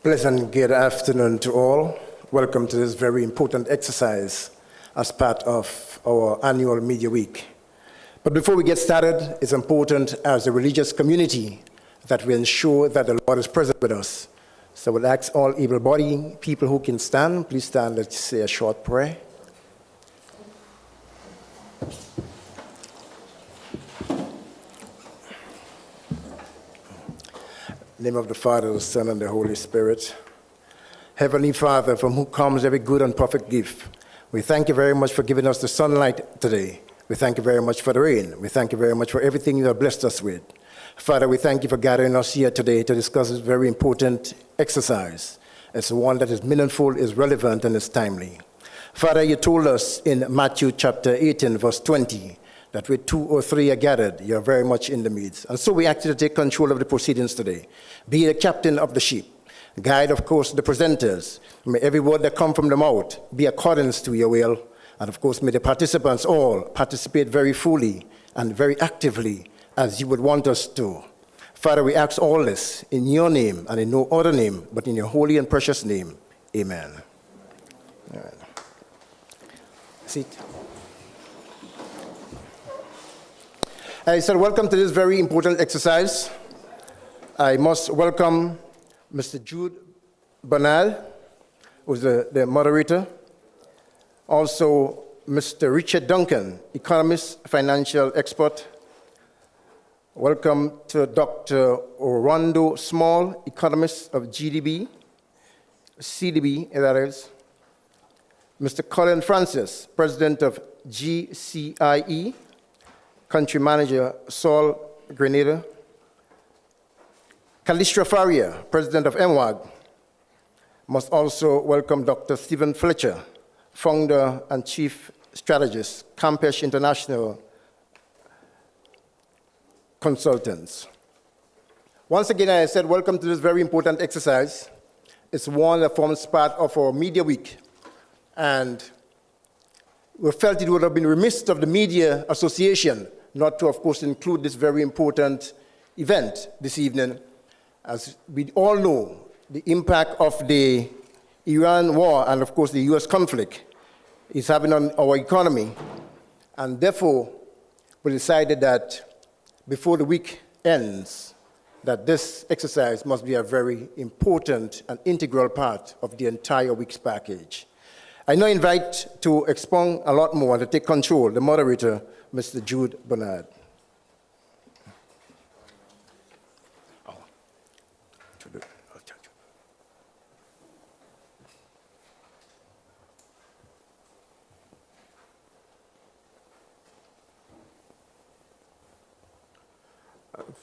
Pleasant good afternoon to all. Welcome to this very important exercise as part of our annual Media Week. But before we get started, it's important as a religious community that we ensure that the Lord is present with us. So we'll ask all able-bodied people who can stand, please stand, let's say a short prayer. In the name of the Father, the Son, and the Holy Spirit. Heavenly Father, from whom comes every good and perfect gift, we thank you very much for giving us the sunlight today. We thank you very much for the rain. We thank you very much for everything you have blessed us with. Father, we thank you for gathering us here today to discuss this very important exercise. It's one that is meaningful, is relevant, and is timely. Father, you told us in Matthew chapter 18, verse 20, that where 2 or 3 are gathered, you're very much in the midst. And so we ask you to take control of the proceedings today. Be the captain of the ship. Guide, of course, the presenters. May every word that comes from the mouth be accordance to your will. And of course, may the participants all participate very fully and very actively as you would want us to. Father, we ask all this in your name and in no other name, but in your holy and precious name. Amen. All right. Sit. I said, welcome to this very important exercise. I must welcome Mr. Jude Bernal, who's the moderator. Also, Mr. Richard Duncan, economist, financial expert. Welcome to Dr. Orlando Small, economist of CDB, that is. Mr. Colin Francis, president of GCIE, country manager, Saul Grenada. Kalistra Faria, president of MWAG. Must also welcome Dr. Stephen Fletcher, founder and chief strategist, Campeche International Consultants. Once again, I said, welcome to this very important exercise. It's one that forms part of our Media Week. And we felt it would have been remiss of the Media Association not to, of course, include this very important event this evening. As we all know, the impact of the Iran war and, of course, the US conflict is having on our economy. And therefore, we decided that before the week ends, that this exercise must be a very important and integral part of the entire week's package. I now invite to expound a lot more and to take control, the moderator, Mr. Jude Bernard.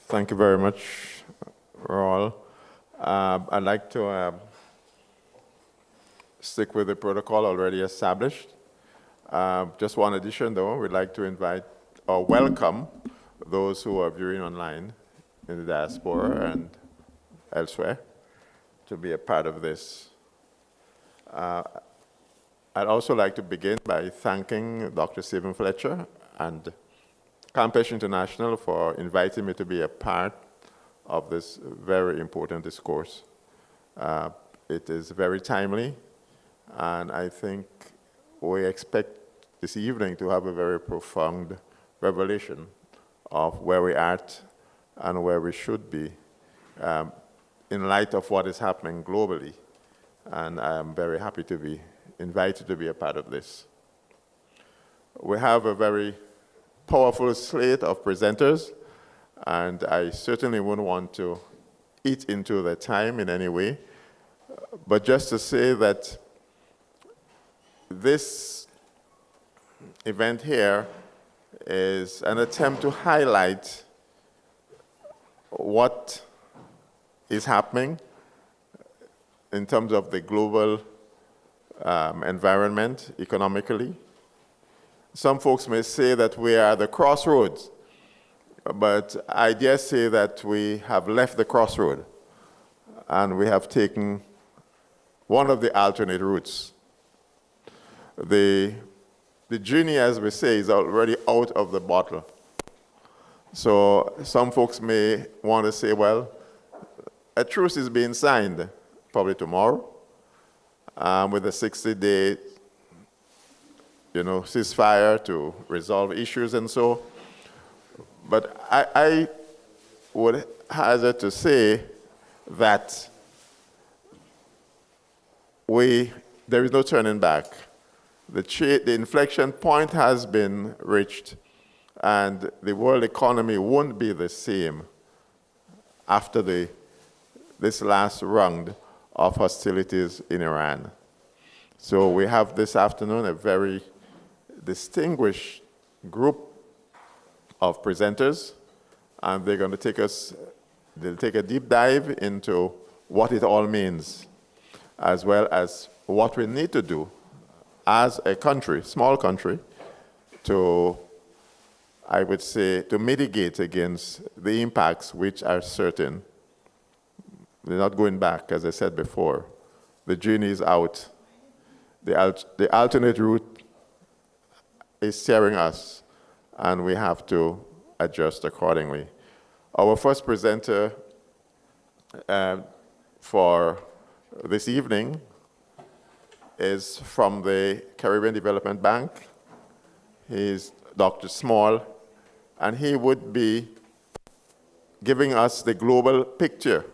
Thank you very much, Raul. I'd like to stick with the protocol already established. Just one addition, though. We'd like to invite or welcome those who are viewing online in the diaspora and elsewhere to be a part of this. I'd also like to begin by thanking Dr. Stephen Fletcher and Campeche International for inviting me to be a part of this very important discourse. It is very timely, and I think we expect this evening to have a very profound revelation of where we're at and where we should be in light of what is happening globally. And I am very happy to be invited to be a part of this. We have a very powerful slate of presenters, and I certainly wouldn't want to eat into the time in any way, but just to say that this event here is an attempt to highlight what is happening in terms of the global environment economically. Some folks may say that we are at the crossroads, but I dare say that we have left the crossroad and we have taken one of the alternate routes. The genie, as we say, is already out of the bottle. So some folks may want to say, well, a truce is being signed. probably tomorrow, with a 60-day, ceasefire to resolve issues and so. But I would hazard to say that there is no turning back. The inflection point has been reached, and the world economy won't be the same after this last round of hostilities in Iran. So we have this afternoon a very distinguished group of presenters, and they're going to they'll take a deep dive into what it all means, as well as what we need to do as a country, small country, to, I would say, to mitigate against the impacts which are certain. They're not going back, as I said before. The journey is out. The alternate route is staring us, and we have to adjust accordingly. Our first presenter for this evening is from the Caribbean Development Bank. He's Dr. Small, and he would be giving us the global picture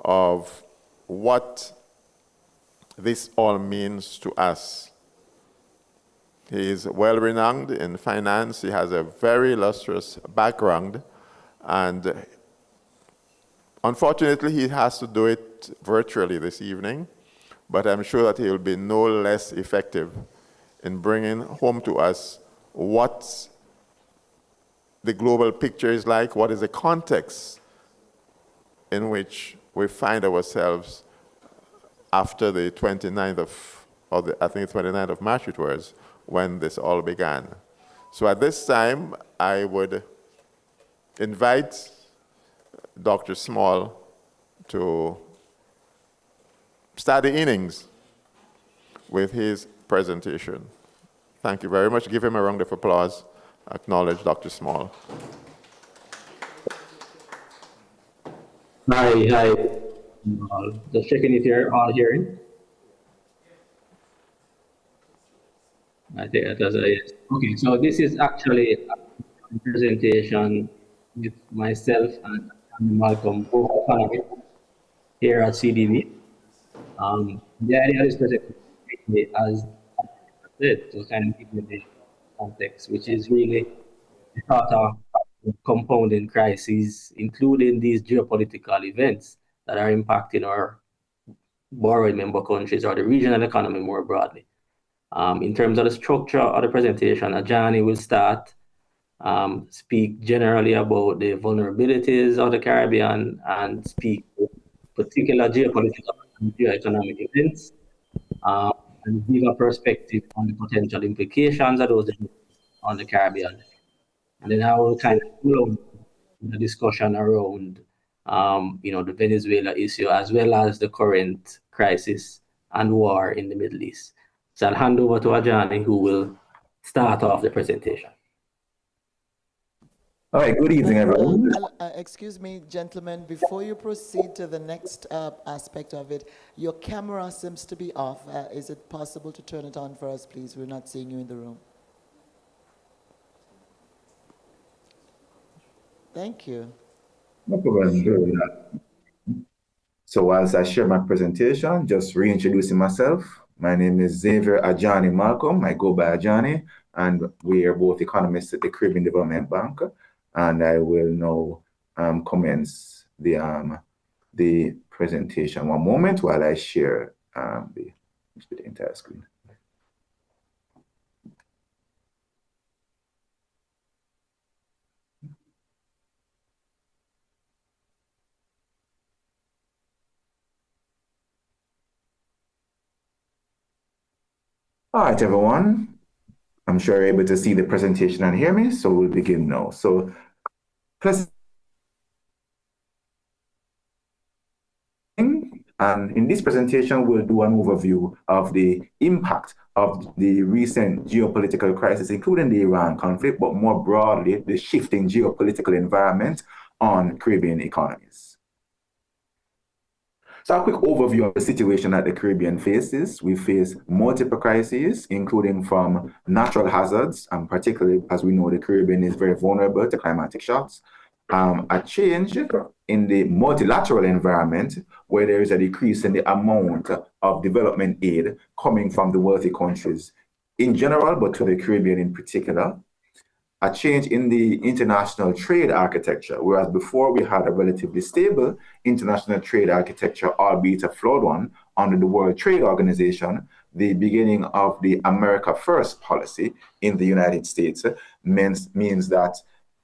of what this all means to us. He is well renowned in finance. He has a very illustrious background, and unfortunately he has to do it virtually this evening, but I'm sure that he will be no less effective in bringing home to us what the global picture is like, what is the context in which we find ourselves after the 29th of March it was, when this all began. So at this time, I would invite Dr. Small to start the innings with his presentation. Thank you very much. Give him a round of applause. Acknowledge Dr. Small. Hi. Just checking if you're all hearing. I think that was a yes. Okay, so this is actually a presentation with myself and Malcolm, both economists here at CDB. The idea of this presentation, as I said, to kind of give you the context, which is really the thought of compounding crises, including these geopolitical events that are impacting our borrowing member countries or the regional economy more broadly. In terms of the structure of the presentation, Ajani will start, speak generally about the vulnerabilities of the Caribbean and speak particular geopolitical and geoeconomic events, and give a perspective on the potential implications of those events on the Caribbean. And then I will kind of follow the discussion around the Venezuela issue, as well as the current crisis and war in the Middle East. So I'll hand over to Ajani, who will start off the presentation. All right, good evening, everyone. Excuse me, gentlemen, before you proceed to the next aspect of it, your camera seems to be off. Is it possible to turn it on for us, please? We're not seeing you in the room. Thank you. No problem doing that. So as I share my presentation, just reintroducing myself. My name is Xavier Ajani Malcolm. I go by Ajani, and we are both economists at the Caribbean Development Bank. And I will now commence the presentation. One moment while I share the entire screen. All right, everyone. I'm sure you're able to see the presentation and hear me, so we'll begin now. So, and in this presentation, we'll do an overview of the impact of the recent geopolitical crisis, including the Iran conflict, but more broadly, the shifting geopolitical environment on Caribbean economies. So a quick overview of the situation that the Caribbean faces. We face multiple crises, including from natural hazards, and particularly, as we know, the Caribbean is very vulnerable to climatic shocks. A change in the multilateral environment, where there is a decrease in the amount of development aid coming from the wealthy countries in general, but to the Caribbean in particular. A change in the international trade architecture, whereas before we had a relatively stable international trade architecture, albeit a flawed one, under the World Trade Organization. The beginning of the America First policy in the United States means that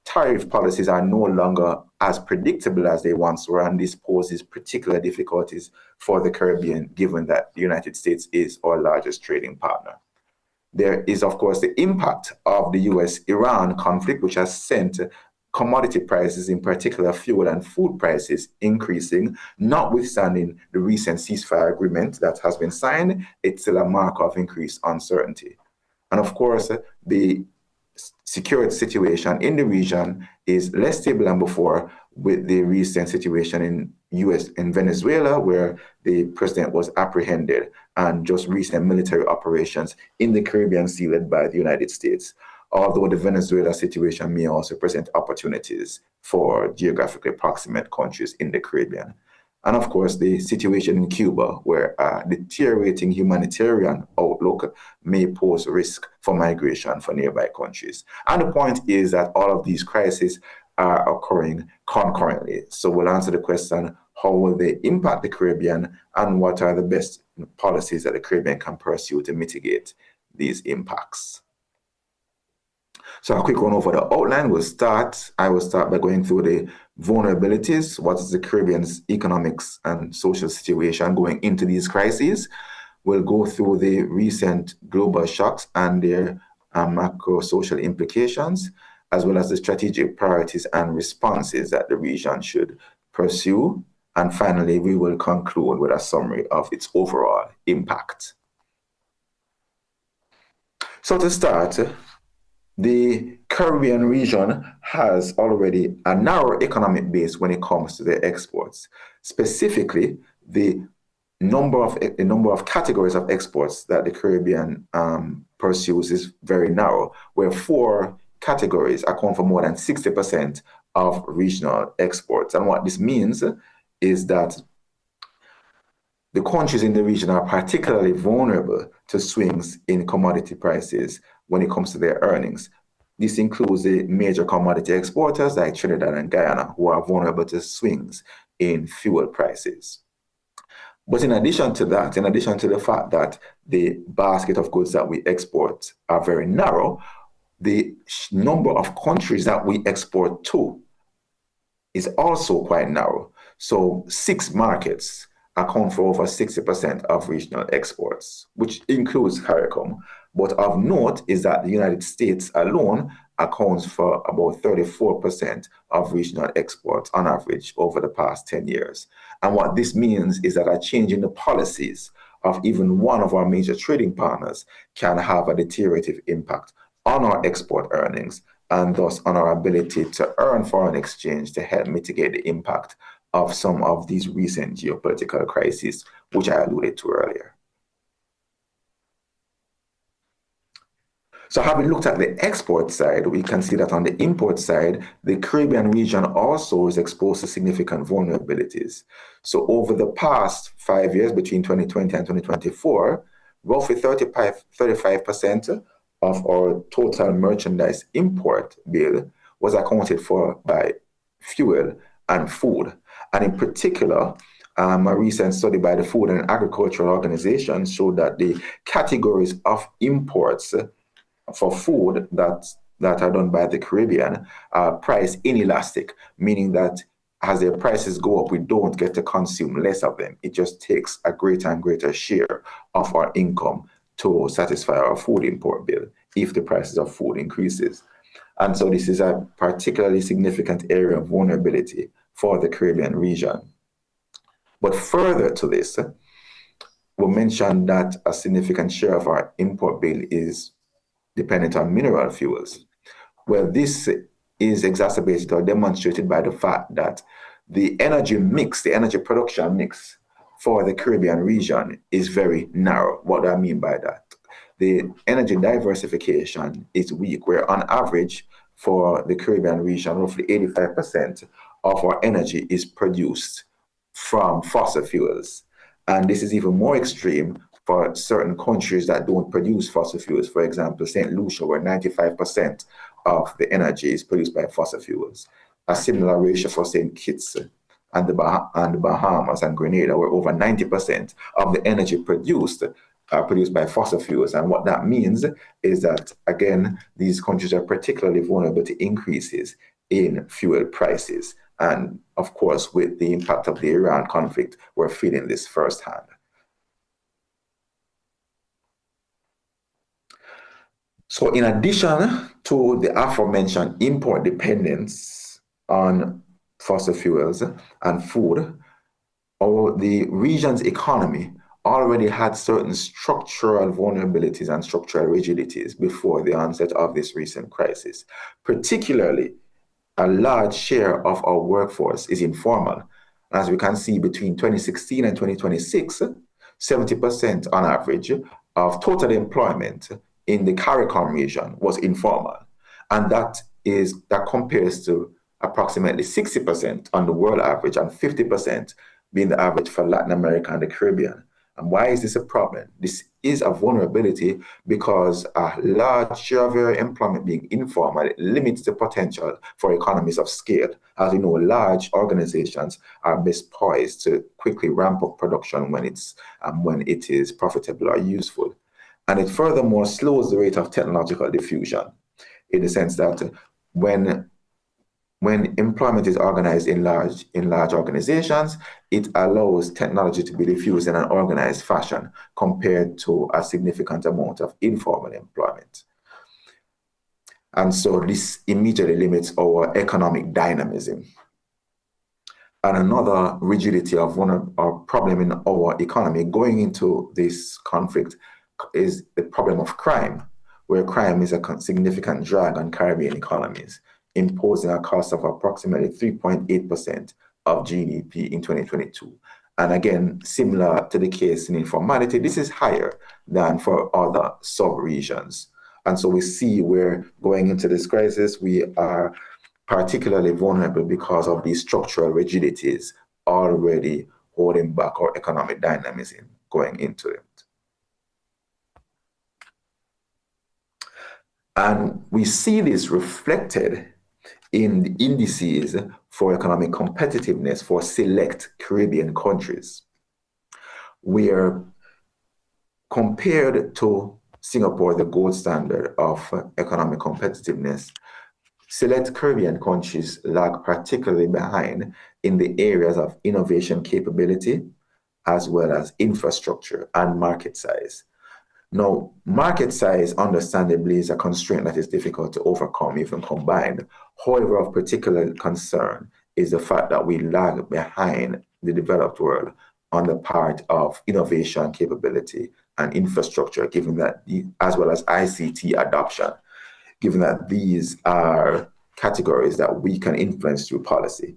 tariff policies are no longer as predictable as they once were, and this poses particular difficulties for the Caribbean, given that the United States is our largest trading partner. There is, of course, the impact of the US-Iran conflict, which has sent commodity prices, in particular fuel and food prices, increasing, notwithstanding the recent ceasefire agreement that has been signed. It's still a mark of increased uncertainty. And of course, the security situation in the region is less stable than before, with the recent situation in Venezuela, where the president was apprehended, and just recent military operations in the Caribbean Sea led by the United States. Although the Venezuela situation may also present opportunities for geographically proximate countries in the Caribbean. And of course, the situation in Cuba, where a deteriorating humanitarian outlook may pose risk for migration for nearby countries. And the point is that all of these crises are occurring concurrently. So we'll answer the question, how will they impact the Caribbean, and what are the best policies that the Caribbean can pursue to mitigate these impacts? So a quick run over the outline. I will start by going through the vulnerabilities. What is the Caribbean's economics and social situation going into these crises? We'll go through the recent global shocks and their macro-social implications, as well as the strategic priorities and responses that the region should pursue. And finally, we will conclude with a summary of its overall impact. So to start, the Caribbean region has already a narrow economic base when it comes to their exports. Specifically, the number of categories of exports that the Caribbean pursues is very narrow, where 4 categories account for more than 60% of regional exports. And what this means is that the countries in the region are particularly vulnerable to swings in commodity prices when it comes to their earnings. This includes the major commodity exporters like Trinidad and Guyana, who are vulnerable to swings in fuel prices. But in addition to that, in addition to the fact that the basket of goods that we export are very narrow, the number of countries that we export to is also quite narrow. So 6 markets account for over 60% of regional exports, which includes CARICOM. But of note is that the United States alone accounts for about 34% of regional exports on average over the past 10 years. And what this means is that a change in the policies of even one of our major trading partners can have a deteriorative impact on our export earnings, and thus on our ability to earn foreign exchange to help mitigate the impact of some of these recent geopolitical crises, which I alluded to earlier. So having looked at the export side, we can see that on the import side, the Caribbean region also is exposed to significant vulnerabilities. So over the past 5 years, between 2020 and 2024, roughly 35% of our total merchandise import bill was accounted for by fuel and food. And in particular, a recent study by the Food and Agricultural Organization showed that the categories of imports for food that are done by the Caribbean are price inelastic, meaning that as their prices go up, we don't get to consume less of them. It just takes a greater and greater share of our income to satisfy our food import bill if the prices of food increases. And so this is a particularly significant area of vulnerability for the Caribbean region. But further to this, we mentioned that a significant share of our import bill is dependent on mineral fuels. Well, this is exacerbated or demonstrated by the fact that the energy mix, the energy production mix for the Caribbean region is very narrow. What do I mean by that? The energy diversification is weak, where on average for the Caribbean region, roughly 85% of our energy is produced from fossil fuels. And this is even more extreme for certain countries that don't produce fossil fuels. For example, St. Lucia, where 95% of the energy is produced by fossil fuels. A similar ratio for St. Kitts and the Bahamas and Grenada, where over 90% of the energy produced are produced by fossil fuels. And what that means is that, again, these countries are particularly vulnerable to increases in fuel prices. And of course, with the impact of the Iran conflict, we're feeling this firsthand. So in addition to the aforementioned import dependence on fossil fuels and food, the region's economy already had certain structural vulnerabilities and structural rigidities before the onset of this recent crisis. Particularly, a large share of our workforce is informal. As we can see, between 2016 and 2026, 70% on average of total employment in the CARICOM region was informal. And that compares to approximately 60% on the world average and 50% being the average for Latin America and the Caribbean. And why is this a problem? This is a vulnerability because a large share of your employment being informal limits the potential for economies of scale. As you know, large organizations are best poised to quickly ramp up production when it is profitable or useful. And it furthermore slows the rate of technological diffusion in the sense that when employment is organized in large organizations, it allows technology to be diffused in an organized fashion compared to a significant amount of informal employment. And so this immediately limits our economic dynamism. And another rigidity of our problem in our economy going into this conflict is the problem of crime, where crime is a significant drag on Caribbean economies, imposing a cost of approximately 3.8% of GDP in 2022. And again, similar to the case in informality, this is higher than for other sub-regions. And so we see where going into this crisis, we are particularly vulnerable because of these structural rigidities already holding back our economic dynamism going into it. And we see this reflected in the indices for economic competitiveness for select Caribbean countries, where compared to Singapore, the gold standard of economic competitiveness, select Caribbean countries lag particularly behind in the areas of innovation capability, as well as infrastructure and market size. Now, market size, understandably, is a constraint that is difficult to overcome, even combined. However, of particular concern is the fact that we lag behind the developed world on the part of innovation capability and infrastructure, given that, as well as ICT adoption, given that these are categories that we can influence through policy.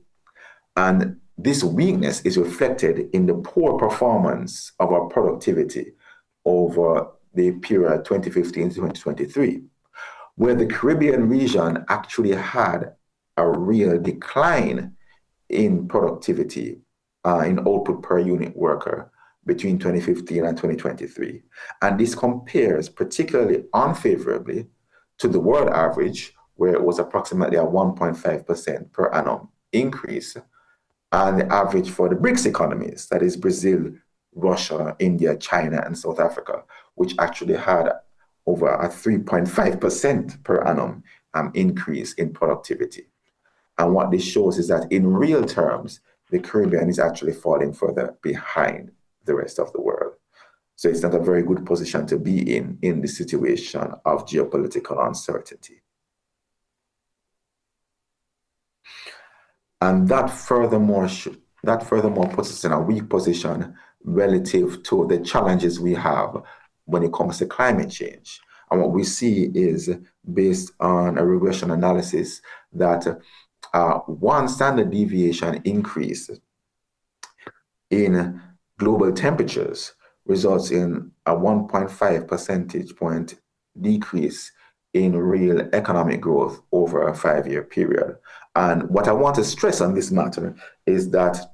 And this weakness is reflected in the poor performance of our productivity over the period 2015 to 2023, where the Caribbean region actually had a real decline in productivity, in output per unit worker between 2015 and 2023. And this compares particularly unfavorably to the world average, where it was approximately a 1.5% per annum increase, and the average for the BRICS economies, that is Brazil, Russia, India, China, and South Africa, which actually had over a 3.5% per annum increase in productivity. And what this shows is that in real terms, the Caribbean is actually falling further behind the rest of the world. So it's not a very good position to be in the situation of geopolitical uncertainty. And that furthermore puts us in a weak position relative to the challenges we have when it comes to climate change. And what we see is, based on a regression analysis, that one standard deviation increase in global temperatures results in a 1.5 percentage point decrease in real economic growth over a 5-year period. And what I want to stress on this matter is that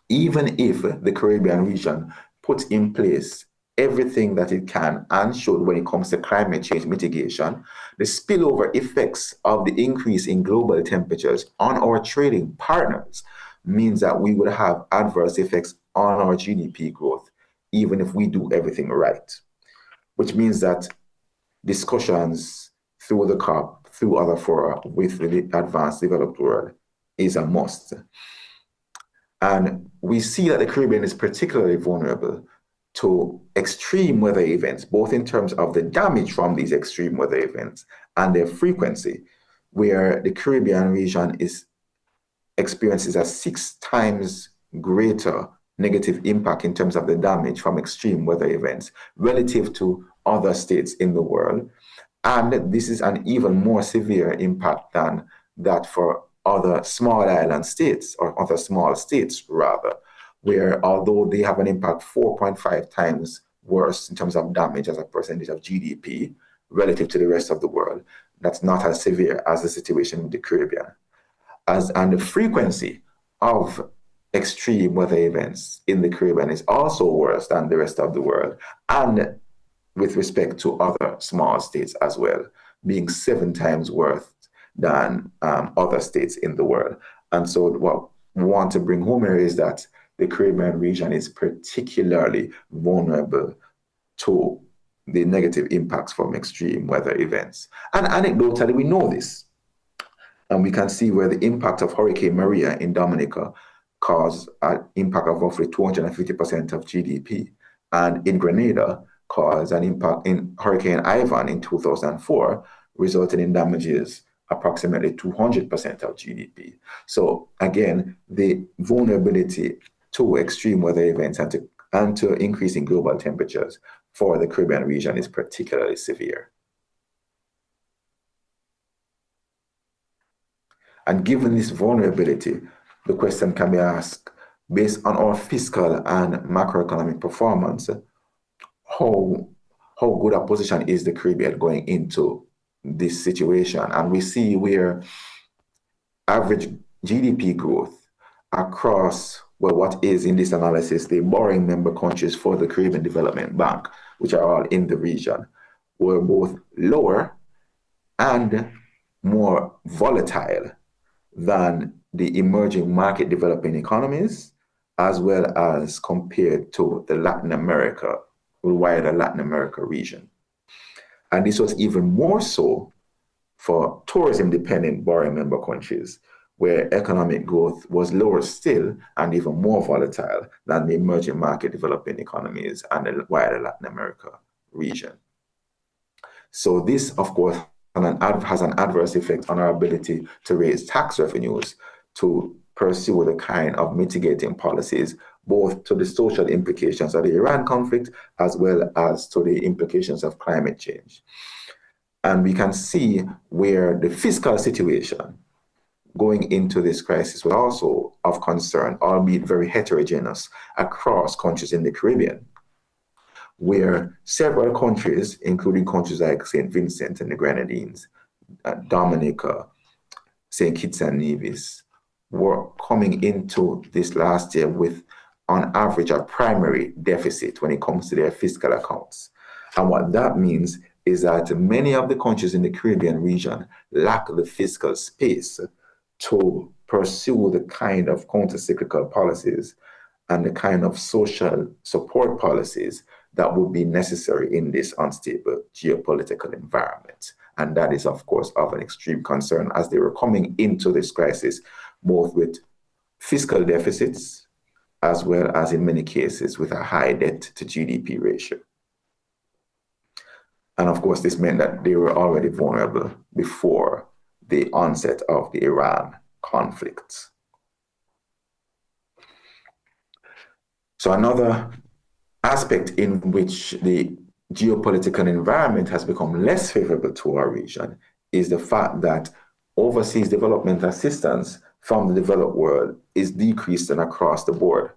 even if the Caribbean region puts in place everything that it can and should when it comes to climate change mitigation, the spillover effects of the increase in global temperatures on our trading partners means that we would have adverse effects on our GDP growth, even if we do everything right, which means that discussions through the COP, through other fora with the advanced developed world is a must. And we see that the Caribbean is particularly vulnerable to extreme weather events, both in terms of the damage from these extreme weather events and their frequency, where the Caribbean region experiences a 6 times greater negative impact in terms of the damage from extreme weather events relative to other states in the world. And this is an even more severe impact than that for other small island states, or other small states rather, where although they have an impact 4.5 times worse in terms of damage as a percentage of GDP relative to the rest of the world, that's not as severe as the situation in the Caribbean. And the frequency of extreme weather events in the Caribbean is also worse than the rest of the world, and with respect to other small states as well, being 7 times worse than other states in the world. And so what we want to bring home here is that the Caribbean region is particularly vulnerable to the negative impacts from extreme weather events. And anecdotally, we know this. And we can see where the impact of Hurricane Maria in Dominica caused an impact of roughly 250% of GDP. And in Grenada, caused an impact in Hurricane Ivan in 2004, resulting in damages approximately 200% of GDP. So again, the vulnerability to extreme weather events and to increasing global temperatures for the Caribbean region is particularly severe. And given this vulnerability, the question can be asked, based on our fiscal and macroeconomic performance, how good a position is the Caribbean going into this situation? And we see where average GDP growth across, well, what is in this analysis, the borrowing member countries for the Caribbean Development Bank, which are all in the region, were both lower and more volatile than the emerging market developing economies, as well as compared to the wider Latin America region. And this was even more so for tourism-dependent borrowing member countries, where economic growth was lower still and even more volatile than the emerging market developing economies and the wider Latin America region. So this, of course, has an adverse effect on our ability to raise tax revenues to pursue the kind of mitigating policies, both to the social implications of the Iran conflict, as well as to the implications of climate change. And we can see where the fiscal situation going into this crisis was also of concern, albeit very heterogeneous, across countries in the Caribbean, where several countries, including countries like St. Vincent and the Grenadines, Dominica, St. Kitts and Nevis, were coming into this last year with, on average, a primary deficit when it comes to their fiscal accounts. And what that means is that many of the countries in the Caribbean region lack the fiscal space to pursue the kind of counter-cyclical policies and the kind of social support policies that would be necessary in this unstable geopolitical environment. And that is, of course, of an extreme concern as they were coming into this crisis, both with fiscal deficits, as well as in many cases with a high debt to GDP ratio. And of course, this meant that they were already vulnerable before the onset of the Iran conflict. So another aspect in which the geopolitical environment has become less favorable to our region is the fact that overseas development assistance from the developed world is decreasing across the board,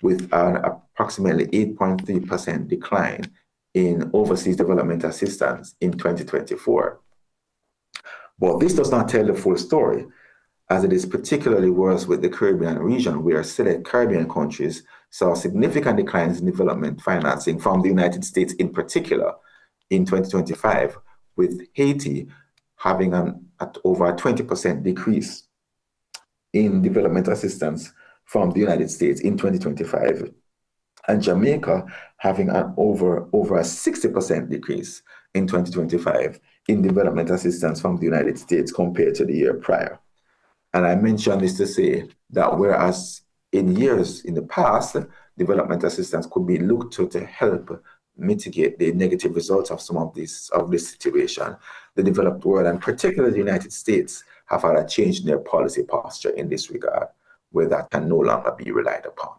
with an approximately 8.3% decline in overseas development assistance in 2024. But this does not tell the full story, as it is particularly worse with the Caribbean region, where select Caribbean countries saw significant declines in development financing from the United States in particular in 2025, with Haiti having over a 20% decrease in development assistance from the United States in 2025, and Jamaica having an over a 60% decrease in 2025 in development assistance from the United States compared to the year prior. And I mention this to say that whereas in years in the past, development assistance could be looked to help mitigate the negative results of some of this situation, the developed world, and particularly the United States, have had a change in their policy posture in this regard, where that can no longer be relied upon.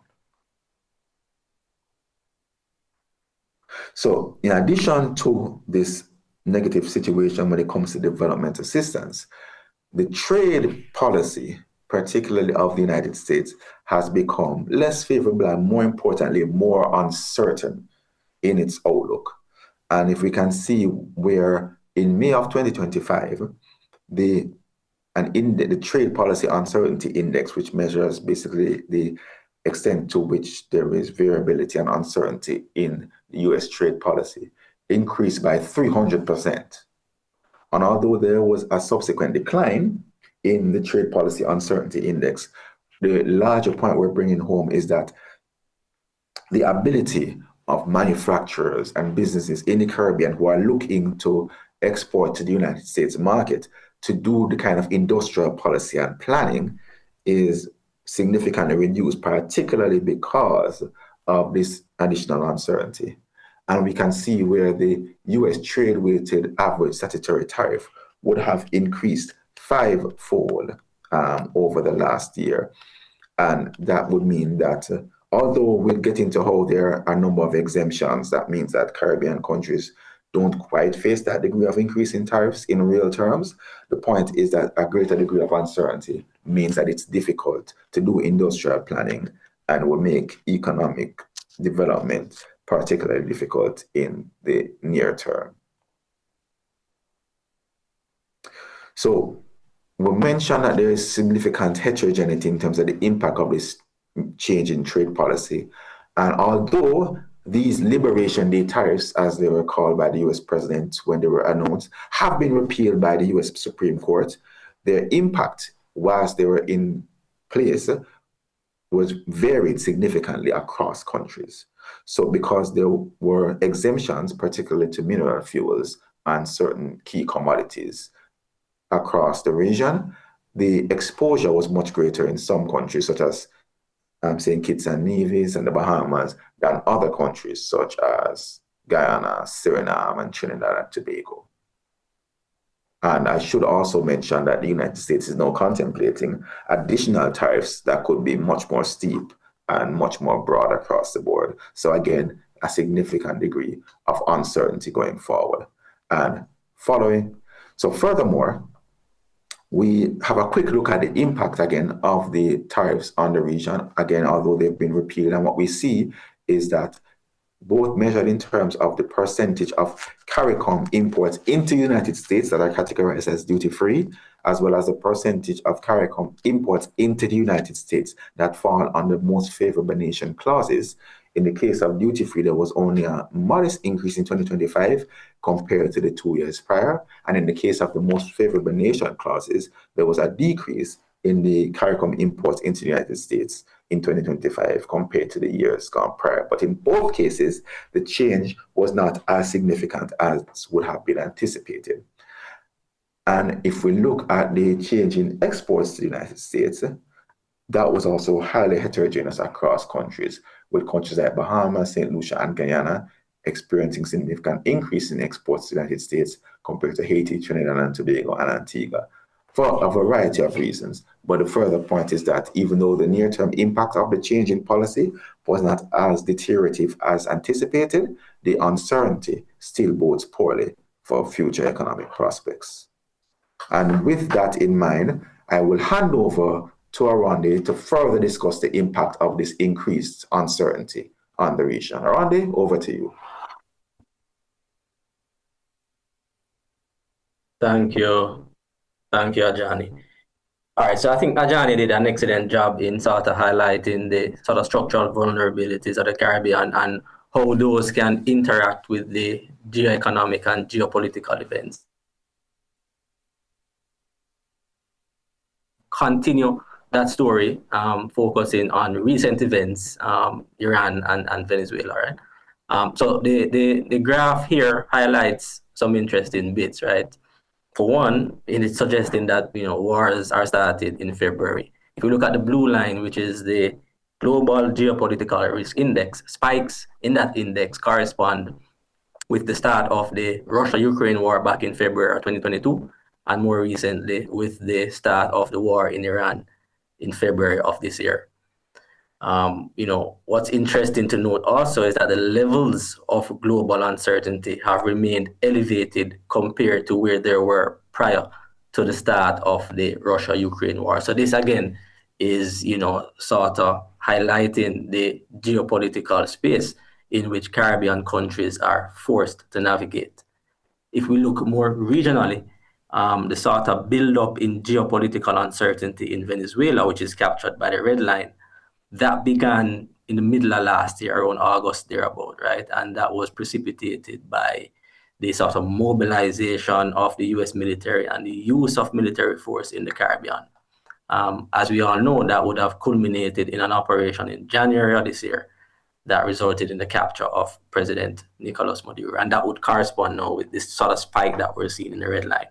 So in addition to this negative situation when it comes to development assistance, the trade policy, particularly of the United States, has become less favorable and, more importantly, more uncertain in its outlook. And if we can see where in May of 2025, the Trade Policy Uncertainty Index, which measures basically the extent to which there is variability and uncertainty in the US trade policy, increased by 300%. And although there was a subsequent decline in the Trade Policy Uncertainty Index, the larger point we're bringing home is that the ability of manufacturers and businesses in the Caribbean who are looking to export to the United States market to do the kind of industrial policy and planning is significantly reduced, particularly because of this additional uncertainty. And we can see where the US trade-weighted average statutory tariff would have increased fivefold over the last year. And that would mean that although we'll get into how there are a number of exemptions, that means that Caribbean countries don't quite face that degree of increase in tariffs in real terms. The point is that a greater degree of uncertainty means that it's difficult to do industrial planning and will make economic development particularly difficult in the near term. So we mentioned that there is significant heterogeneity in terms of the impact of this change in trade policy. And although these Liberation Day tariffs, as they were called by the US president when they were announced, have been repealed by the US Supreme Court, their impact whilst they were in place was varied significantly across countries. So because there were exemptions, particularly to mineral fuels and certain key commodities across the region, the exposure was much greater in some countries, such as St. Kitts and Nevis and the Bahamas, than other countries such as Guyana, Suriname, and Trinidad and Tobago. And I should also mention that the United States is now contemplating additional tariffs that could be much more steep and much more broad across the board. So again, a significant degree of uncertainty going forward. And furthermore, we have a quick look at the impact again of the tariffs on the region, again, although they've been repealed. And what we see is that both measured in terms of the percentage of CARICOM imports into the United States that are categorized as duty-free, as well as the percentage of CARICOM imports into the United States that fall under most favorable nation clauses. In the case of duty-free, there was only a modest increase in 2025 compared to the 2 years prior. And in the case of the most favorable nation clauses, there was a decrease in the CARICOM imports into the United States in 2025 compared to the years gone prior. But in both cases, the change was not as significant as would have been anticipated. And if we look at the change in exports to the United States, that was also highly heterogeneous across countries, with countries like Bahamas, St. Lucia, and Guyana experiencing significant increase in exports to the United States compared to Haiti, Trinidad and Tobago, and Antigua, for a variety of reasons. But the further point is that even though the near-term impact of the change in policy was not as deteriorative as anticipated, the uncertainty still bodes poorly for future economic prospects. And with that in mind, I will hand over to Aronde to further discuss the impact of this increased uncertainty on the region. Randy, over to you. Thank you. Thank you, Ajani. All right, so I think Ajani did an excellent job in sort of highlighting the sort of structural vulnerabilities of the Caribbean and how those can interact with the geoeconomic and geopolitical events. Continue that story, focusing on recent events, Iran and Venezuela, right? So the graph here highlights some interesting bits, right? For one, it is suggesting that wars are started in February. If you look at the blue line, which is the global geopolitical risk index, spikes in that index correspond with the start of the Russia-Ukraine war back in February of 2022, and more recently with the start of the war in Iran in February of this year. What's interesting to note also is that the levels of global uncertainty have remained elevated compared to where they were prior to the start of the Russia-Ukraine war. So this again is, sort of highlighting the geopolitical space in which Caribbean countries are forced to navigate. If we look more regionally, the sort of build-up in geopolitical uncertainty in Venezuela, which is captured by the red line, that began in the middle of last year, around August thereabout, right? And that was precipitated by the sort of mobilization of the US military and the use of military force in the Caribbean. As we all know, that would have culminated in an operation in January of this year that resulted in the capture of President Nicolas Maduro. And that would correspond now with this sort of spike that we're seeing in the red line.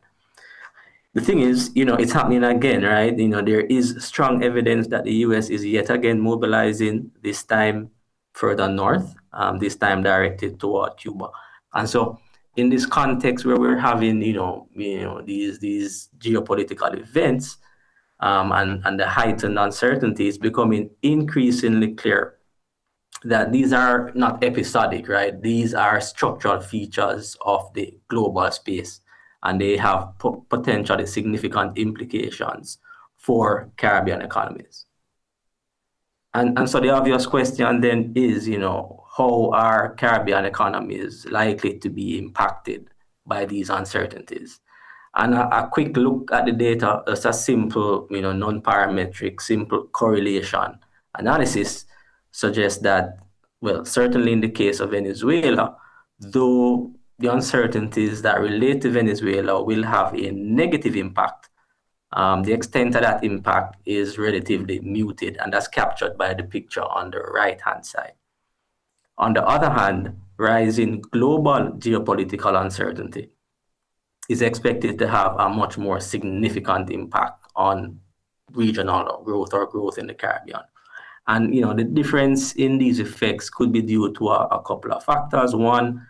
The thing is, it's happening again, right? There is strong evidence that the US is yet again mobilizing, this time further north, this time directed toward Cuba. And so in this context where we're having, these geopolitical events and the heightened uncertainty, is becoming increasingly clear that these are not episodic, right? These are structural features of the global space, and they have potentially significant implications for Caribbean economies. And so the obvious question then is, how are Caribbean economies likely to be impacted by these uncertainties? And a quick look at the data, it's a simple, non-parametric, simple correlation analysis suggests that, well, certainly in the case of Venezuela, though the uncertainties that relate to Venezuela will have a negative impact, the extent of that impact is relatively muted, and that's captured by the picture on the right-hand side. On the other hand, rising global geopolitical uncertainty is expected to have a much more significant impact on regional growth or growth in the Caribbean. And the difference in these effects could be due to a couple of factors. One,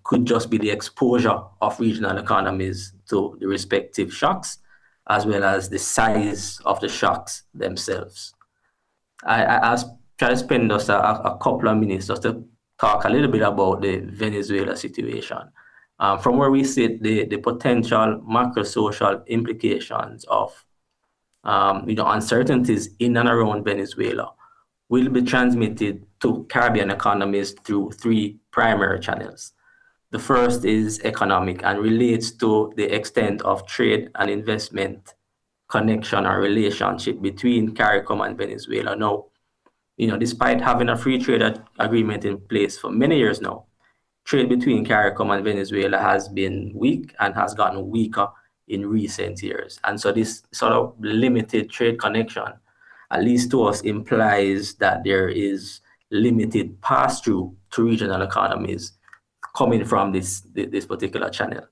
could just be the exposure of regional economies to the respective shocks, as well as the size of the shocks themselves. I'll try to spend just a couple of minutes just to talk a little bit about the Venezuela situation. From where we sit, the potential macro-social implications of uncertainties in and around Venezuela will be transmitted to Caribbean economies through three primary channels. The first is economic and relates to the extent of trade and investment connection or relationship between CARICOM and Venezuela. Now, despite having a free trade agreement in place for many years now, trade between CARICOM and Venezuela has been weak and has gotten weaker in recent years. And so this sort of limited trade connection, at least to us, implies that there is limited pass-through to regional economies coming from this particular channel.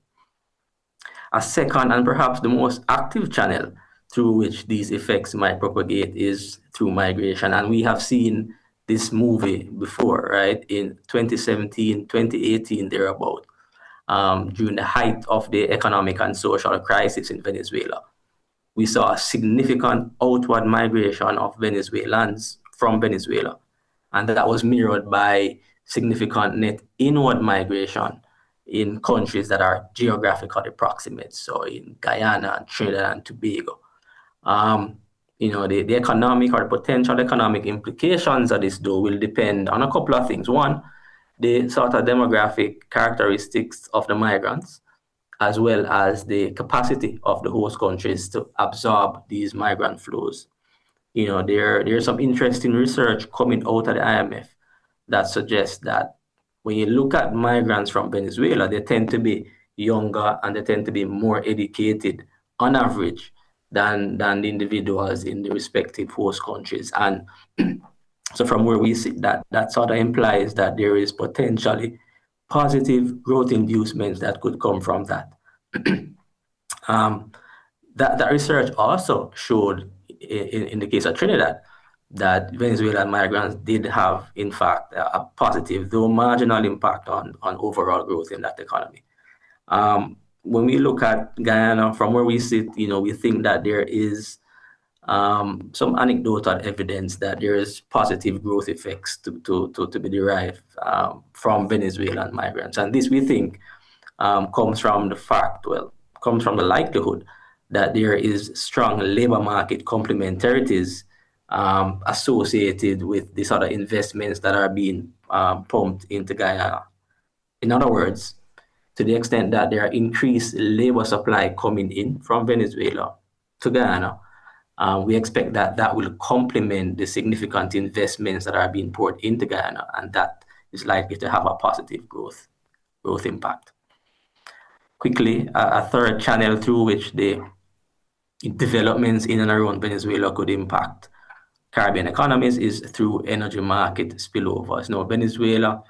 A second and perhaps the most active channel through which these effects might propagate is through migration. And we have seen this movie before, right? In 2017, 2018, thereabout, during the height of the economic and social crisis in Venezuela. We saw a significant outward migration of Venezuelans from Venezuela, and that was mirrored by significant net inward migration in countries that are geographically proximate, so in Guyana, Trinidad and Tobago. the economic or potential economic implications of this, though, will depend on a couple of things. One, the sort of demographic characteristics of the migrants, as well as the capacity of the host countries to absorb these migrant flows. There's some interesting research coming out of the IMF that suggests that when you look at migrants from Venezuela, they tend to be younger and they tend to be more educated on average than the individuals in the respective host countries. And so from where we sit, that sort of implies that there is potentially positive growth inducements that could come from that. That research also showed, in the case of Trinidad, that Venezuelan migrants did have, in fact, a positive, though marginal impact on overall growth in that economy. When we look at Guyana, from where we sit, we think that there is some anecdotal evidence that there is positive growth effects to be derived from Venezuelan migrants. And this, we think, comes from the likelihood that there is strong labor market complementarities associated with these other investments that are being pumped into Guyana. In other words, to the extent that there are increased labor supply coming in from Venezuela to Guyana, we expect that will complement the significant investments that are being poured into Guyana, and that is likely to have a positive growth impact. Quickly, a third channel through which the developments in and around Venezuela could impact Caribbean economies is through energy market spillovers. Now, Venezuela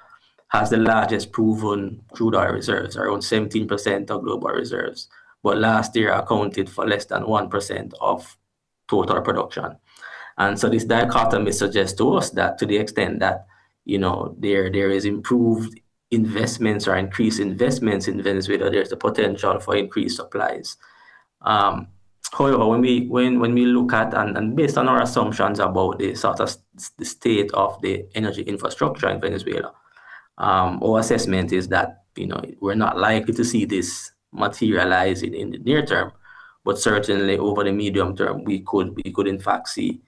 has the largest proven crude oil reserves, around 17% of global reserves, but last year accounted for less than 1% of total production. And so this dichotomy suggests to us that to the extent that there is improved investments or increased investments in Venezuela, there's the potential for increased supplies. However, when we look at and based on our assumptions about the sort of the state of the energy infrastructure in Venezuela, our assessment is that we're not likely to see this materialize in the near term, but certainly over the medium term, we could in fact see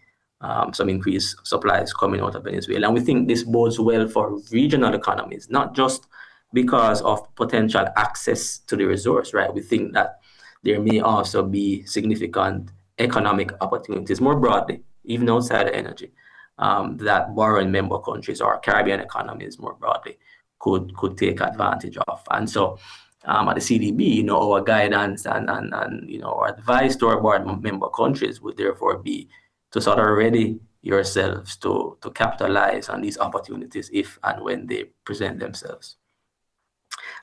some increased supplies coming out of Venezuela. And we think this bodes well for regional economies, not just because of potential access to the resource, right? We think that there may also be significant economic opportunities more broadly, even outside of energy, that borrowing member countries or Caribbean economies more broadly could take advantage of. And so at the CDB, our guidance and our advice to our board member countries would therefore be to sort of ready yourselves to capitalize on these opportunities if and when they present themselves.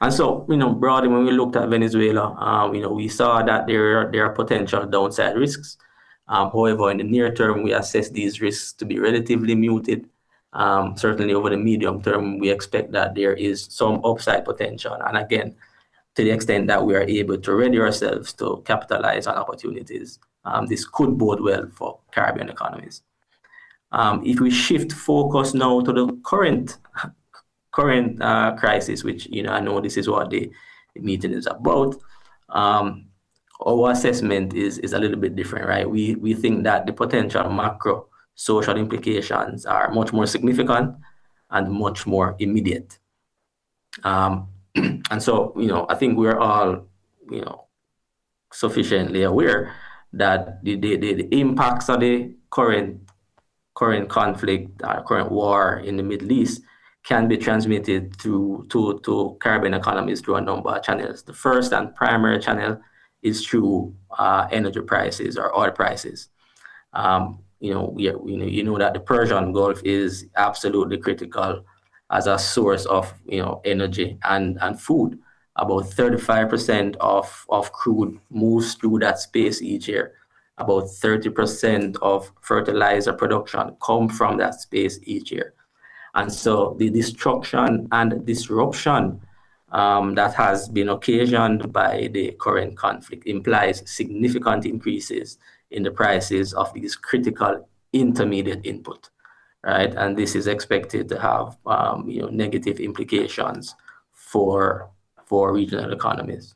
And so, broadly, when we looked at Venezuela, we saw that there are potential downside risks. However, in the near term, we assess these risks to be relatively muted. Certainly over the medium term, we expect that there is some upside potential. And again, to the extent that we are able to ready ourselves to capitalize on opportunities, this could bode well for Caribbean economies. If we shift focus now to the current crisis, which I know this is what the meeting is about, our assessment is a little bit different, right? We think that the potential macro social implications are much more significant and much more immediate. And so, I think we're all, sufficiently aware that the impacts of the current conflict, current war in the Middle East can be transmitted to Caribbean economies through a number of channels. The first and primary channel is through energy prices or oil prices. You know that the Persian Gulf is absolutely critical as a source of energy and food. About 35% of crude moves through that space each year. About 30% of fertilizer production come from that space each year. And so the destruction and disruption that has been occasioned by the current conflict implies significant increases in the prices of these critical intermediate input, right? And this is expected to have negative implications for regional economies.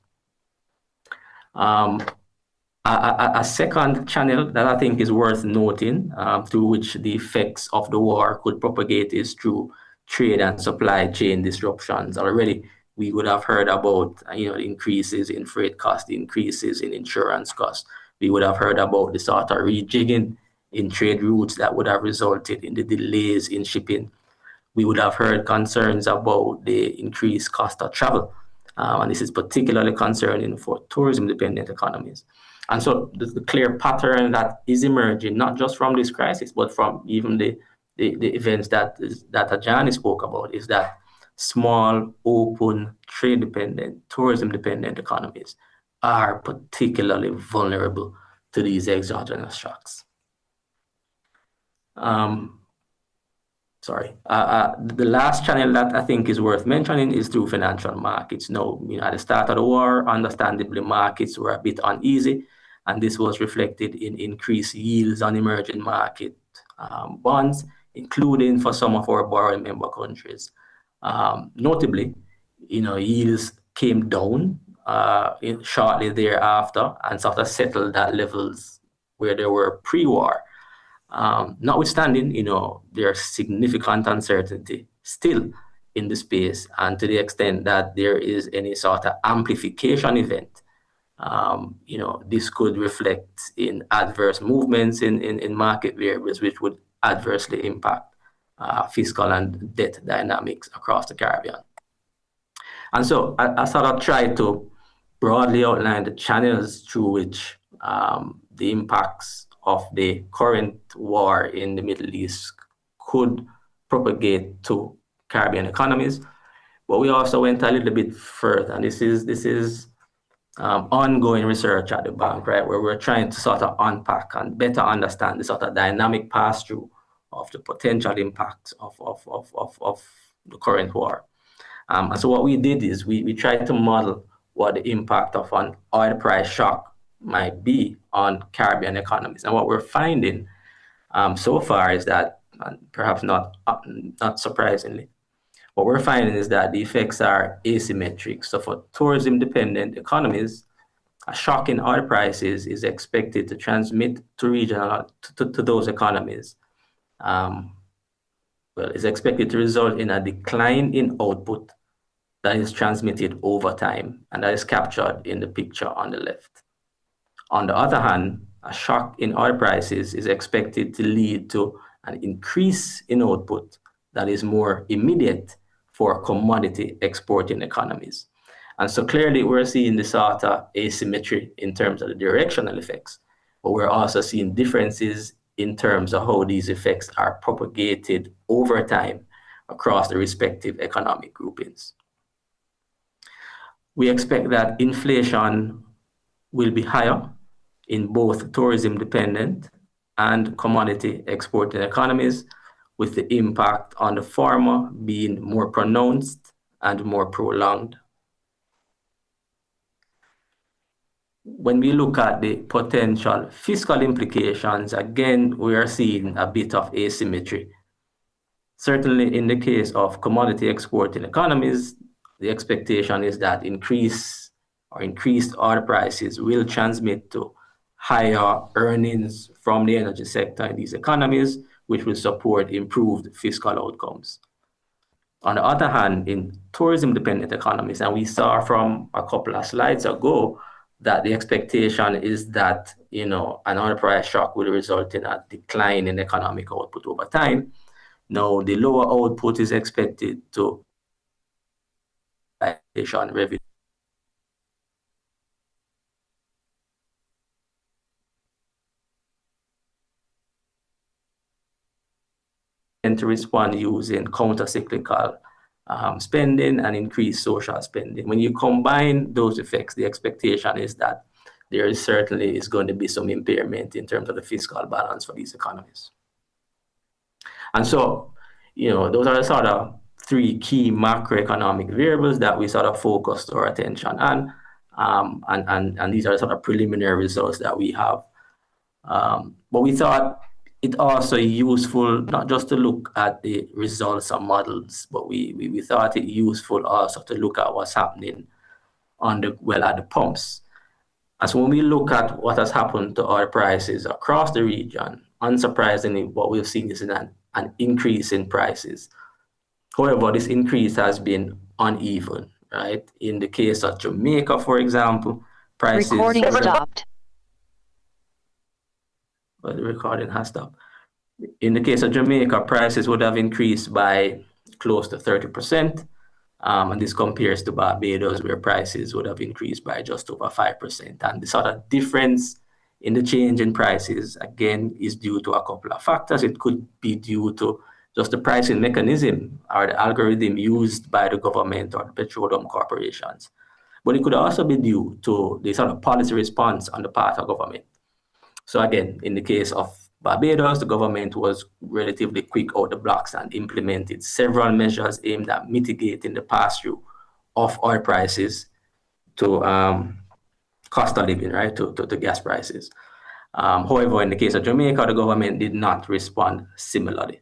A second channel that I think is worth noting, through which the effects of the war could propagate, is through trade and supply chain disruptions. Already, we would have heard about increases in freight costs, increases in insurance costs. We would have heard about the sort of rejigging in trade routes that would have resulted in the delays in shipping. We would have heard concerns about the increased cost of travel. And this is particularly concerning for tourism-dependent economies. And so the clear pattern that is emerging, not just from this crisis, but from even the events that Ajani spoke about, is that small, open, trade-dependent, tourism-dependent economies are particularly vulnerable to these exogenous shocks. The last channel that I think is worth mentioning is through financial markets. Now, at the start of the war, understandably, markets were a bit uneasy, and this was reflected in increased yields on emerging market bonds, including for some of our borrowing member countries. Notably, yields came down shortly thereafter and sort of settled at levels where they were pre-war. Notwithstanding, there's significant uncertainty still in the space, and to the extent that there is any sort of amplification event, this could reflect in adverse movements in market variables, which would adversely impact fiscal and debt dynamics across the Caribbean. And so I sort of tried to broadly outline the channels through which the impacts of the current war in the Middle East could propagate to Caribbean economies. But we also went a little bit further, and this is ongoing research at the bank, right, where we're trying to sort of unpack and better understand the sort of dynamic pass-through of the potential impacts of the current war. And so what we did is we tried to model what the impact of an oil price shock might be on Caribbean economies. And what we're finding so far is that, and perhaps not surprisingly, what we're finding is that the effects are asymmetric. So for tourism-dependent economies, a shock in oil prices is expected to transmit to regional to those economies. Is expected to result in a decline in output that is transmitted over time, and that is captured in the picture on the left. On the other hand, a shock in oil prices is expected to lead to an increase in output that is more immediate for commodity exporting economies. And so clearly we're seeing this sort of asymmetry in terms of the directional effects, but we're also seeing differences in terms of how these effects are propagated over time across the respective economic groupings. We expect that inflation will be higher in both tourism-dependent and commodity exporting economies, with the impact on the former being more pronounced and more prolonged. When we look at the potential fiscal implications, again, we are seeing a bit of asymmetry. Certainly in the case of commodity exporting economies, the expectation is that increased oil prices will transmit to higher earnings from the energy sector in these economies, which will support improved fiscal outcomes. On the other hand, in tourism-dependent economies, and we saw from a couple of slides ago that the expectation is that an oil price shock will result in a decline in economic output over time. Now, the lower output is expected to revenue. And to respond using counter-cyclical spending and increased social spending. When you combine those effects, the expectation is that there certainly is going to be some impairment in terms of the fiscal balance for these economies. And so, those are the sort of three key macroeconomic variables that we sort of focused our attention on. And these are sort of preliminary results that we have. But we thought it also useful not just to look at the results and models, but we thought it useful also to look at what's happening at the pumps. And so when we look at what has happened to oil prices across the region, unsurprisingly, what we've seen is an increase in prices. However, this increase has been uneven, right? In the case of Jamaica, for example, prices... Recording stopped. But the recording has stopped. In the case of Jamaica, prices would have increased by close to 30%. And this compares to Barbados, where prices would have increased by just over 5%. And the sort of difference in the change in prices, again, is due to a couple of factors. It could be due to just the pricing mechanism or the algorithm used by the government or the petroleum corporations. But it could also be due to the sort of policy response on the part of government. So again, in the case of Barbados, the government was relatively quick out the blocks and implemented several measures aimed at mitigating the pass-through of oil prices to cost of living, right, to gas prices. However, in the case of Jamaica, the government did not respond similarly.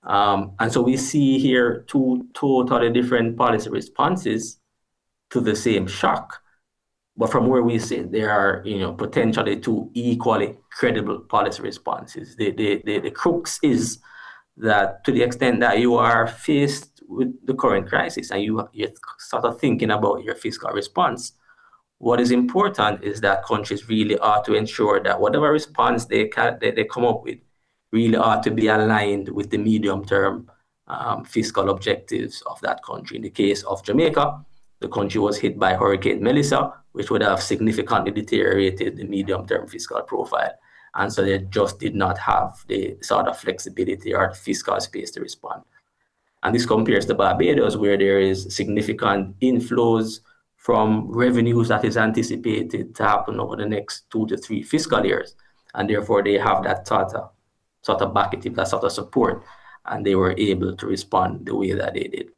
And so we see here two totally different policy responses to the same shock. But from where we sit, there are, potentially two equally credible policy responses. The crux is that to the extent that you are faced with the current crisis and you're sort of thinking about your fiscal response, what is important is that countries really ought to ensure that whatever response they come up with really ought to be aligned with the medium-term fiscal objectives of that country. In the case of Jamaica, the country was hit by Hurricane Melissa, which would have significantly deteriorated the medium-term fiscal profile. And so they just did not have the sort of flexibility or the fiscal space to respond. And this compares to Barbados, where there is significant inflows from revenues that is anticipated to happen over the next 2 to 3 fiscal years. And therefore, they have that sort of backing, that sort of support, and they were able to respond the way that they did.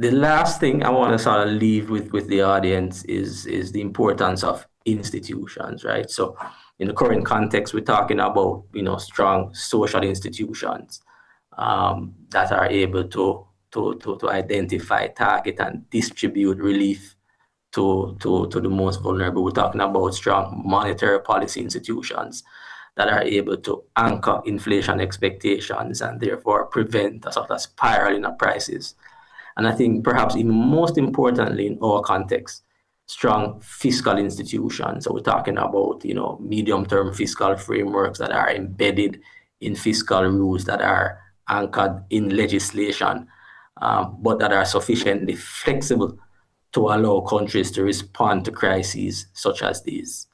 The last thing I want to sort of leave with the audience is the importance of institutions, right? So in the current context, we're talking about, strong social institutions that are able to identify, target, and distribute relief to the most vulnerable. We're talking about strong monetary policy institutions that are able to anchor inflation expectations and therefore prevent a sort of spiraling of prices. And I think perhaps even most importantly in our context, strong fiscal institutions. So we're talking about, medium-term fiscal frameworks that are embedded in fiscal rules that are anchored in legislation, but that are sufficiently flexible to allow countries to respond to crises such as these.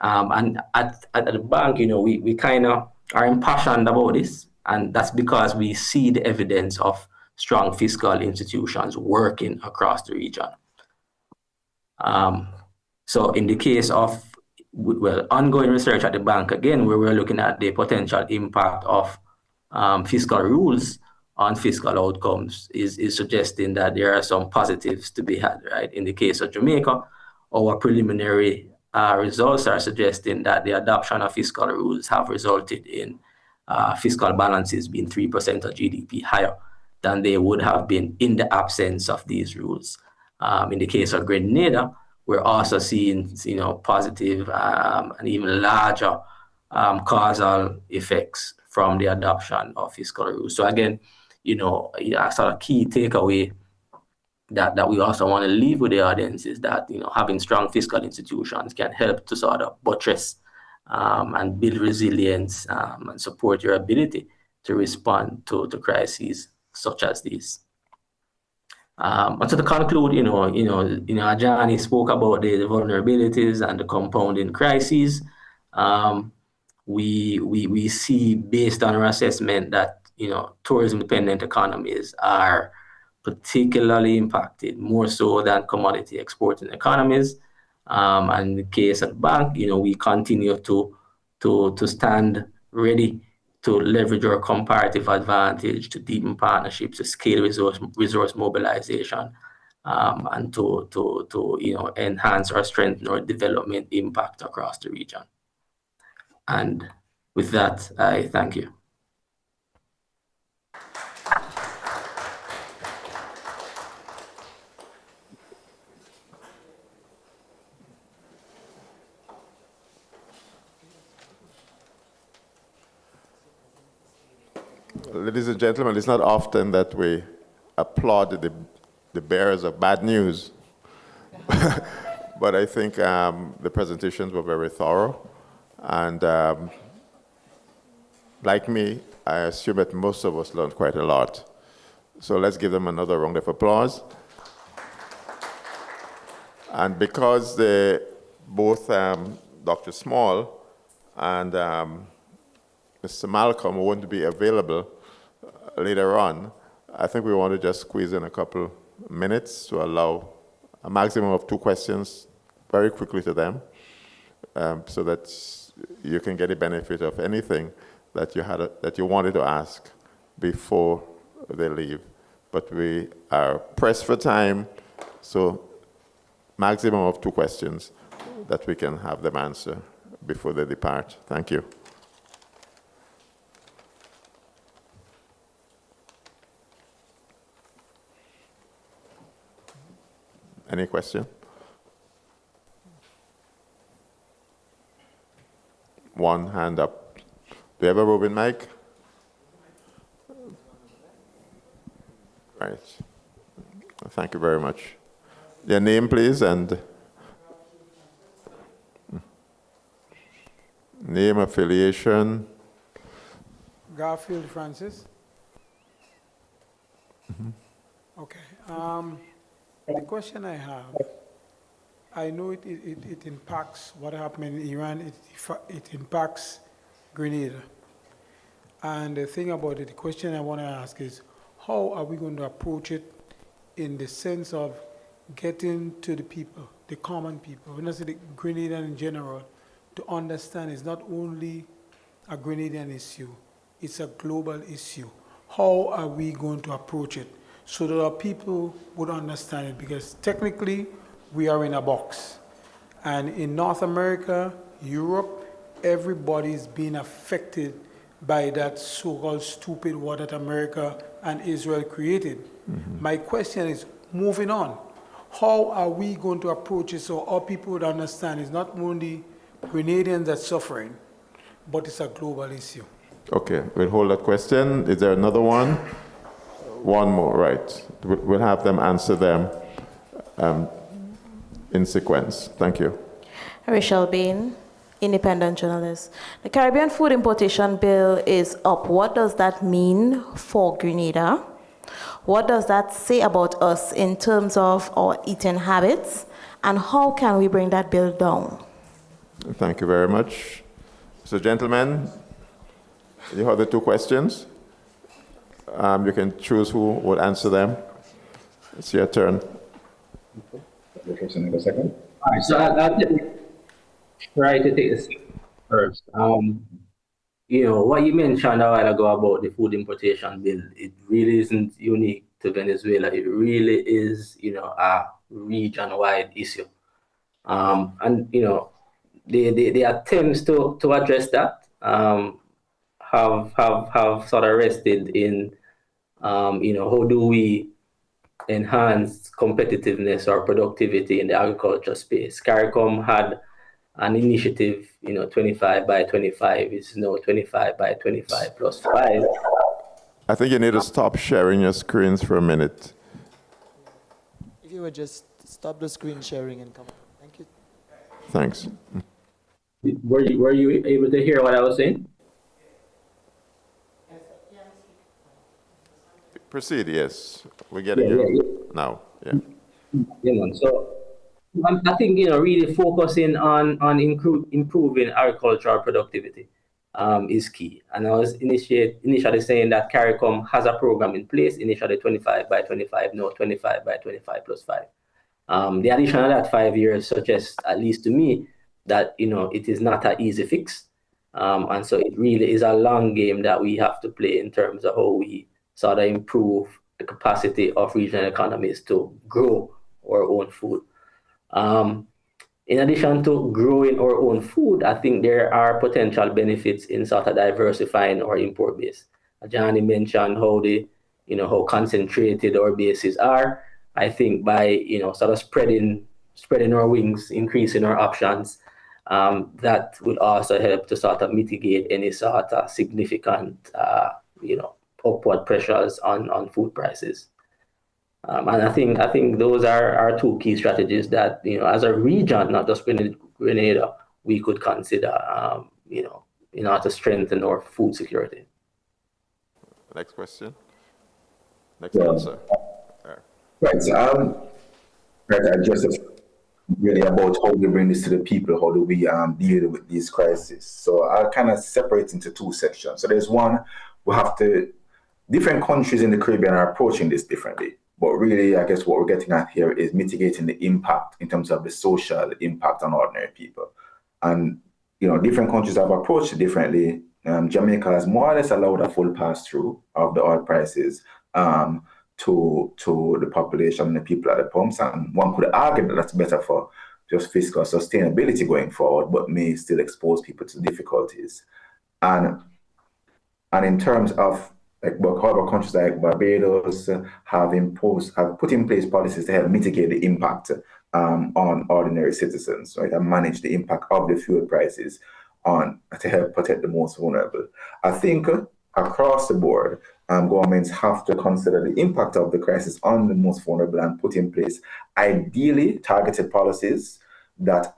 And at the bank, we kind of are impassioned about this, and that's because we see the evidence of strong fiscal institutions working across the region. So in the case of ongoing research at the bank, again, where we're looking at the potential impact of fiscal rules on fiscal outcomes is suggesting that there are some positives to be had, right? In the case of Jamaica, our preliminary results are suggesting that the adoption of fiscal rules have resulted in fiscal balances being 3% of GDP higher than they would have been in the absence of these rules. In the case of Grenada, we're also seeing, positive and even larger causal effects from the adoption of fiscal rules. So again, a sort of key takeaway that we also want to leave with the audience is that, having strong fiscal institutions can help to sort of buttress and build resilience and support your ability to respond to crises such as these. And so to conclude, Ajani spoke about the vulnerabilities and the compounding crises. We see, based on our assessment, that tourism-dependent economies are particularly impacted, more so than commodity exporting economies. And in the case of the bank, we continue to stand ready to leverage our comparative advantage, to deepen partnerships, to scale resource mobilization, and to enhance or strengthen our development impact across the region. And with that, I thank you. Ladies and gentlemen, it's not often that we applaud the bearers of bad news. But I think the presentations were very thorough. And like me, I assume that most of us learned quite a lot. So let's give them another round of applause. And because both Dr. Small and Mr. Malcolm won't be available later on, I think we want to just squeeze in a couple minutes to allow a maximum of 2 questions very quickly to them, so that you can get the benefit of anything that you wanted to ask before they leave. But we are pressed for time, so maximum of 2 questions that we can have them answer before they depart. Thank you. Any question? One hand up. Do you have a roving mic? Right. Thank you very much. Your name, please, and name, affiliation. Garfield Francis. Okay. The question I have, I know it impacts what happened in Iran, it impacts Grenada. And the thing about it, the question I want to ask is, how are we going to approach it in the sense of getting to the people, the common people, when I say the Grenadian in general, to understand it's not only a Grenadian issue, it's a global issue. How are we going to approach it so that our people would understand it? Because technically, we are in a box. And in North America, Europe, everybody's being affected by that so-called stupid war that America and Israel created. My question is, moving on, how are we going to approach it so our people would understand it's not only Grenadians that's suffering, but it's a global issue? Okay, we'll hold that question. Is there another one? One more, right. We'll have them answer them in sequence. Thank you. Rachel Bain, independent journalist. The Caribbean Food Importation Bill is up. What does that mean for Grenada? What does that say about us in terms of our eating habits? And how can we bring that bill down? Thank you very much. So, gentlemen, you have the 2 questions. You can choose who will answer them. It's your turn. The first and the second. All right, so I'll try to take this first. What you mentioned a while ago about the food importation bill, it really isn't unique to Venezuela. It really is, a region-wide issue. The attempts to address that have sort of rested in, how do we enhance competitiveness or productivity in the agriculture space. CARICOM had an initiative, 25 by 25. It's now 25 by 25 plus 5. I think you need to stop sharing your screens for a minute. If you would just stop the screen sharing and come. Thank you. Thanks. Were you able to hear what I was saying? Proceed, yes. We're getting you now. Yeah. So I think, really focusing on improving agricultural productivity is key. And I was initially saying that CARICOM has a program in place, initially 25 by 25, now 25 by 25 plus 5. The addition of that 5 years suggests, at least to me, that, it is not an easy fix. And so it really is a long game that we have to play in terms of how we sort of improve the capacity of regional economies to grow our own food. In addition to growing our own food, I think there are potential benefits in sort of diversifying our import base. Johnny mentioned how concentrated our bases are. I think by sort of spreading our wings, increasing our options, that will also help to sort of mitigate any sort of significant upward pressures on food prices. And I think those are two key strategies that, as a region, not just Grenada, we could consider, in order to strengthen our food security. Next question. Next answer. Right. Right. Just really about how we bring this to the people. How do we deal with these crises? So I'll kind of separate into two sections. So there's one, we have to. Different countries in the Caribbean are approaching this differently. But really, I guess what we're getting at here is mitigating the impact in terms of the social impact on ordinary people. And, different countries have approached it differently. Jamaica has more or less allowed a full pass-through of the oil prices to the population and the people at the pumps. And one could argue that that's better for just fiscal sustainability going forward, but may still expose people to difficulties. And in terms of however, countries like Barbados have put in place policies to help mitigate the impact on ordinary citizens, right, and manage the impact of the fuel prices to help protect the most vulnerable. I think across the board, governments have to consider the impact of the crisis on the most vulnerable and put in place ideally targeted policies that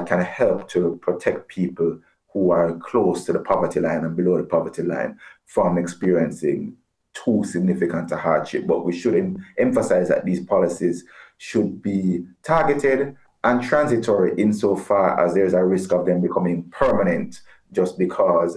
can help to protect people who are close to the poverty line and below the poverty line from experiencing too significant a hardship. But we should emphasize that these policies should be targeted and transitory insofar as there's a risk of them becoming permanent just because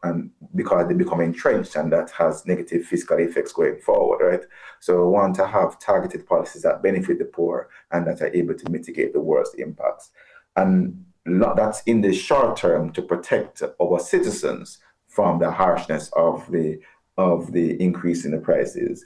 they become entrenched, and that has negative fiscal effects going forward, right? So we want to have targeted policies that benefit the poor and that are able to mitigate the worst impacts. And that's in the short term to protect our citizens from the harshness of the increase in the prices.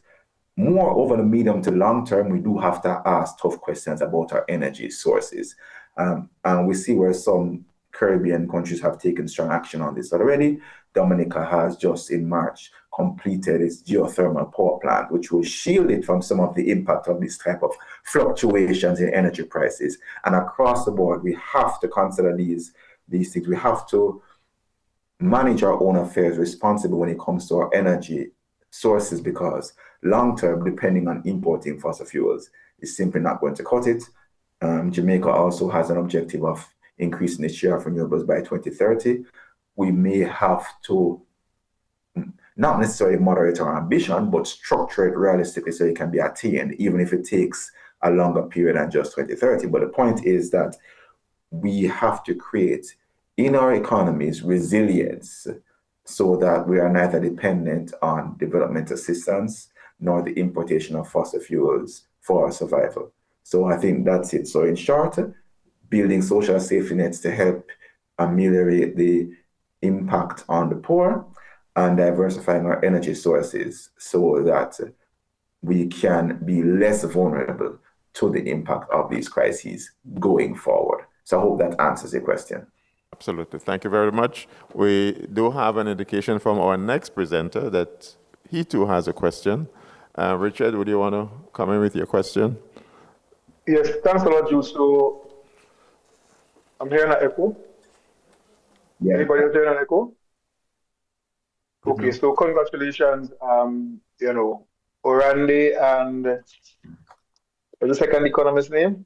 More over the medium to long term, we do have to ask tough questions about our energy sources. And we see where some Caribbean countries have taken strong action on this already. Dominica has just in March completed its geothermal power plant, which will shield it from some of the impact of this type of fluctuations in energy prices. And across the board, we have to consider these things. We have to manage our own affairs responsibly when it comes to our energy sources, because long-term, depending on importing fossil fuels is simply not going to cut it. Jamaica also has an objective of increasing its share of renewables by 2030. We may have to not necessarily moderate our ambition, but structure it realistically so it can be attained, even if it takes a longer period than just 2030. But the point is that we have to create in our economies resilience so that we are neither dependent on development assistance nor the importation of fossil fuels for our survival. So I think that's it. So in short, building social safety nets to help ameliorate the impact on the poor and diversifying our energy sources so that we can be less vulnerable to the impact of these crises going forward. So I hope that answers your question. Absolutely. Thank you very much. We do have an indication from our next presenter that he too has a question. Richard, would you want to come in with your question? Yes, thanks a lot, Jude. So I'm hearing an echo. Yeah. Anybody else hearing an echo? Okay, so congratulations, Orande and what's the second economist name?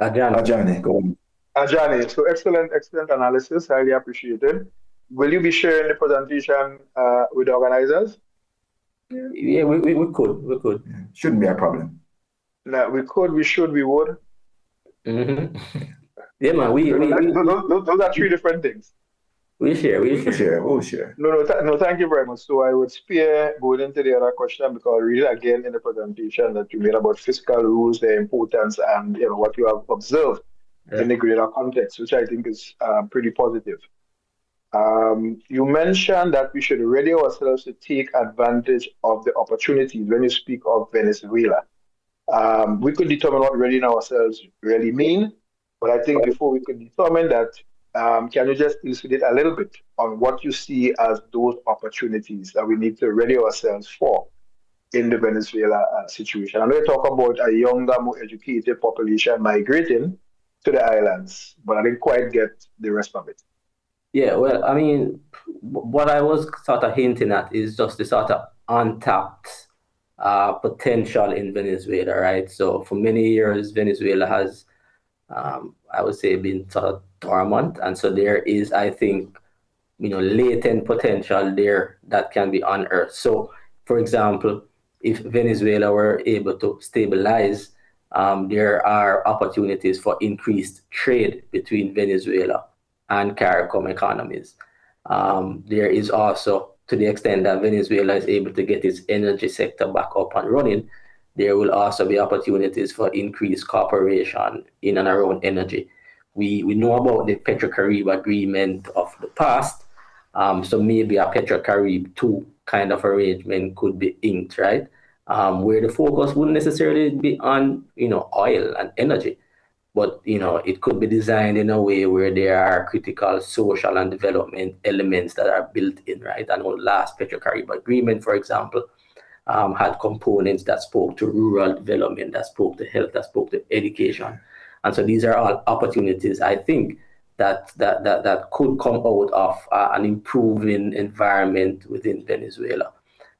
Ajani, go on. Ajani. So excellent analysis, highly appreciated. Will you be sharing the presentation with the organizers? Yeah, we could. Yeah. Shouldn't be a problem. No, we could, we should, we would. Mm-hmm. Yeah, man, those are three different things. We'll share. We'll share. No, thank you very much. So I would spare going into the other question because really, again, in the presentation that you made about fiscal rules, their importance, and what you have observed in the greater context, which I think is pretty positive. You mentioned that we should ready ourselves to take advantage of the opportunities when you speak of Venezuela. We could determine what readying ourselves really mean, but I think before we could determine that, can you just elucidate a little bit on what you see as those opportunities that we need to ready ourselves for in the Venezuela situation? I'm going to talk about a younger, more educated population migrating to the islands, but I didn't quite get the rest of it. Yeah, well, I mean, what I was sort of hinting at is just the sort of untapped potential in Venezuela, right? So for many years, Venezuela has, I would say, been sort of dormant, and so there is, I think, latent potential there that can be unearthed. So, for example, if Venezuela were able to stabilize, there are opportunities for increased trade between Venezuela and CARICOM economies. There is also, to the extent that Venezuela is able to get its energy sector back up and running, there will also be opportunities for increased cooperation in and around energy. We know about the Petrocaribe agreement of the past, so maybe a Petrocaribe 2 kind of arrangement could be inked, right? Where the focus wouldn't necessarily be on, oil and energy, but, it could be designed in a way where there are critical social and development elements that are built in, right? And our last Petrocaribe agreement, for example, had components that spoke to rural development, that spoke to health, that spoke to education. And so these are all opportunities, I think, that could come out of an improving environment within Venezuela.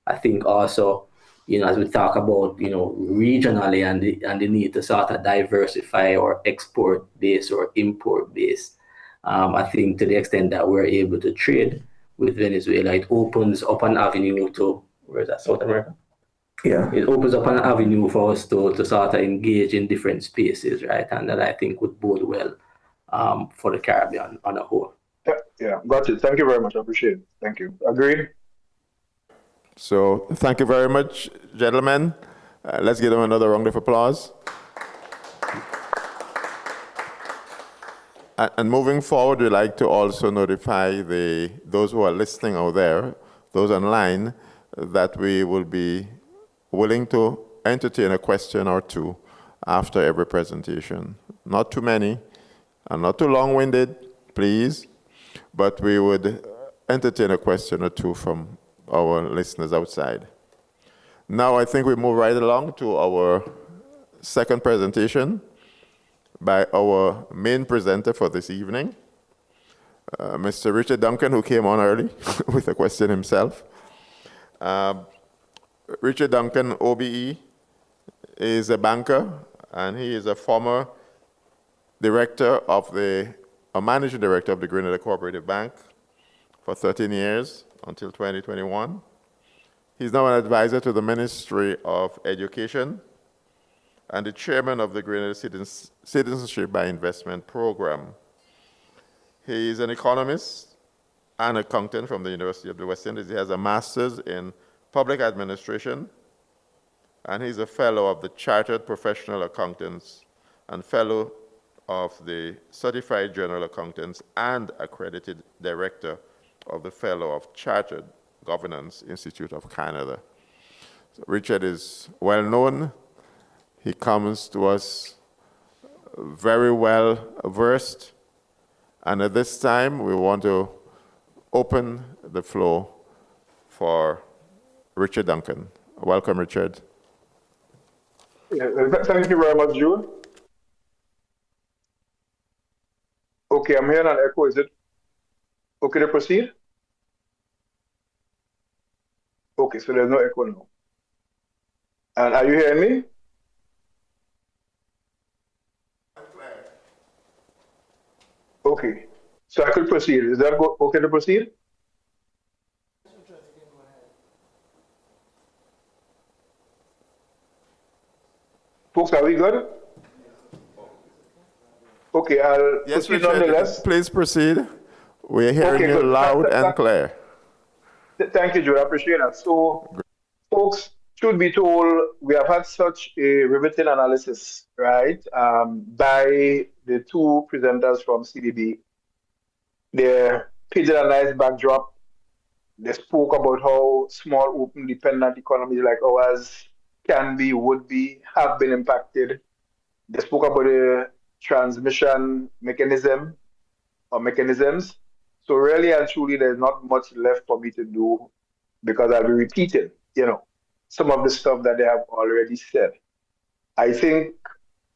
I think also, as we talk about, regionally and the need to sort of diversify our export base or import base, I think to the extent that we're able to trade with Venezuela, it opens up an avenue to, where is that, South America? Yeah. It opens up an avenue for us to sort of engage in different spaces, right? And that I think would bode well for the Caribbean on a whole. Yeah, got it. Thank you very much. I appreciate it. Thank you. Agreed? So thank you very much, gentlemen. Let's give them another round of applause. And moving forward, we'd like to also notify those who are listening out there, those online, that we will be willing to entertain a question or two after every presentation. Not too many and not too long-winded, please, but we would entertain a question or two from our listeners outside. Now I think we move right along to our second presentation by our main presenter for this evening, Mr. Richard Duncan, who came on early with a question himself. Richard Duncan, OBE, is a banker, and he is a former managing director of the Grenadian Cooperative Bank for 13 years until 2021. He's now an advisor to the Ministry of Education and the chairman of the Grenadian Citizenship by Investment Program. He is an economist and accountant from the University of the West Indies. He has a master's in public administration, and he's a fellow of the Chartered Professional Accountants and fellow of the Certified General Accountants and accredited director of the Fellow of Chartered Governance Institute of Canada. So Richard is well known. He comes to us very well versed. And at this time, we want to open the floor for Richard Duncan. Welcome, Richard. Yeah, thank you very much, Jude. Okay, I'm hearing an echo. Is it okay to proceed? Okay, so there's no echo now. And are you hearing me? Okay, so I could proceed. Is that okay to proceed? Folks, are we good? Okay, I'll Yes, proceed Richard, nonetheless. please proceed. We're hearing you good. loud and clear. Thank you, Joe. I appreciate that. So, folks, truth be told, we have had such a riveting analysis, right, by the two presenters from CDB. They painted a nice backdrop. They spoke about how small, open, dependent economies like ours can be, would be, have been impacted. They spoke about the transmission mechanism or mechanisms. So really and truly, there's not much left for me to do because I'll be repeating, some of the stuff that they have already said. I think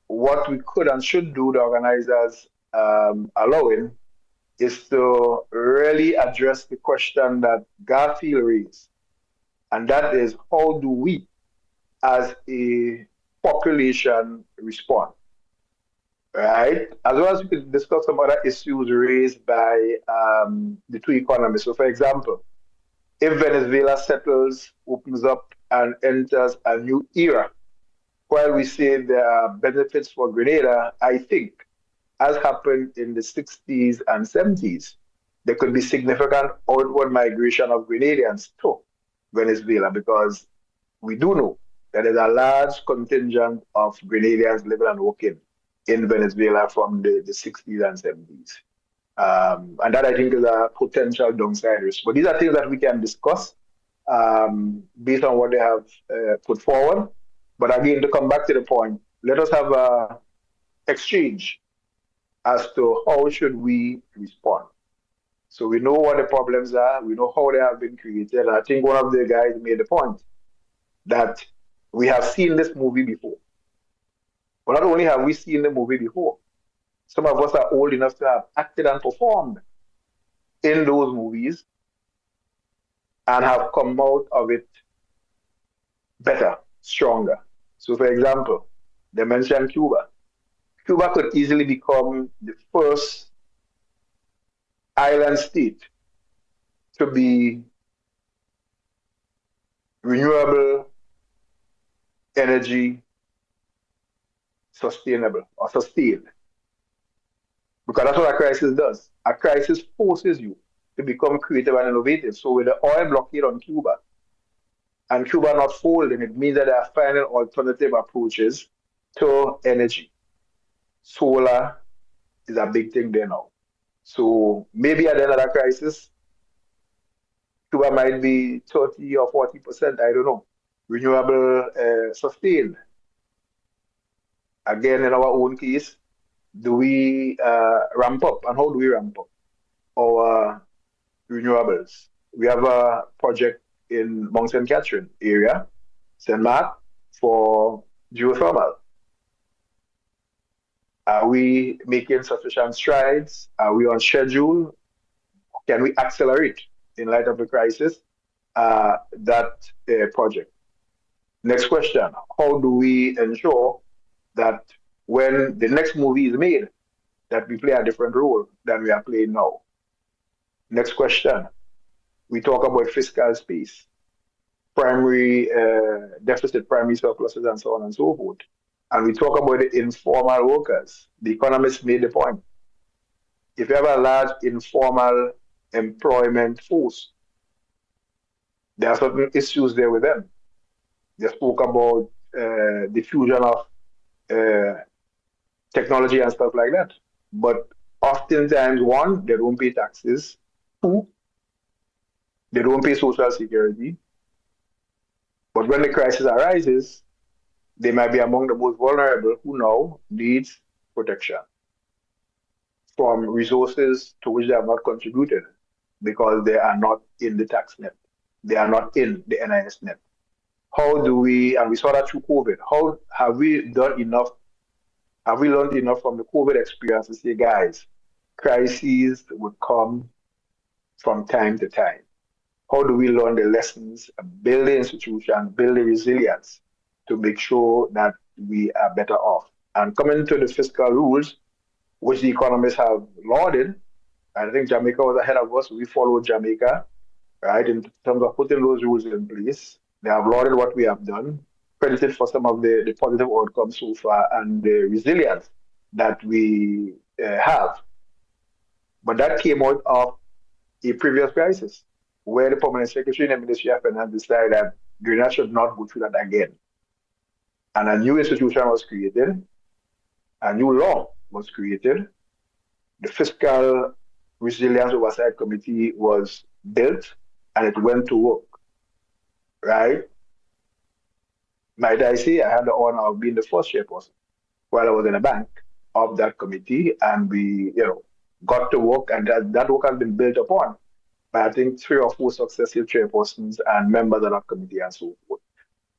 what we could and should do, the organizers allowing, is to really address the question that Garfield raised, and that is how do we, as a population, respond? Right? As well as we could discuss some other issues raised by the two economies. So, for example, if Venezuela settles, opens up, and enters a new era, while we say there are benefits for Grenada, I think, as happened in the 60s and 70s, there could be significant outward migration of Grenadians to Venezuela because we do know that there's a large contingent of Grenadians living and working in Venezuela from the 60s and 70s. And that I think is a potential downside risk. But these are things that we can discuss based on what they have put forward. But again, to come back to the point, let us have an exchange as to how should we respond. So we know what the problems are, we know how they have been created. I think one of the guys made the point that we have seen this movie before. But not only have we seen the movie before, some of us are old enough to have acted and performed in those movies and have come out of it better, stronger. So for example, they mentioned Cuba. Cuba could easily become the first island state to be renewable energy sustainable or sustained. Because that's what a crisis does. A crisis forces you to become creative and innovative. So with the oil blockade on Cuba and Cuba not folding, it means that they are finding alternative approaches to energy. Solar is a big thing there now. So maybe at the end of that crisis, Cuba might be 30 or 40%, I don't know, renewable sustained. Again, in our own case, do we ramp up, and how do we ramp up our renewables? We have a project in Mount St. Catherine area, St. Mark, for geothermal. Are we making sufficient strides? Are we on schedule? Can we accelerate in light of the crisis that project? Next question, how do we ensure that when the next movie is made, that we play a different role than we are playing now? Next question, we talk about fiscal space, primary deficit, primary surpluses, and so on and so forth. And we talk about the informal workers. The economists made the point. If you have a large informal employment force, there are certain issues there with them. They spoke about the fusion of technology and stuff like that. But oftentimes, one, they don't pay taxes. Two, they don't pay social security. But when the crisis arises, they might be among the most vulnerable who now needs protection from resources to which they have not contributed because they are not in the tax net. They are not in the NIS net. How do we, and we saw that through COVID, how have we done enough? Have we learned enough from the COVID experience to say, guys, crises would come from time to time? How do we learn the lessons, build the institutions, build the resilience to make sure that we are better off? And coming to the fiscal rules, which the economists have lauded, I think Jamaica was ahead of us. We followed Jamaica, right, in terms of putting those rules in place. They have lauded what we have done, credited for some of the positive outcomes so far and the resilience that we have. But that came out of a previous crisis where the permanent secretary in the Ministry of Finance decided that Grenada should not go through that again. And a new institution was created, a new law was created, the Fiscal Resilience Oversight Committee was built, and it went to work, right? Might I say, I had the honor of being the first chairperson while I was in a bank of that committee, and we, got to work, and that work has been built upon by, I think, 3 or 4 successive chairpersons and members of that committee and so forth.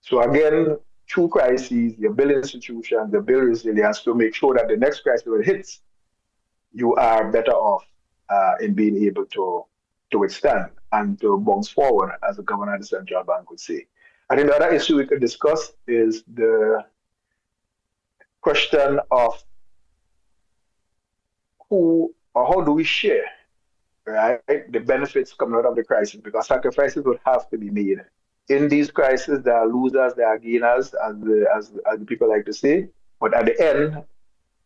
So again, through crises, you build institutions, you build resilience to make sure that the next crisis when it hits, you are better off. in being able to withstand and to bounce forward, as the governor of the central bank would say. I think the other issue we could discuss is the question of who or how do we share, right, the benefits coming out of the crisis, because sacrifices would have to be made. In these crises, there are losers, there are gainers, as the people like to say. But at the end,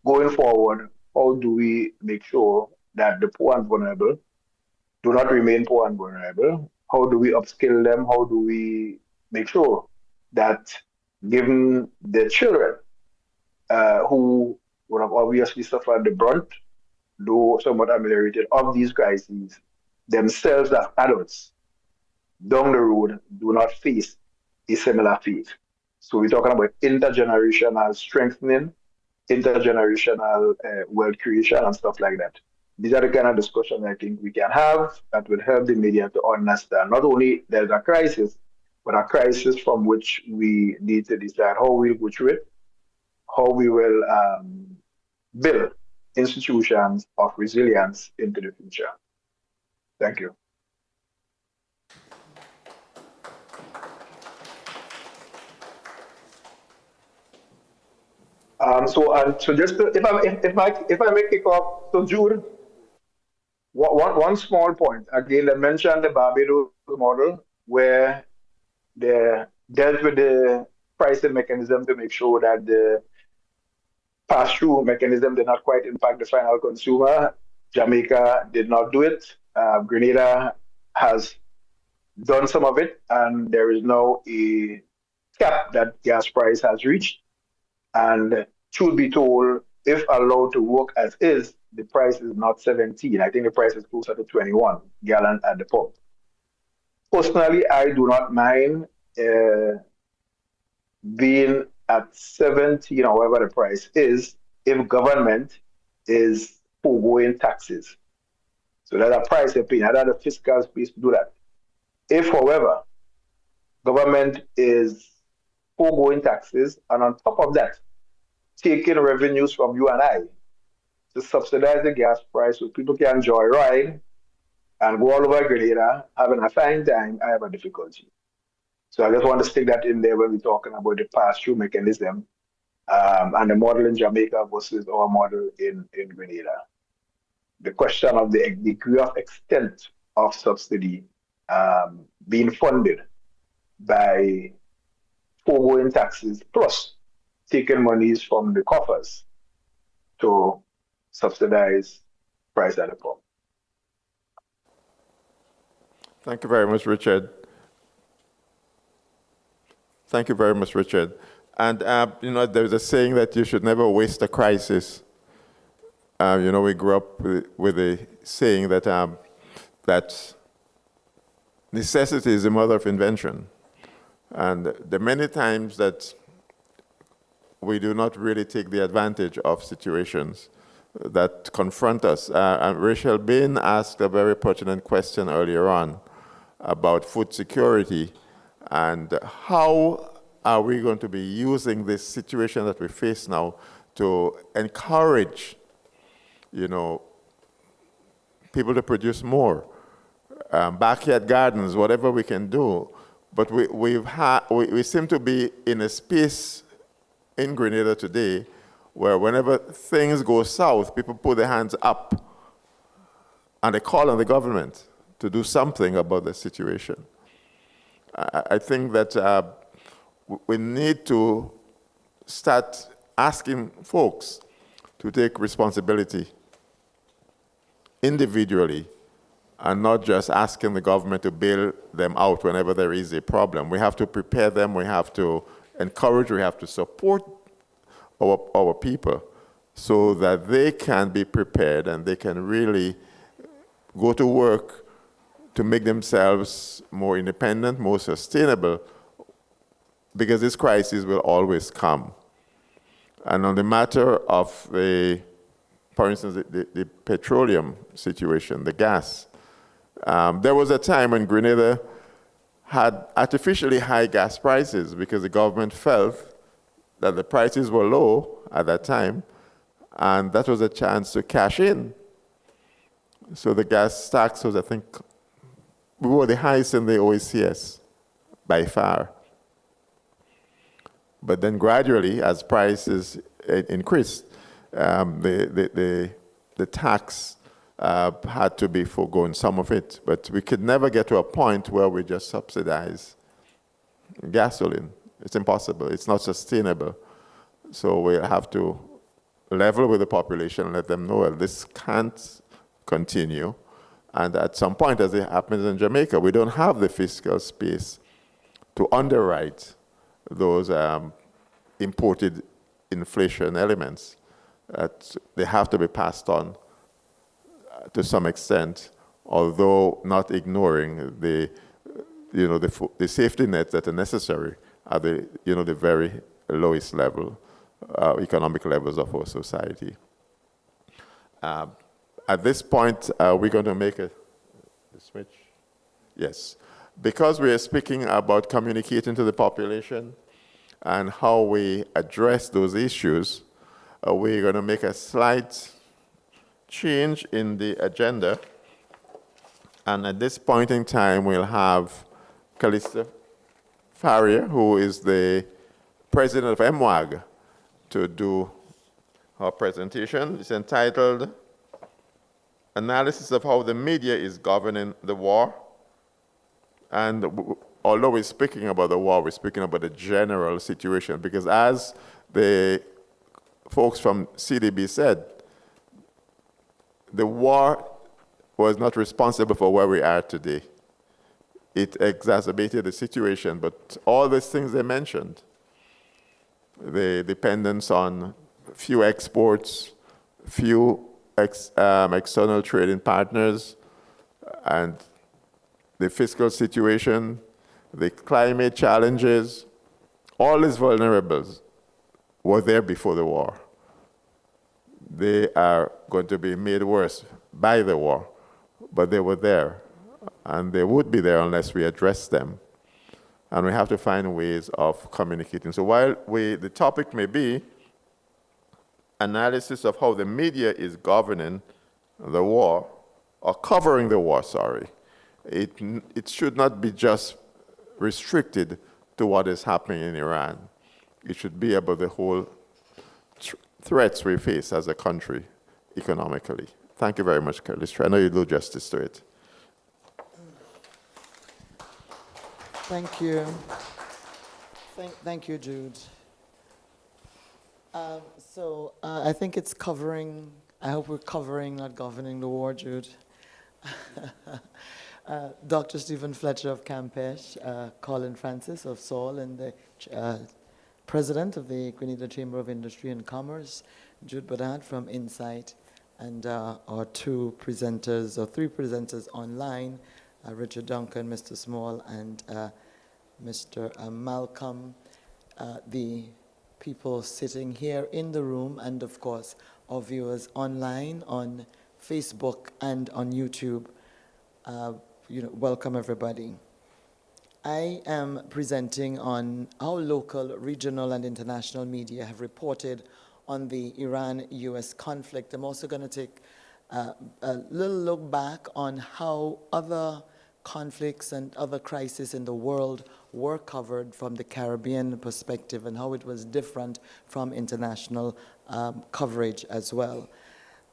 going forward, how do we make sure that the poor and vulnerable do not remain poor and vulnerable? How do we upskill them? How do we make sure that, given the children who would have obviously suffered the brunt, though somewhat ameliorated, of these crises, themselves as adults down the road do not face a similar fate? So we're talking about intergenerational strengthening, intergenerational wealth creation and stuff like that. These are the kind of discussions I think we can have that will help the media to understand not only there's a crisis, but a crisis from which we need to decide how we'll go through it, how we will build institutions of resilience into the future. Thank you. So just to, if I may kick off, so Jude, one small point. Again, I mentioned the Barbados model where they dealt with the pricing mechanism to make sure that the pass-through mechanism did not quite impact the final consumer. Jamaica did not do it. Grenada has done some of it, and there is now a cap that gas price has reached. And truth be told, if allowed to work as is, the price is not 17. I think the price is closer to 21 gallon at the pump. Personally, I do not mind being at 17 or whatever the price is if government is foregoing taxes. So there's a price you're paying. I have the fiscal space to do that. If, however, government is foregoing taxes and on top of that, taking revenues from you and I to subsidize the gas price so people can joyride and go all over Grenada having a fine time, I have a difficulty. So I just want to stick that in there when we're talking about the pass-through mechanism and the model in Jamaica versus our model in Grenada. The question of the degree of extent of subsidy being funded by foregoing taxes plus taking monies from the coffers to subsidize price at the pump. Thank you very much, Richard. Thank you very much, Richard. And, there's a saying that you should never waste a crisis. We grew up with a saying that that necessity is the mother of invention. And the many times that we do not really take the advantage of situations that confront us. And Rachel Bain asked a very pertinent question earlier on about food security and how are we going to be using this situation that we face now to encourage, people to produce more, backyard gardens, whatever we can do. But we seem to be in a space in Grenada today where whenever things go south, people put their hands up and they call on the government to do something about the situation. I think that we need to start asking folks to take responsibility individually and not just asking the government to bail them out whenever there is a problem. We have to prepare them, we have to encourage, we have to support our people so that they can be prepared and they can really go to work to make themselves more independent, more sustainable, because this crisis will always come. And on the matter of for instance, the petroleum situation, the gas, there was a time when Grenada had artificially high gas prices because the government felt that the prices were low at that time, and that was a chance to cash in. So the gas tax was, I think, we were the highest in the OECS by far. But then gradually, as prices increased, the tax had to be foregone, some of it. But we could never get to a point where we just subsidize gasoline. It's impossible. It's not sustainable. So we'll have to level with the population and let them know that this can't continue. And at some point, as it happens in Jamaica, we don't have the fiscal space to underwrite those imported inflation elements. They have to be passed on to some extent, although not ignoring the safety nets that are necessary at the very lowest level, economic levels of our society. At this point, we're going to make a switch. Yes. Because we are speaking about communicating to the population and how we address those issues, we're going to make a slight change in the agenda. And at this point in time, we'll have Calista Farrier, who is the president of MWAG, to do her presentation. It's entitled Analysis of How the Media is Governing the War. And although we're speaking about the war, we're speaking about the general situation, because as the folks from CDB said, the war was not responsible for where we are today. It exacerbated the situation, but all these things they mentioned, the dependence on few exports, few external trading partners, and the fiscal situation, the climate challenges, all these vulnerables were there before the war. They are going to be made worse by the war, but they were there, and they would be there unless we address them. And we have to find ways of communicating. So while the topic may be analysis of how the media is governing the war, or covering the war, sorry, it should not be just restricted to what is happening in Iran. It should be about the whole threats we face as a country economically. Thank you very much, Calista. I know you do justice to it. Thank you. Thank you, Jude. I think it's covering, I hope we're covering, not governing the war, Jude. Dr. Stephen Fletcher of Campeche, Colin Francis of Saul, and the president of the Grenada Chamber of Industry and Commerce, Jude Badad from Insight, and our three presenters online, Richard Duncan, Mr. Small, and Mr. Malcolm, the people sitting here in the room, and of course, our viewers online on Facebook and on YouTube. Welcome everybody. I am presenting on how local, regional, and international media have reported on the Iran-US conflict. I'm also going to take a little look back on how other conflicts and other crises in the world were covered from the Caribbean perspective and how it was different from international coverage as well.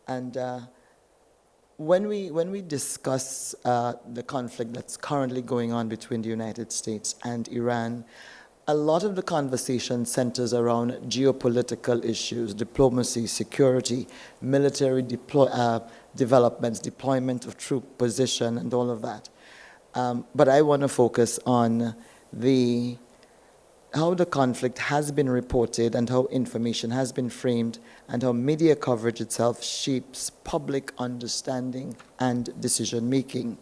And when we discuss the conflict that's currently going on between the United States and Iran, a lot of the conversation centers around geopolitical issues, diplomacy, security, military developments, deployment of troop position, and all of that. But I want to focus on how the conflict has been reported and how information has been framed and how media coverage itself shapes public understanding and decision-making.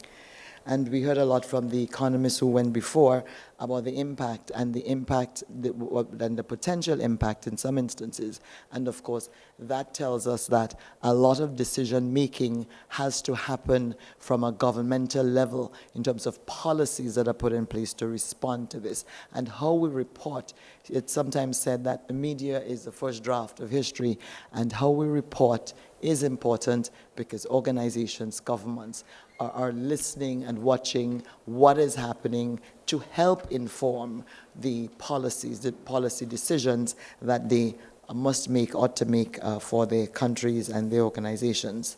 And we heard a lot from the economists who went before about the impact and the potential impact in some instances. And of course, that tells us that a lot of decision-making has to happen from a governmental level in terms of policies that are put in place to respond to this. And how we report, it's sometimes said that the media is the first draft of history, and how we report is important because organizations, governments are listening and watching what is happening to help inform the policies, the policy decisions that they must make, ought to make for their countries and their organizations.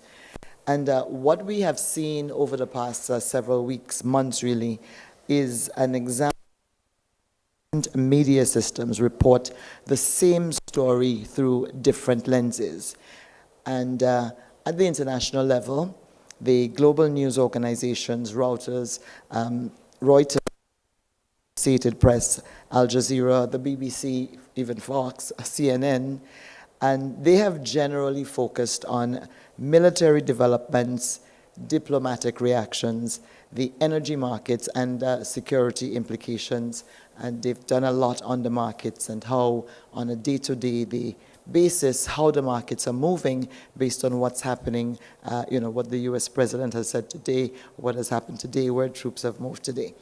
And what we have seen over the past several weeks, months really, is an example. Media systems report the same story through different lenses. And at the international level, the global news organizations, Reuters, Associated Press, Al Jazeera, the BBC, even Fox, CNN, and they have generally focused on military developments, diplomatic reactions, the energy markets, and security implications. And they've done a lot on the markets and how, on a day-to-day basis, how the markets are moving based on what's happening, what the US president has said today, what has happened today, where troops have moved today.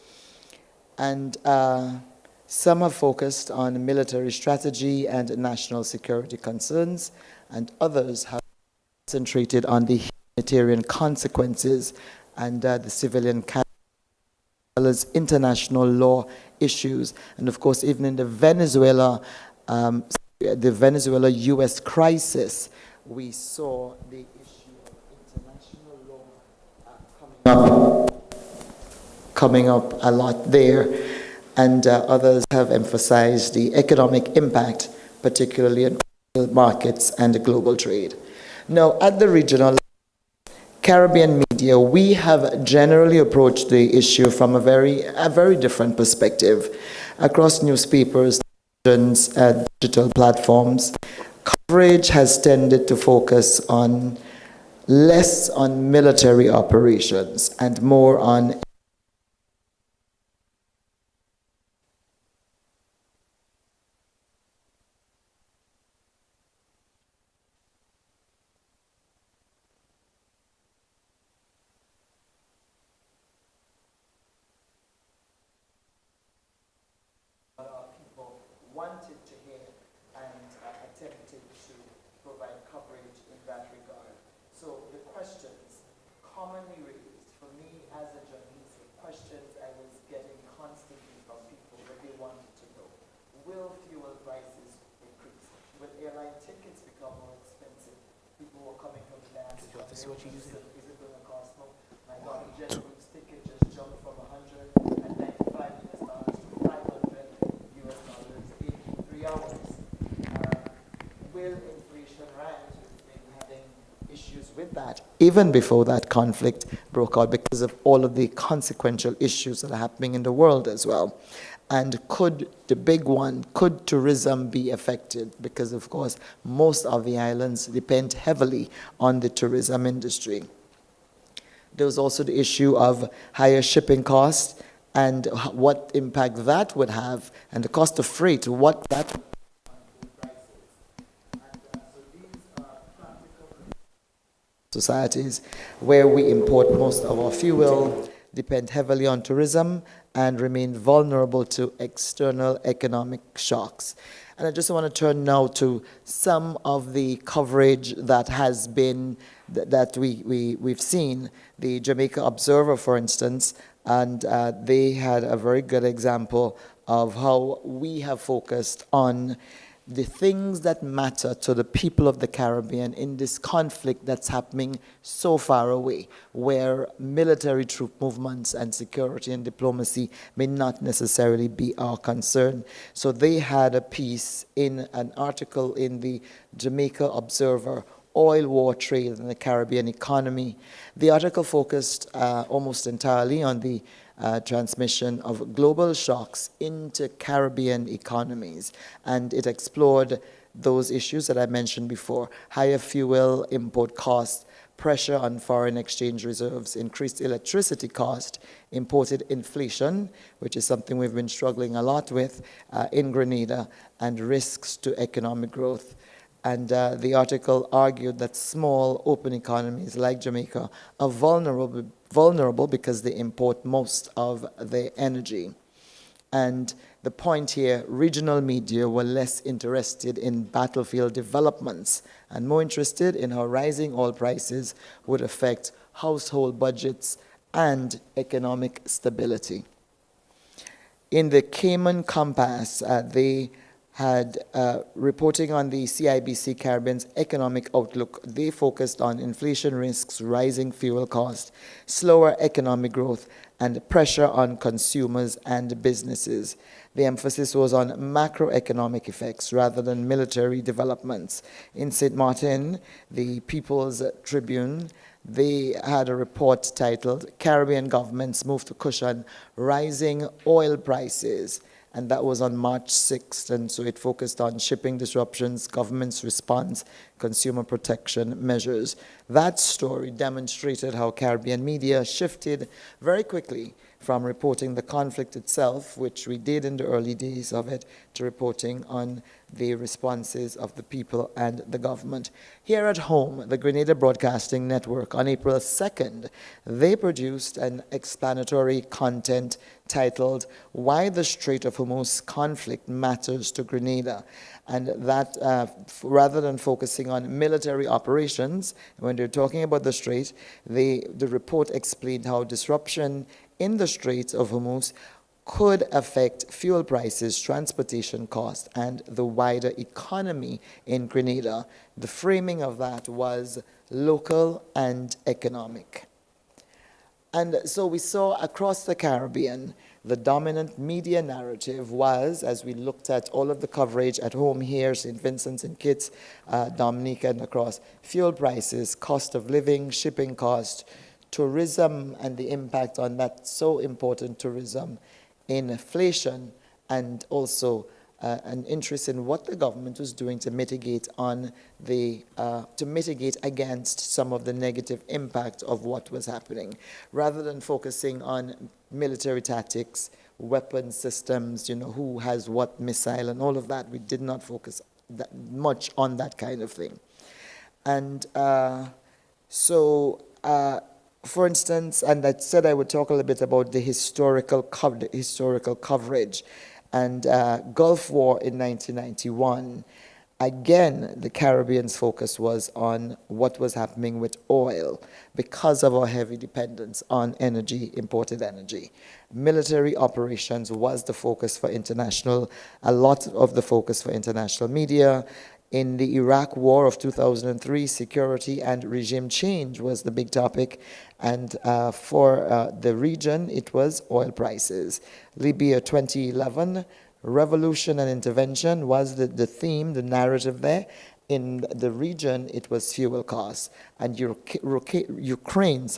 And some have focused on military strategy and national security concerns, and others have concentrated on the humanitarian consequences and the civilian as well as international law issues. And of course, even in the Venezuela-US crisis, we saw the issue of international law coming up a lot there. And others have emphasized the economic impact, particularly in markets and global trade. Now, at the regional Caribbean media, we have generally approached the issue from a very different perspective. Across newspapers, digital platforms, coverage has tended to focus less on military operations and more on wanted to hear and attempted to provide coverage in that regard. So the questions commonly raised for me as a journalist, the questions I was getting constantly from people that they wanted to know: will fuel prices increase? Will airline tickets become more expensive? People were coming from the diaspora. Is it going to cost more? My God, the jet cruise ticket just jumped from $195 to $500 in 3 hours. Will inflation rise? We've been having issues with that even before that conflict broke out because of all of the consequential issues that are happening in the world as well. And could tourism be affected? Because of course, most of the islands depend heavily on the tourism industry. There was also the issue of higher shipping costs and what impact that would have, and the cost of freight, what that would have on prices. And so these are practical societies where we import most of our fuel, depend heavily on tourism, and remain vulnerable to external economic shocks. And I just want to turn now to some of the coverage that has been, that we've seen. The Jamaica Observer, for instance, and they had a very good example of how we have focused on the things that matter to the people of the Caribbean in this conflict that's happening so far away, where military troop movements and security and diplomacy may not necessarily be our concern. So they had a piece in an article in the Jamaica Observer, Oil, War, Trade, and the Caribbean Economy. The article focused almost entirely on the transmission of global shocks into Caribbean economies. And it explored those issues that I mentioned before: higher fuel import costs, pressure on foreign exchange reserves, increased electricity cost, imported inflation, which is something we've been struggling a lot with in Grenada, and risks to economic growth. And the article argued that small, open economies like Jamaica are vulnerable because they import most of their energy. And the point here, regional media were less interested in battlefield developments and more interested in how rising oil prices would affect household budgets and economic stability. In the Cayman Compass, they had reporting on the CIBC Caribbean's economic outlook. They focused on inflation risks, rising fuel costs, slower economic growth, and pressure on consumers and businesses. The emphasis was on macroeconomic effects rather than military developments. In St. Martin, the People's Tribune, they had a report titled Caribbean Governments Move to Cushion Rising Oil Prices. And that was on March 6th, and so it focused on shipping disruptions, government's response, consumer protection measures. That story demonstrated how Caribbean media shifted very quickly from reporting the conflict itself, which we did in the early days of it, to reporting on the responses of the people and the government. Here at home, the Grenada Broadcasting Network, on April 2nd, they produced an explanatory content titled, Why the Strait of Hormuz Conflict Matters to Grenada. And that, rather than focusing on military operations, when they're talking about the Strait, the report explained how disruption in the Strait of Hormuz could affect fuel prices, transportation costs, and the wider economy in Grenada. The framing of that was local and economic. And so we saw across the Caribbean, the dominant media narrative was, as we looked at all of the coverage at home here, St. Vincent and Kitts, Dominica and across, fuel prices, cost of living, shipping costs, tourism and the impact on that so important tourism, inflation, and also an interest in what the government was doing to mitigate against some of the negative impact of what was happening, rather than focusing on military tactics, weapon systems, who has what missile and all of that. We did not focus that much on that kind of thing. And for instance, and I said I would talk a little bit about the historical coverage. And Gulf War in 1991, again, the Caribbean's focus was on what was happening with oil because of our heavy dependence on energy, imported energy. Military operations was the focus for a lot of the focus for international media. In the Iraq War of 2003, security and regime change was the big topic. And for the region, it was oil prices. Libya 2011, revolution and intervention was the theme, the narrative there. In the region, it was fuel costs. And Ukraine,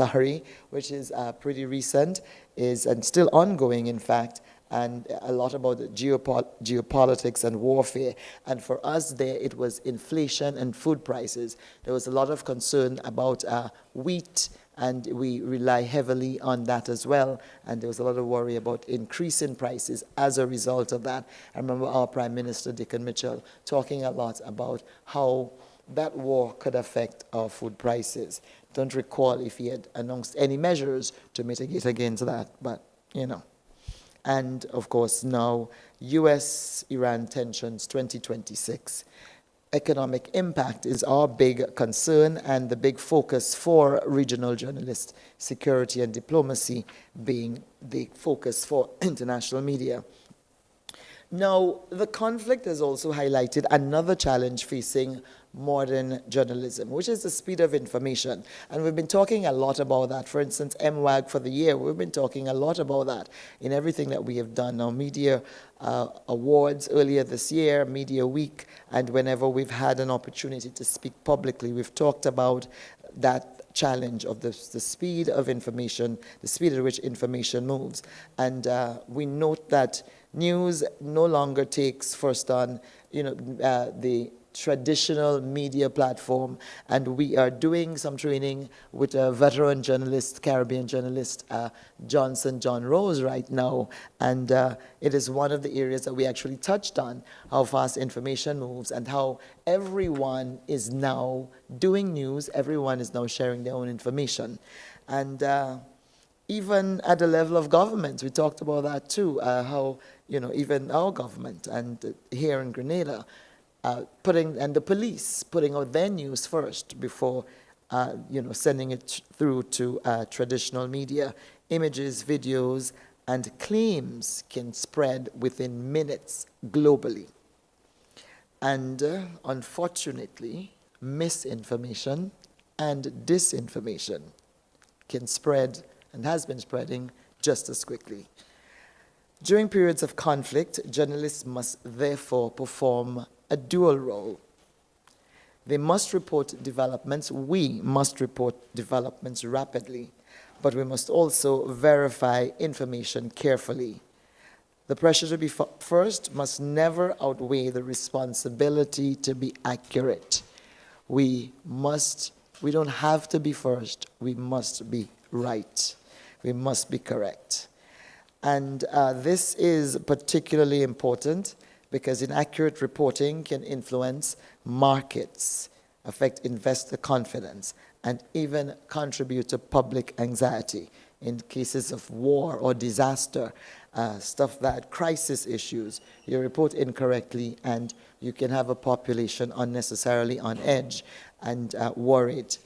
which is pretty recent, and still ongoing, in fact, and a lot about geopolitics and warfare. And for us there, it was inflation and food prices. There was a lot of concern about wheat, and we rely heavily on that as well. And there was a lot of worry about increasing prices as a result of that. I remember our Prime Minister, Dickon Mitchell, talking a lot about how that war could affect our food prices. Don't recall if he had announced any measures to mitigate against that, but And of course now, US-Iran tensions 2026. Economic impact is our big concern and the big focus for regional journalists, security and diplomacy being the focus for international media. Now, the conflict has also highlighted another challenge facing modern journalism, which is the speed of information. And we've been talking a lot about that. For instance, MWAG for the year, we've been talking a lot about that in everything that we have done. Now, media awards earlier this year, Media Week, and whenever we've had an opportunity to speak publicly, we've talked about that challenge of the speed of information, the speed at which information moves. And we note that news no longer takes first on, the traditional media platform, and we are doing some training with a veteran journalist, Caribbean journalist, John Rose right now, and it is one of the areas that we actually touched on, how fast information moves and how everyone is now doing news, everyone is now sharing their own information. And even at the level of government, we talked about that too, how, even our government and here in Grenada, and the police putting out their news first before, sending it through to traditional media. Images, videos, and claims can spread within minutes globally. And unfortunately, misinformation and disinformation can spread and has been spreading just as quickly. During periods of conflict, journalists must therefore perform a dual role. They must report developments. We must report developments rapidly, but we must also verify information carefully. The pressure to be first must never outweigh the responsibility to be accurate. We don't have to be first. We must be right. We must be correct. And this is particularly important because inaccurate reporting can influence markets, affect investor confidence, and even contribute to public anxiety in cases of war or disaster, crisis issues. You report incorrectly and you can have a population unnecessarily on edge and worried.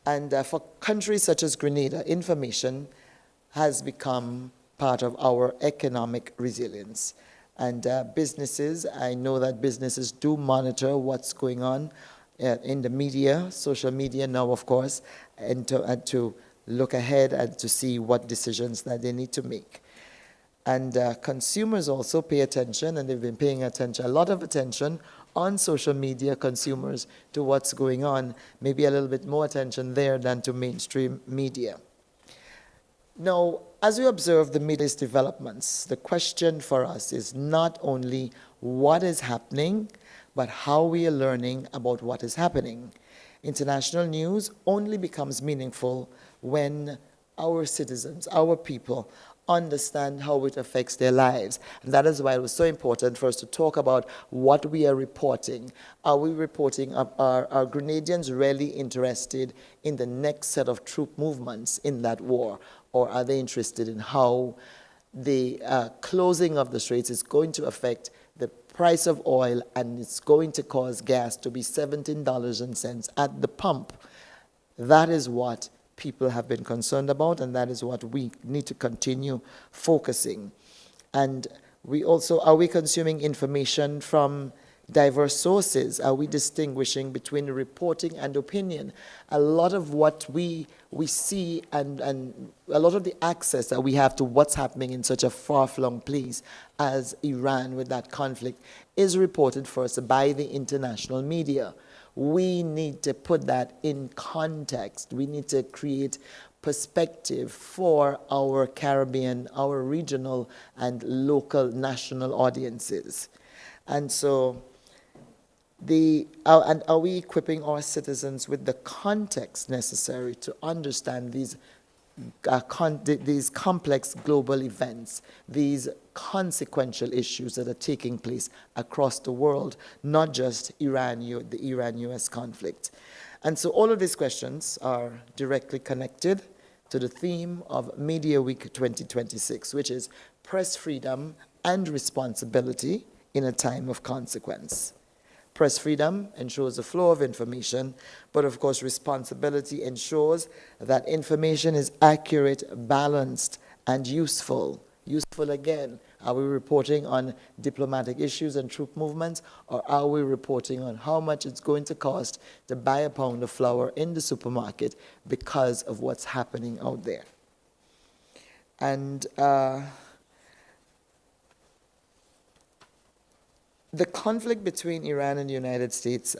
And for countries such as Grenada, information has become part of our economic resilience. And businesses, I know that businesses do monitor what's going on in the media, social media now, of course, and to look ahead and to see what decisions that they need to make. And consumers also pay attention, and they've been paying attention, a lot of attention on social media, consumers, to what's going on, maybe a little bit more attention there than to mainstream media. Now, as we observe the media's developments, the question for us is not only what is happening, but how we are learning about what is happening. International news only becomes meaningful when our citizens, our people, understand how it affects their lives. And that is why it was so important for us to talk about what we are reporting. Are we reporting, are Grenadians really interested in the next set of troop movements in that war? Or are they interested in how the closing of the straits is going to affect the price of oil, and it's going to cause gas to be $17 at the pump? That is what people have been concerned about, and that is what we need to continue focusing. And we also, are we consuming information from diverse sources? Are we distinguishing between reporting and opinion? A lot of what we see and a lot of the access that we have to what's happening in such a far-flung place as Iran with that conflict is reported first by the international media. We need to put that in context. We need to create perspective for our Caribbean, our regional and local national audiences. And so, and are we equipping our citizens with the context necessary to understand these complex global events, these consequential issues that are taking place across the world, not just the Iran-US conflict? And so all of these questions are directly connected to the theme of Media Week 2026, which is press freedom and responsibility in a time of consequence. Press freedom ensures the flow of information, but of course responsibility ensures that information is accurate, balanced, and useful. Useful again. Are we reporting on diplomatic issues and troop movements, or are we reporting on how much it's going to cost to buy a pound of flour in the supermarket because of what's happening out there? And the conflict between Iran and the United States,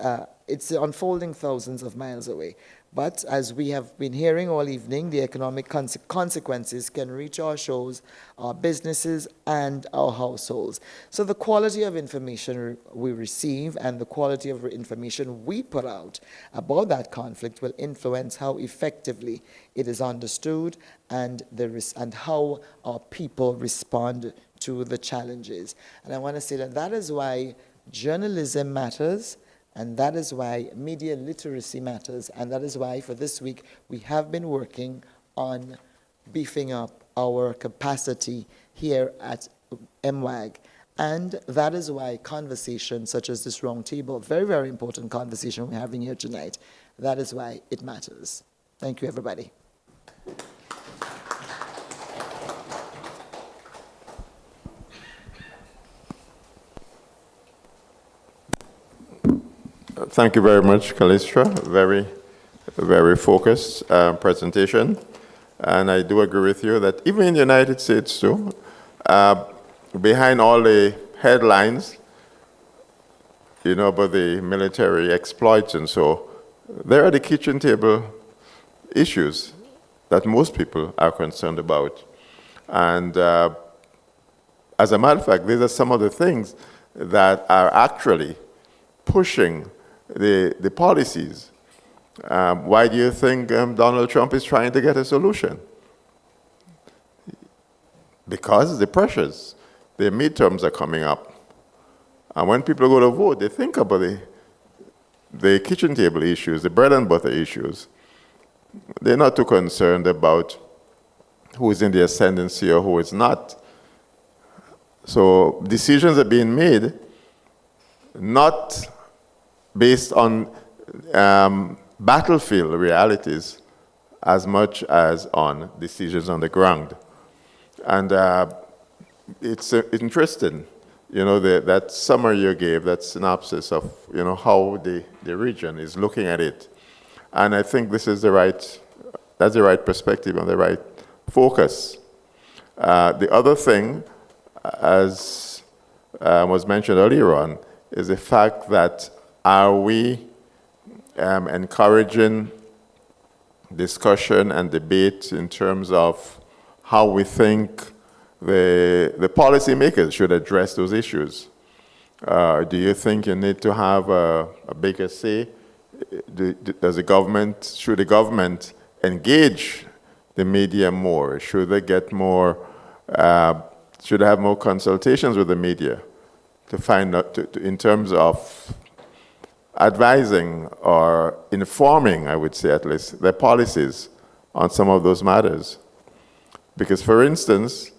it's unfolding thousands of miles away. But as we have been hearing all evening, the economic consequences can reach our shows, our businesses, and our households. So the quality of information we receive and the quality of information we put out about that conflict will influence how effectively it is understood and how our people respond to the challenges. And I want to say that that is why journalism matters, and that is why media literacy matters, and that is why for this week we have been working on beefing up our capacity here at MWAG. And that is why conversations such as this roundtable, very, very important conversation we're having here tonight, that is why it matters. Thank you, everybody. Thank you very much, Callistra. Very focused presentation. And I do agree with you that even in the United States too, behind all the headlines, about the military exploits and so, there are the kitchen table issues that most people are concerned about. And as a matter of fact, these are some of the things that are actually pushing the policies. Why do you think Donald Trump is trying to get a solution? Because the pressures, the midterms are coming up. And when people go to vote, they think about the kitchen table issues, the bread and butter issues. They're not too concerned about who is in the ascendancy or who is not. So decisions are being made not based on battlefield realities as much as on decisions on the ground. And it's interesting, that summary you gave, that synopsis of, how the region is looking at it. And I think that's the right perspective and the right focus. The other thing, as was mentioned earlier on, is the fact that are we encouraging discussion and debate in terms of how we think the policymakers should address those issues? Do you think you need to have a bigger say? Should the government engage the media more? Should they get more, should they have more consultations with the media to find out, in terms of advising or informing, I would say at least, their policies on some of those matters? Because, for instance,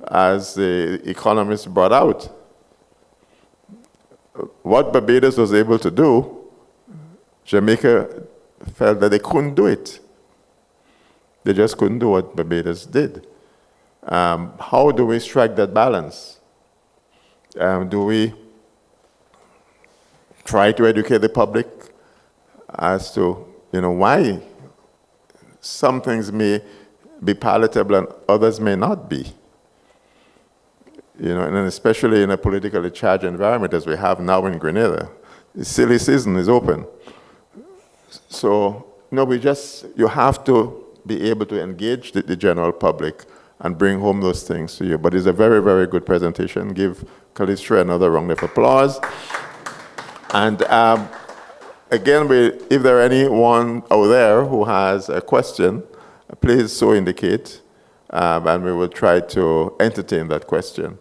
as the economists brought out, what Barbados was able to do, Jamaica felt that they couldn't do it. They just couldn't do what Barbados did. How do we strike that balance? Do we try to educate the public as to, why some things may be palatable and others may not be? And especially in a politically charged environment as we have now in Grenada, the silly season is open. So, you have to be able to engage the general public and bring home those things to you. But it's a very, very good presentation. Give Callistra another round of applause. And again, if there are anyone out there who has a question, please so indicate, and we will try to entertain that question.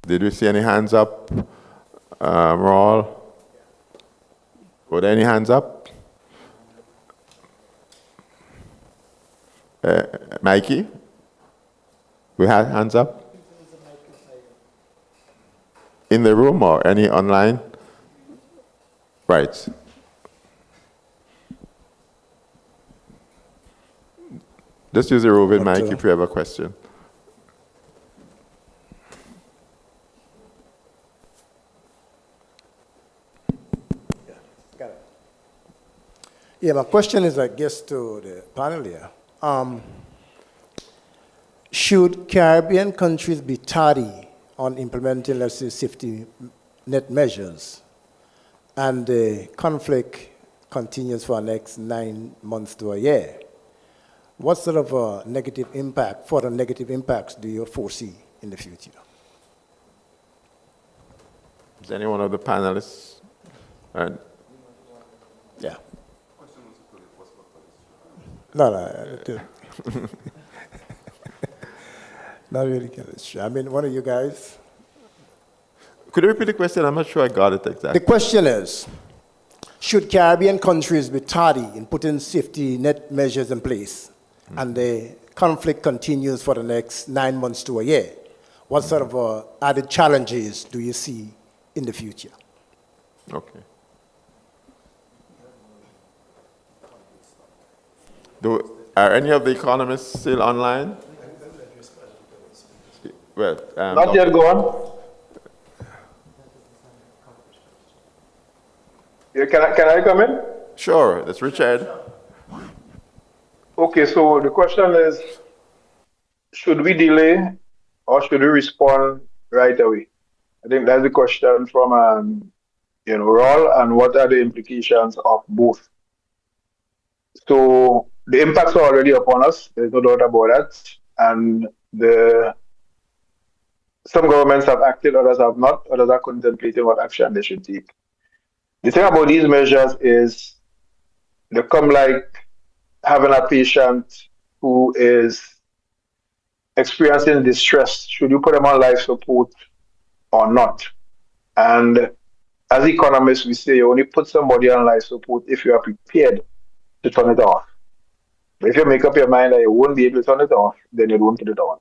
Did we see any hands up? Raul? Were there any hands up? Mikey? We had hands up? In the room or any online? Right. Just use the roving mic if you have a question. Yeah, my question is, I guess, to the panel here. Should Caribbean countries be tardy on implementing, let's say, safety net measures, and the conflict continues for the next 9 months to a year? What sort of further negative impacts do you foresee in the future? Is any one of the panelists? Yeah. No. Not really. I mean, one of you guys. Could you repeat the question? I'm not sure I got it exactly. The question is, Should Caribbean countries be tardy in putting safety net measures in place, and the conflict continues for the next 9 months to a year, what sort of added challenges do you see in the future? Okay. Are any of the economists still online? Well, Not yet, go on. Yeah, can I come in? Sure, that's Richard. Okay, so the question is, should we delay or should we respond right away? I think that's the question from Raul, and what are the implications of both? So the impacts are already upon us. There's no doubt about that, and some governments have acted, others have not. Others are contemplating what action they should take. The thing about these measures is they come like having a patient who is experiencing distress. Should you put them on life support or not? And as economists, we say you only put somebody on life support if you are prepared to turn it off. But if you make up your mind that you won't be able to turn it off, then you don't put it on.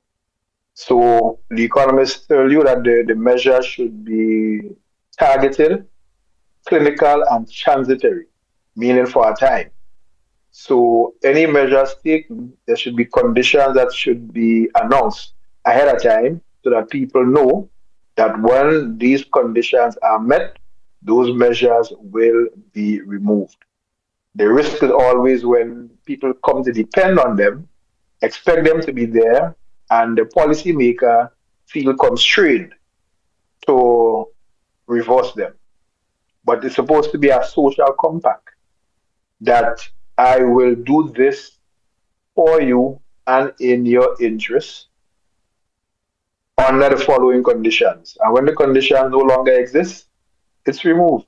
So the economists tell you that the measure should be targeted, clinical, and transitory, meaning for a time. So any measures taken, there should be conditions that should be announced ahead of time so that people know that when these conditions are met, those measures will be removed. The risk is always when people come to depend on them, expect them to be there, and the policymaker feel constrained to reverse them. But it's supposed to be a social compact that I will do this for you and in your interest under the following conditions. And when the conditions no longer exist, it's removed.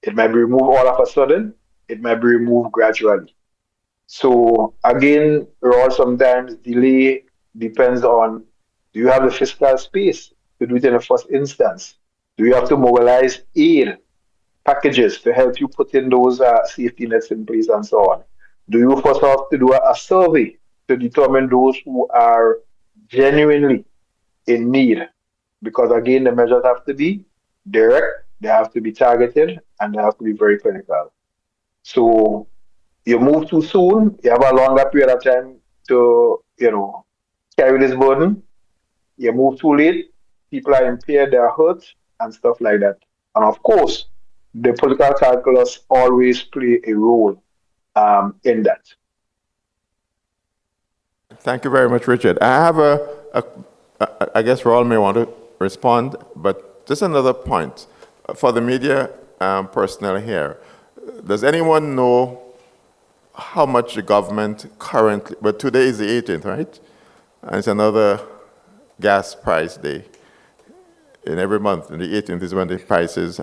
It might be removed all of a sudden, it might be removed gradually. So again, Raw, sometimes delay depends on, do you have the fiscal space to do it in the first instance? Do you have to mobilize aid packages to help you put in those safety nets in place and so on? Do you first have to do a survey to determine those who are genuinely in need? Because again, the measures have to be direct, they have to be targeted, and they have to be very clinical. So you move too soon, you have a longer period of time to, carry this burden. You move too late, people are impaired, they are hurt, and stuff like that. And of course, the political calculus always play a role in that. Thank you very much, Richard. I have I guess Raul may want to respond, but just another point. For the media personnel here, does anyone know how much the government currently, but today is the 18th, right? And it's another gas price day. In every month, and the 18th is when the prices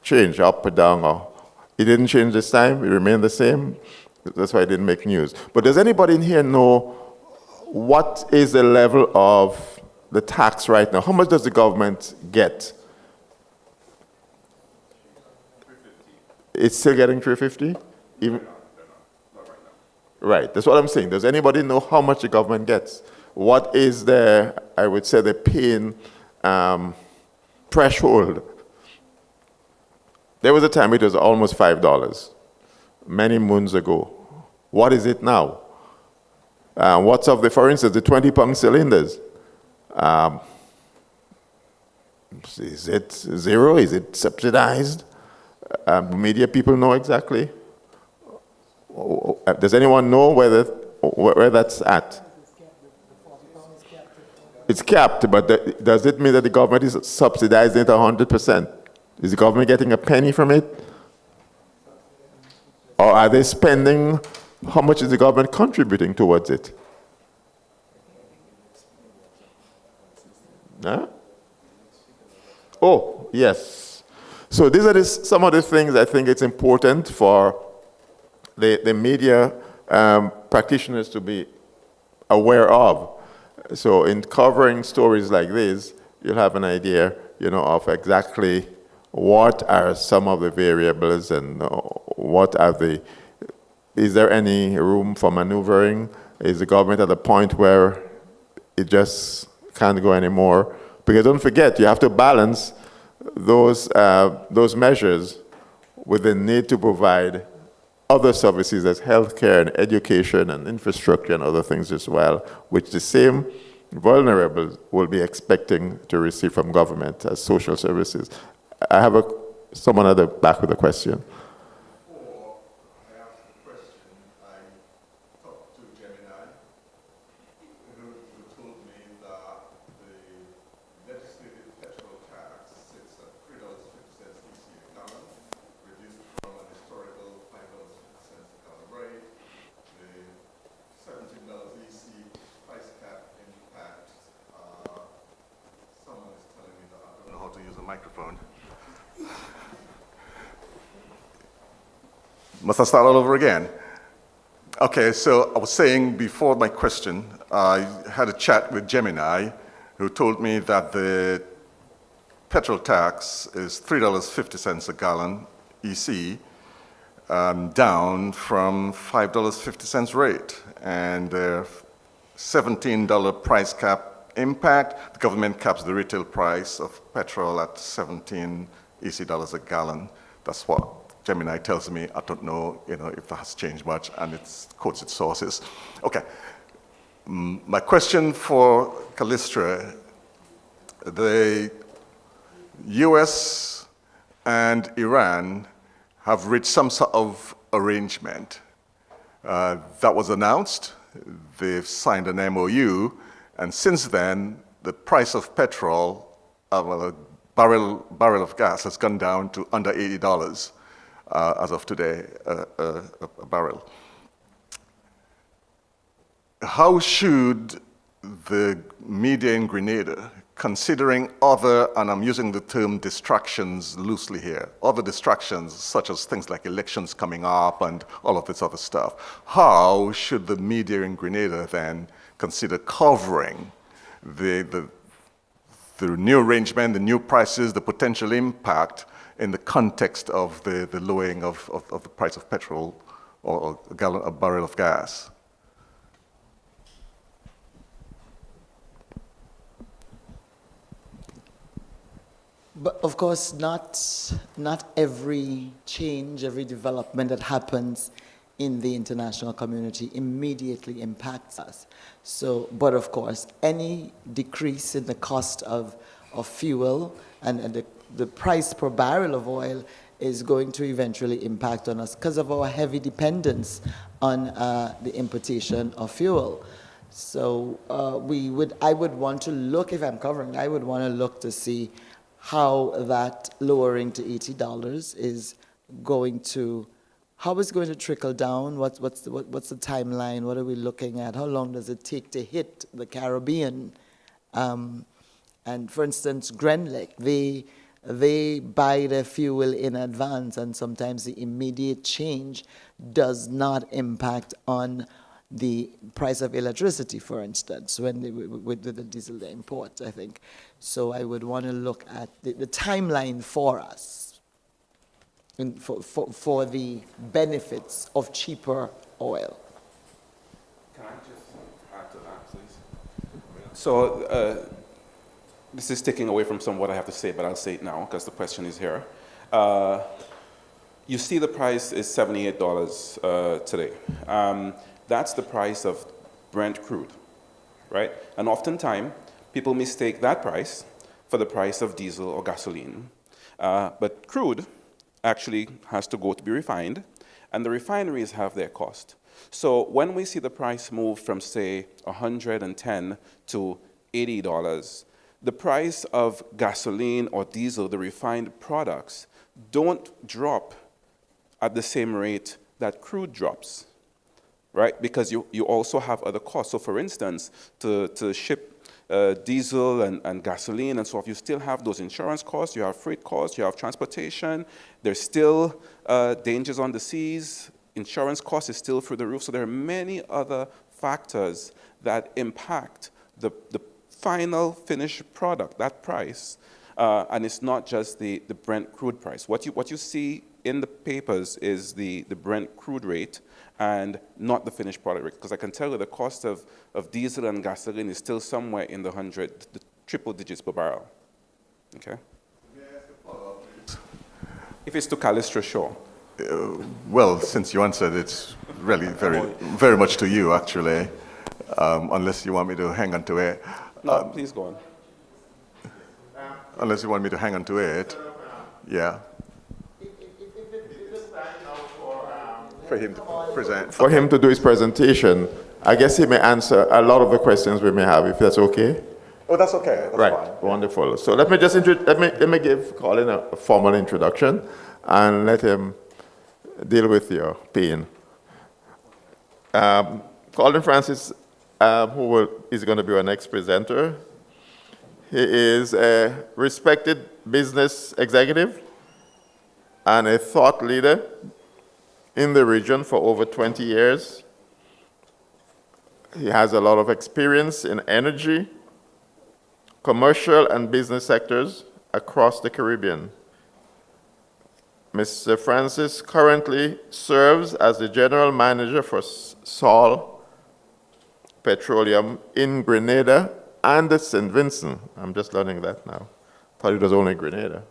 change up or down. Or it didn't change this time, it remained the same. That's why it didn't make news. But does anybody in here know what is the level of the tax right now? How much does the government get? It's still getting $350? Even? Right, that's what I'm saying. Does anybody know how much the government gets? What is the, I would say, the pain threshold? There was a time it was almost $5, many moons ago. What is it now? What's of the, for instance, the 20-pound cylinders? Is it zero? Is it subsidized? Media people know exactly. Does anyone know where that's at? It's capped, but does it mean that the government is subsidizing it 100%? Is the government getting a penny from it? Or are they spending, how much is the government contributing towards it? Huh? Oh, yes. So these are some of the things I think it's important for the media practitioners to be aware of. So in covering stories like this, you'll have an idea, of exactly what are some of the variables and is there any room for maneuvering? Is the government at a point where it just can't go anymore? Because don't forget, you have to balance those measures with the need to provide other services as healthcare and education and infrastructure and other things as well, which the same vulnerable will be expecting to receive from government as social services. I have someone at the back with a question. Must I start all over again? Okay, so I was saying before my question, I had a chat with Gemini, who told me that the petrol tax is $3.50 a gallon EC, down from $5.50 rate. And the $17 price cap impact, the government caps the retail price of petrol at 17 EC dollars a gallon. That's what Gemini tells me. I don't know, if that has changed much, and it quotes its sources. Okay. My question for Callistra, the US and Iran have reached some sort of arrangement. That was announced. They've signed an MOU, and since then, the price of petrol, a barrel of gas has gone down to under $80 as of today, a barrel. How should the media in Grenada, considering other, and I'm using the term distractions loosely here, other distractions such as things like elections coming up and all of this other stuff, how should the media in Grenada then consider covering the new arrangement, the new prices, the potential impact in the context of the lowering of the price of petrol or a barrel of gas? But of course, not every change, every development that happens in the international community immediately impacts us. So, but of course, any decrease in the cost of fuel and the price per barrel of oil is going to eventually impact on us because of our heavy dependence on the importation of fuel. So I would want to look, if I'm covering, I would want to look to see how that lowering to $80 is going to, how it's going to trickle down, what's the timeline, what are we looking at, how long does it take to hit the Caribbean? And for instance, Grenlec, they buy their fuel in advance, and sometimes the immediate change does not impact on the price of electricity, for instance, when with the diesel they import, I think. So I would want to look at the timeline for us for the benefits of cheaper oil. Can I just add to that, please? So this is taking away from some of what I have to say, but I'll say it now because the question is here. You see the price is $78 today. That's the price of Brent crude, right? And oftentimes, people mistake that price for the price of diesel or gasoline. But crude actually has to go to be refined, and the refineries have their cost. So when we see the price move from, say, $110 to $80, the price of gasoline or diesel, the refined products, don't drop at the same rate that crude drops, right? Because you also have other costs. So for instance, to ship diesel and gasoline and so forth, you still have those insurance costs, you have freight costs, you have transportation, there's still dangers on the seas, insurance costs is still through the roof. So there are many other factors that impact the final finished product, that price. And it's not just the Brent crude price. What you see in the papers is the Brent crude rate and not the finished product rate, because I can tell you the cost of diesel and gasoline is still somewhere in the triple digits per barrel. Okay? If it's to Callister, sure. Well, since you answered, it's really very much to you, actually, unless you want me to hang on to it. No, please go on. Unless you want me to hang on to it. Yeah. For him to present. For him to do his presentation, I guess he may answer a lot of the questions we may have, if that's okay. Oh, that's okay. That's Right, fine. wonderful. So let me just let me give Colin a formal introduction and let him deal with your pain. Colin Francis, is going to be our next presenter. He is a respected business executive and a thought leader in the region for over 20 years. He has a lot of experience in energy, commercial and business sectors across the Caribbean. Mr. Francis currently serves as the general manager for Sol Petroleum in Grenada and St. Vincent. I'm just learning that now. Thought it was only Grenada.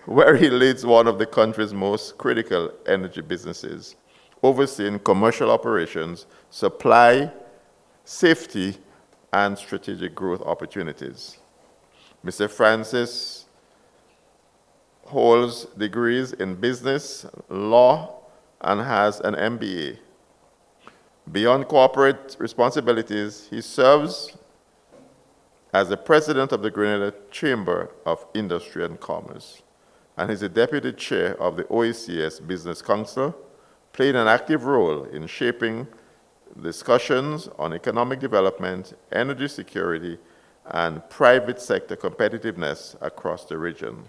Where he leads one of the country's most critical energy businesses, overseeing commercial operations, supply, safety, and strategic growth opportunities. Mr. Francis holds degrees in business, law, and has an MBA. Beyond corporate responsibilities, he serves as the president of the Grenada Chamber of Industry and Commerce, and is the deputy chair of the OECS Business Council, playing an active role in shaping discussions on economic development, energy security, and private sector competitiveness across the region.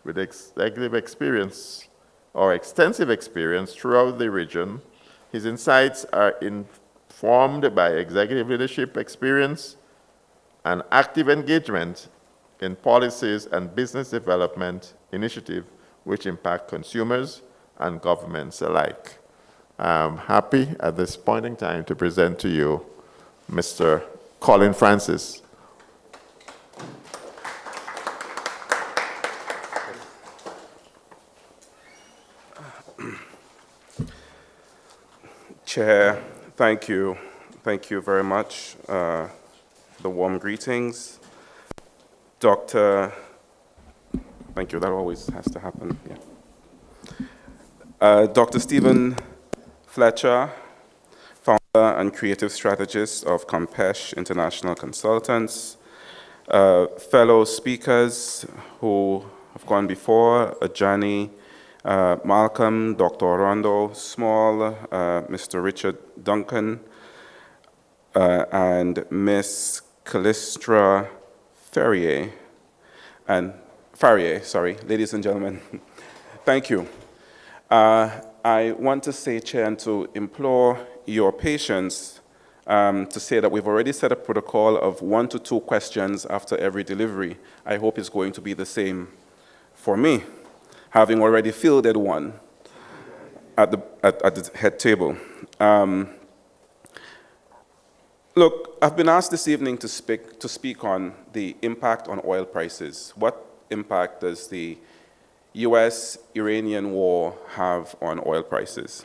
With executive experience or extensive experience throughout the region, his insights are informed by executive leadership experience and active engagement in policies and business development initiatives which impact consumers and governments alike. I'm happy at this point in time to present to you Mr. Colin Francis. Chair, thank you. Thank you very much. The warm greetings. Dr. Thank you, that always has to happen. Yeah. Dr. Stephen Fletcher, founder and creative strategist of Campeche International Consultants, fellow speakers who have gone before, Ajani, Malcolm, Dr. Orlando Small, Mr. Richard Duncan, and Miss Callistra Farrier, ladies and gentlemen, thank you. I want to say, Chair, and to implore your patience to say that we've already set a protocol of 1 to 2 questions after every delivery. I hope it's going to be the same for me, having already fielded one at the head table. Look, I've been asked this evening to speak on the impact on oil prices. What impact does the US-Iranian war have on oil prices?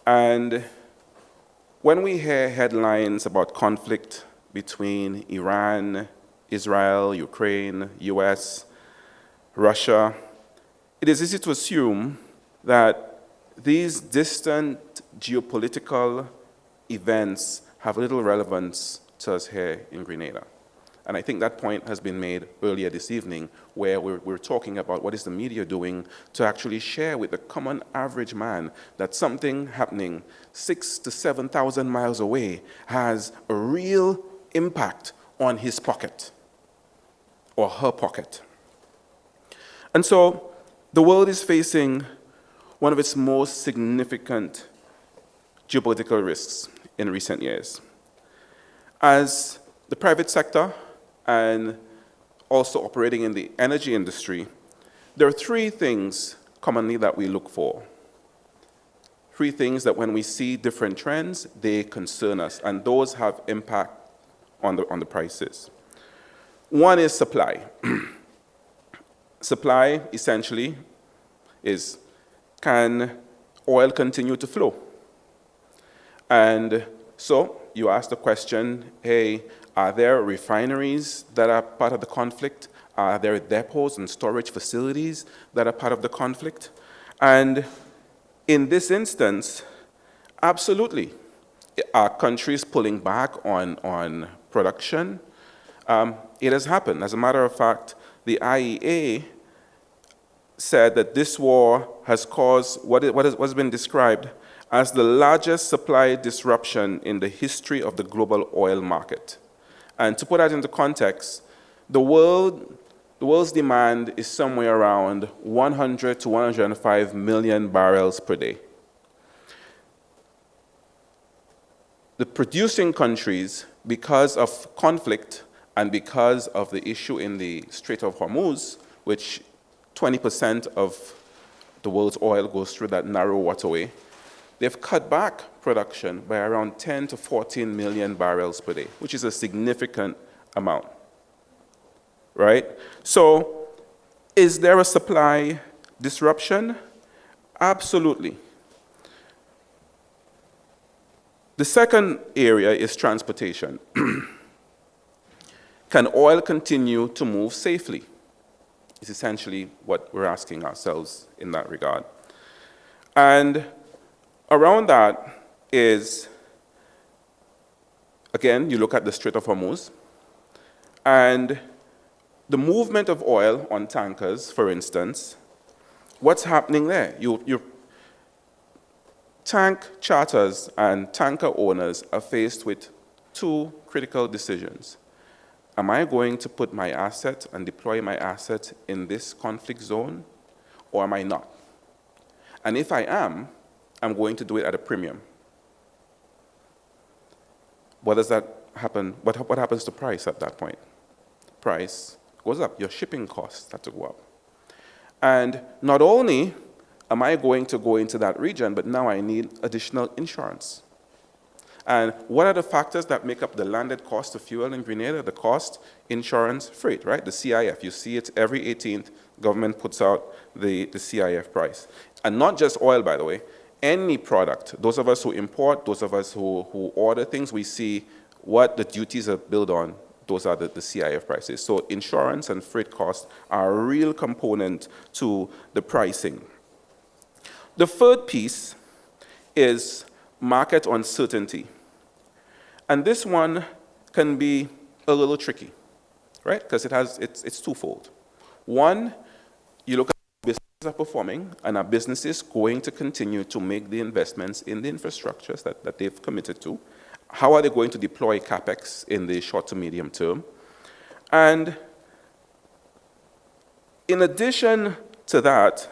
And when we hear headlines about conflict between Iran, Israel, Ukraine, US, Russia, it is easy to assume that these distant geopolitical events have little relevance to us here in Grenada. And I think that point has been made earlier this evening, where we're talking about what is the media doing to actually share with the common average man that something happening 6,000 to 7,000 miles away has a real impact on his pocket or her pocket. And so the world is facing one of its most significant geopolitical risks in recent years. As the private sector and also operating in the energy industry, There are three things commonly that we look for. Three things that when we see different trends, they concern us, and those have impact on the prices. One is supply. Supply, essentially, is can oil continue to flow? And so you ask the question, hey, are there refineries that are part of the conflict? Are there depots and storage facilities that are part of the conflict? And in this instance, absolutely. Are countries pulling back on production? It has happened. As a matter of fact, the IEA said that this war has caused what has been described as the largest supply disruption in the history of the global oil market. And to put that into context, the world's demand is somewhere around 100 to 105 million barrels per day. The producing countries, because of conflict and because of the issue in the Strait of Hormuz, which 20% of the world's oil goes through that narrow waterway, they've cut back production by around 10 to 14 million barrels per day, which is a significant amount, right? So is there a supply disruption? Absolutely. The second area is transportation. Can oil continue to move safely? Is essentially what we're asking ourselves in that regard. And around that is, again, you look at the Strait of Hormuz, and the movement of oil on tankers, for instance, what's happening there? Tank charters and tanker owners are faced with two critical decisions. Am I going to put my asset and deploy my asset in this conflict zone, or am I not? And if I am, I'm going to do it at a premium. What does that happen? What happens to price at that point? Price goes up. Your shipping costs have to go up. And not only am I going to go into that region, but now I need additional insurance. And what are the factors that make up the landed cost of fuel in Grenada? The cost, insurance, freight, right? The CIF. You see it every 18th, government puts out the CIF price. And not just oil, by the way. Any product, those of us who import, those of us who order things, we see what the duties are billed on. Those are the CIF prices. So insurance and freight costs are a real component to the pricing. The third piece is market uncertainty. And this one can be a little tricky, right? Because it's twofold. One, you look at how businesses are performing, and are businesses going to continue to make the investments in the infrastructures that they've committed to? How are they going to deploy CapEx in the short to medium term? And in addition to that,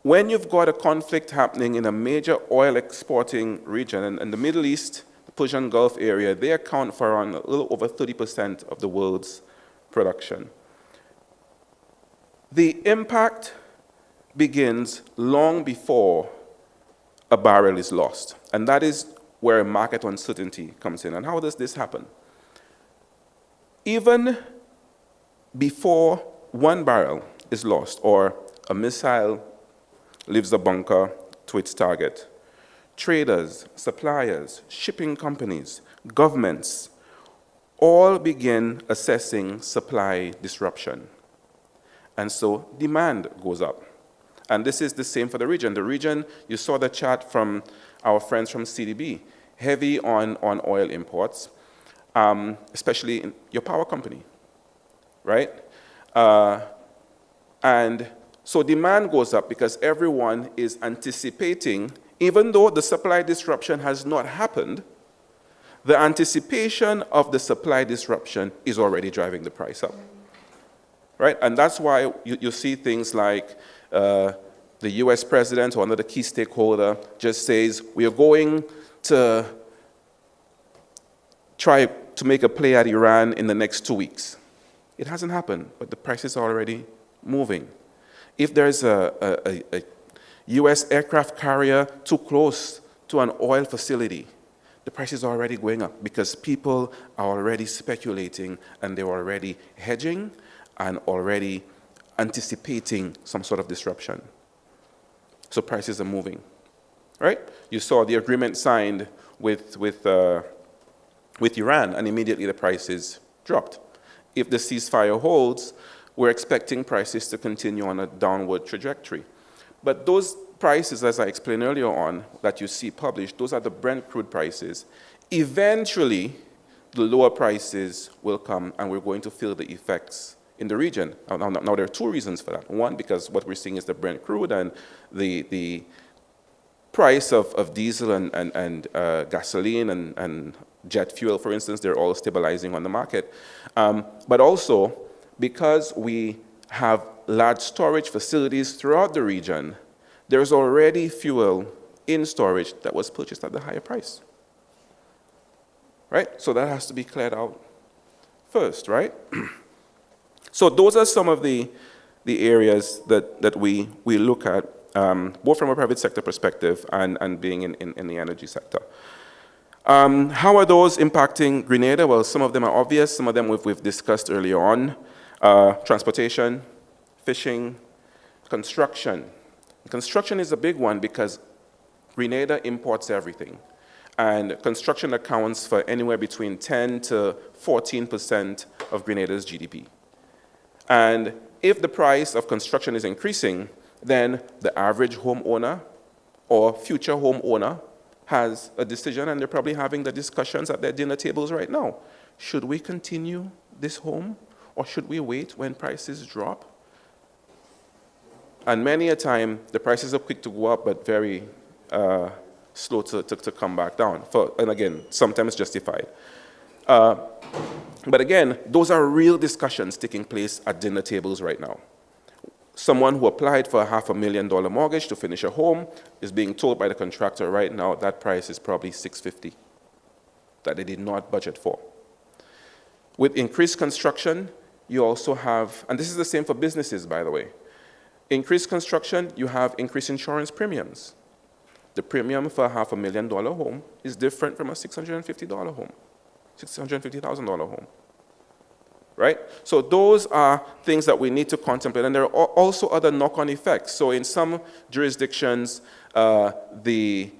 when you've got a conflict happening in a major oil exporting region, and the Middle East, the Persian Gulf area, they account for around a little over 30% of the world's production. The impact begins long before a barrel is lost, and that is where market uncertainty comes in. And how does this happen? Even before one barrel is lost, or a missile leaves the bunker to its target, traders, suppliers, shipping companies, governments, all begin assessing supply disruption. And so demand goes up. And this is the same for the region. The region, you saw the chart from our friends from CDB, heavy on oil imports, especially in your power company, right? And so demand goes up because everyone is anticipating, even though the supply disruption has not happened, the anticipation of the supply disruption is already driving the price up, right? And that's why you see things like the US president or another key stakeholder just says, we are going to try to make a play at Iran in the next 2 weeks. It hasn't happened, but the price is already moving. If there's a U.S. aircraft carrier too close to an oil facility, the price is already going up because people are already speculating and they're already hedging and already anticipating some sort of disruption. So prices are moving, right? You saw the agreement signed with Iran, and immediately the prices dropped. If the ceasefire holds, we're expecting prices to continue on a downward trajectory. But those prices, as I explained earlier on, that you see published, those are the Brent crude prices. Eventually, the lower prices will come, and we're going to feel the effects in the region. Now there are two reasons for that. One, because what we're seeing is the Brent crude and the price of diesel and gasoline and jet fuel, for instance, they're all stabilizing on the market. But also, because we have large storage facilities throughout the region, there's already fuel in storage that was purchased at the higher price. Right? So that has to be cleared out first, right? So those are some of the areas that we look at, both from a private sector perspective and being in the energy sector. How are those impacting Grenada? Well, some of them are obvious. Some of them we've discussed earlier on. Transportation, fishing, construction. Construction is a big one because Grenada imports everything. And construction accounts for anywhere between 10 to 14% of Grenada's GDP. And if the price of construction is increasing, then the average homeowner or future homeowner has a decision, and they're probably having the discussions at their dinner tables right now. Should we continue this home, or should we wait when prices drop? And many a time, the prices are quick to go up, but very slow to come back down. And again, sometimes justified. But again, those are real discussions taking place at dinner tables right now. Someone who applied for a $500,000 mortgage to finish a home is being told by the contractor right now that price is probably $650,000 that they did not budget for. With increased construction, you also have, and this is the same for businesses, by the way. Increased construction, you have increased insurance premiums. The premium for a $500,000 home is different from a $650,000 home, $650,000 home. Right? So those are things that we need to contemplate, and there are also other knock-on effects. So in some jurisdictions, the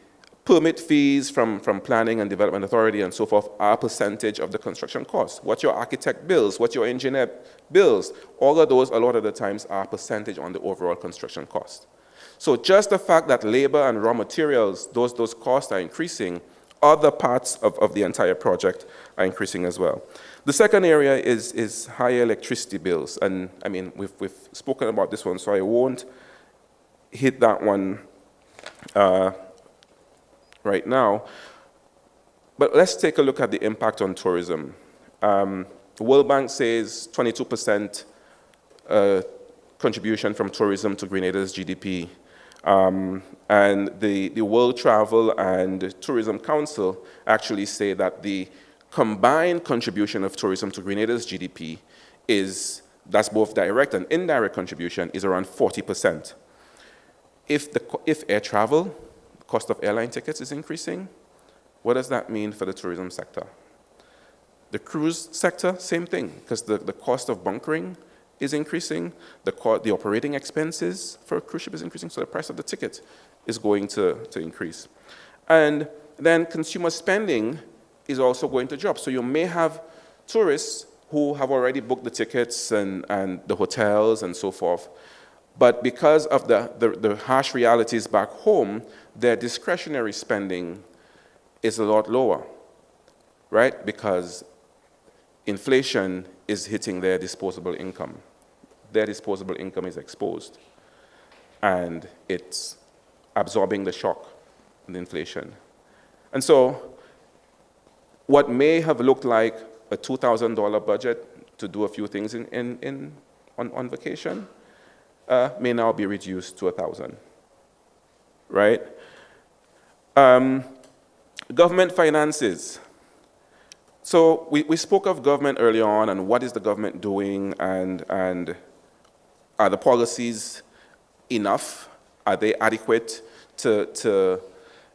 permit fees from planning and development authority and so forth are a percentage of the construction cost. What your architect bills, what your engineer bills, all of those a lot of the times are a percentage on the overall construction cost. So just the fact that labor and raw materials, those costs are increasing, other parts of the entire project are increasing as well. The second area is higher electricity bills. And I mean, we've spoken about this one, so I won't hit that one right now. But let's take a look at the impact on tourism. The World Bank says 22% contribution from tourism to Grenada's GDP. And the World Travel and Tourism Council actually say that the combined contribution of tourism to Grenada's GDP that's both direct and indirect contribution, is around 40%. If air travel, the cost of airline tickets is increasing, what does that mean for the tourism sector? The cruise sector, same thing, because the cost of bunkering is increasing, the operating expenses for a cruise ship is increasing, so the price of the ticket is going to increase. And then consumer spending is also going to drop. So you may have tourists who have already booked the tickets and the hotels and so forth, but because of the harsh realities back home, their discretionary spending is a lot lower, right? Because inflation is hitting their disposable income. Their disposable income is exposed, and it's absorbing the shock of the inflation. And so what may have looked like a $2,000 budget to do a few things on vacation may now be reduced to $1,000, right? Government finances. So we spoke of government earlier on, and what is the government doing, and are the policies enough? Are they adequate to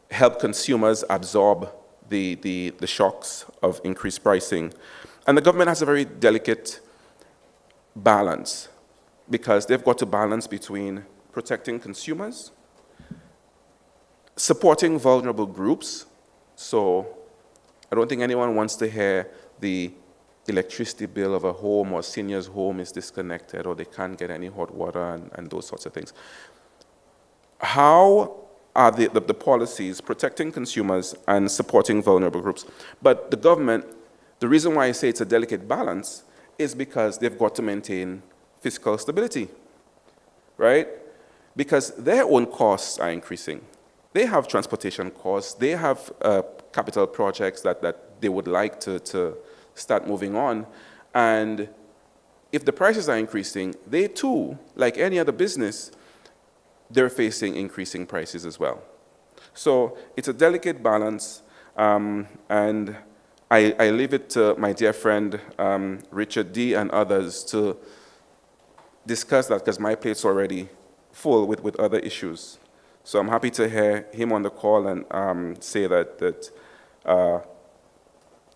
help consumers absorb the shocks of increased pricing? And the government has a very delicate balance, because they've got to balance between protecting consumers, supporting vulnerable groups. So I don't think anyone wants to hear the electricity bill of a home or senior's home is disconnected or they can't get any hot water and those sorts of things. How are the policies protecting consumers and supporting vulnerable groups? But the government, the reason why I say it's a delicate balance is because they've got to maintain fiscal stability, right? Because their own costs are increasing. They have transportation costs, they have capital projects that they would like to start moving on. And if the prices are increasing, they too, like any other business, they're facing increasing prices as well. So it's a delicate balance, and I leave it to my dear friend Richard D. and others to discuss that, because my plate's already full with other issues. So I'm happy to hear him on the call and say that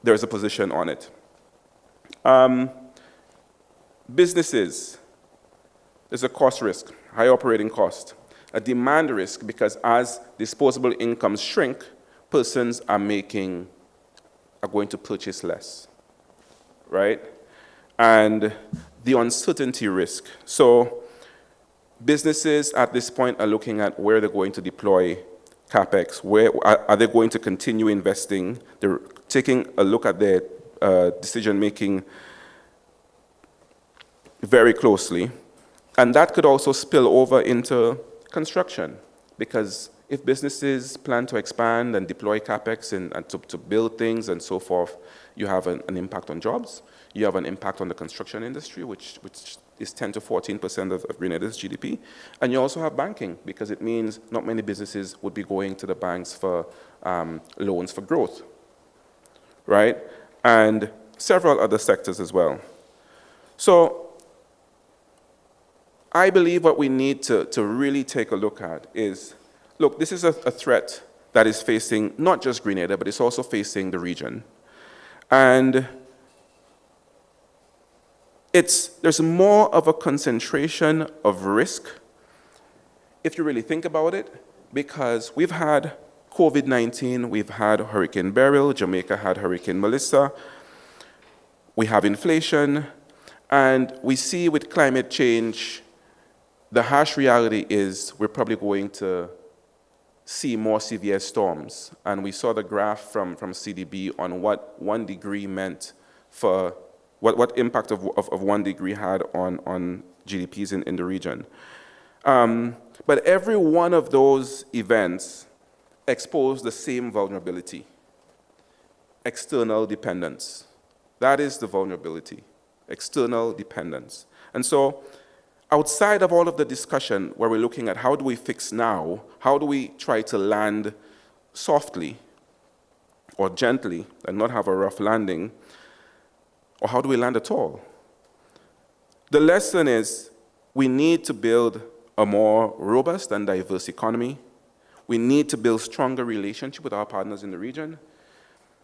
there's a position on it. Businesses, there's a cost risk, high operating cost, a demand risk, because as disposable incomes shrink, persons are going to purchase less, right? And the uncertainty risk. So businesses at this point are looking at where they're going to deploy CapEx, where are they going to continue investing. They're taking a look at their decision-making very closely. And that could also spill over into construction, because if businesses plan to expand and deploy CapEx and to build things and so forth, you have an impact on jobs. You have an impact on the construction industry, which is 10 to 14% of Grenada's GDP. And you also have banking, because it means not many businesses would be going to the banks for loans for growth, right? And several other sectors as well. So I believe what we need to really take a look at is, look, this is a threat that is facing not just Grenada, but it's also facing the region. And there's more of a concentration of risk, if you really think about it, because we've had COVID-19, we've had Hurricane Beryl, Jamaica had Hurricane Melissa, we have inflation, and we see with climate change, the harsh reality is we're probably going to see more severe storms. And we saw the graph from CDB on what 1 degree meant for what impact of 1 degree had on GDPs in the region. But every one of those events exposed the same vulnerability: external dependence. That is the vulnerability, external dependence. And so outside of all of the discussion where we're looking at how do we fix now, how do we try to land softly or gently and not have a rough landing, or how do we land at all? The lesson is we need to build a more robust and diverse economy. We need to build stronger relationship with our partners in the region,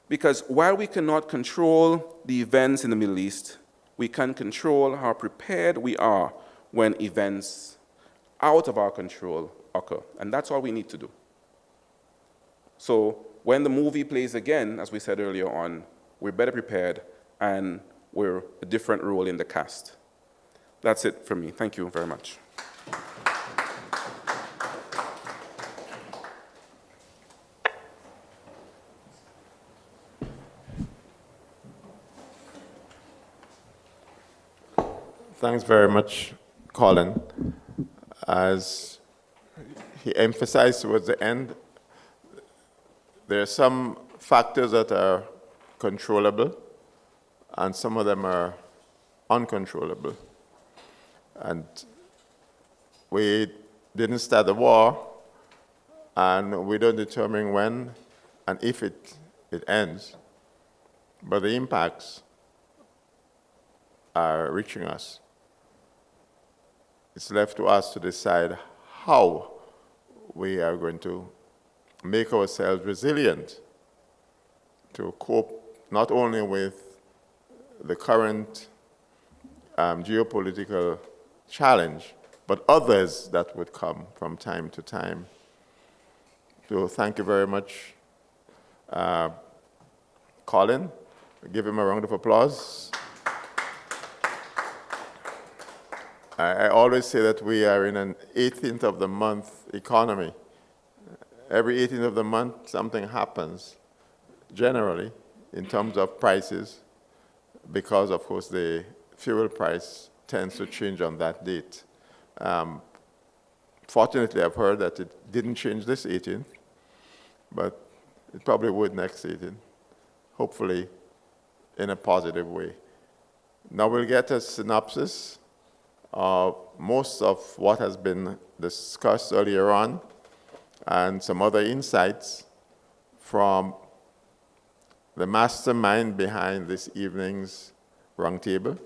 because while we cannot control the events in the Middle East, we can control how prepared we are when events out of our control occur. And that's all we need to do. So when the movie plays again, as we said earlier on, we're better prepared and we're a different role in the cast. That's it from me. Thank you very much. Thanks very much, Colin. As he emphasized towards the end, there are some factors that are controllable and some of them are uncontrollable. And we didn't start the war, and we don't determine when and if it ends, but the impacts are reaching us. It's left to us to decide how we are going to make ourselves resilient to cope not only with the current geopolitical challenge, but others that would come from time to time. So thank you very much, Colin. Give him a round of applause. I always say that we are in an 18th of the month economy. Every 18th of the month, something happens, generally, in terms of prices, because, of course, the fuel price tends to change on that date. Fortunately, I've heard that it didn't change this 18th, but it probably would next 18th, hopefully in a positive way. Now we'll get a synopsis of most of what has been discussed earlier on and some other insights from the mastermind behind this evening's Roundtable.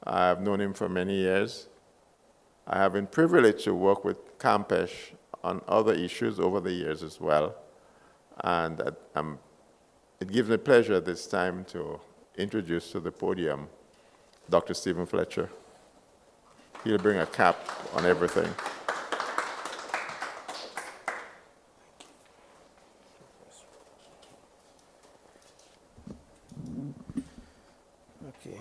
I have known him for many years. I have been privileged to work with Campeche on other issues over the years as well. And it gives me pleasure this time to introduce to the podium Dr. Stephen Fletcher. He'll bring a cap on everything. Okay.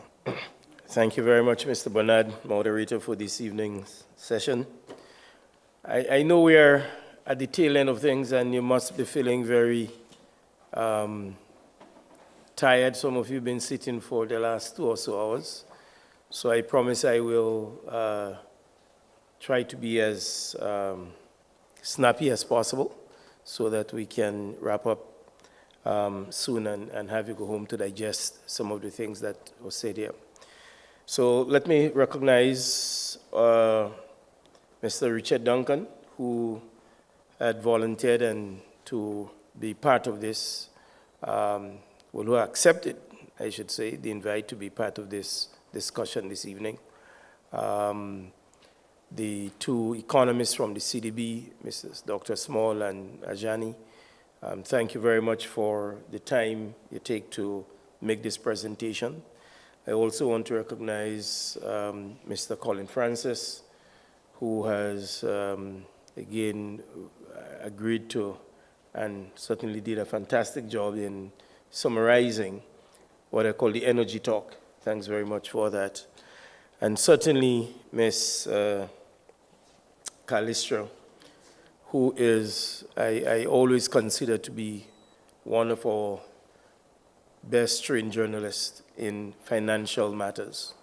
Thank you very much, Mr. Bernard, moderator, for this evening's session. I know we are at the tail end of things, and you must be feeling very tired. Some of you have been sitting for the last 2 or so hours. So I promise I will try to be as snappy as possible so that we can wrap up soon and have you go home to digest some of the things that were said here. So let me recognize Mr. Richard Duncan, who had volunteered to be part of this, who accepted, I should say, the invite to be part of this discussion this evening. The 2 economists from the CDB, Mrs. Dr. Small and Ajani, thank you very much for the time you take to make this presentation. I also want to recognize Mr. Colin Francis, who has, again, agreed to and certainly did a fantastic job in summarizing what I call the energy talk. Thanks very much for that. And certainly Ms. Calistro, who is, I always consider to be one of our best trained journalists in financial matters.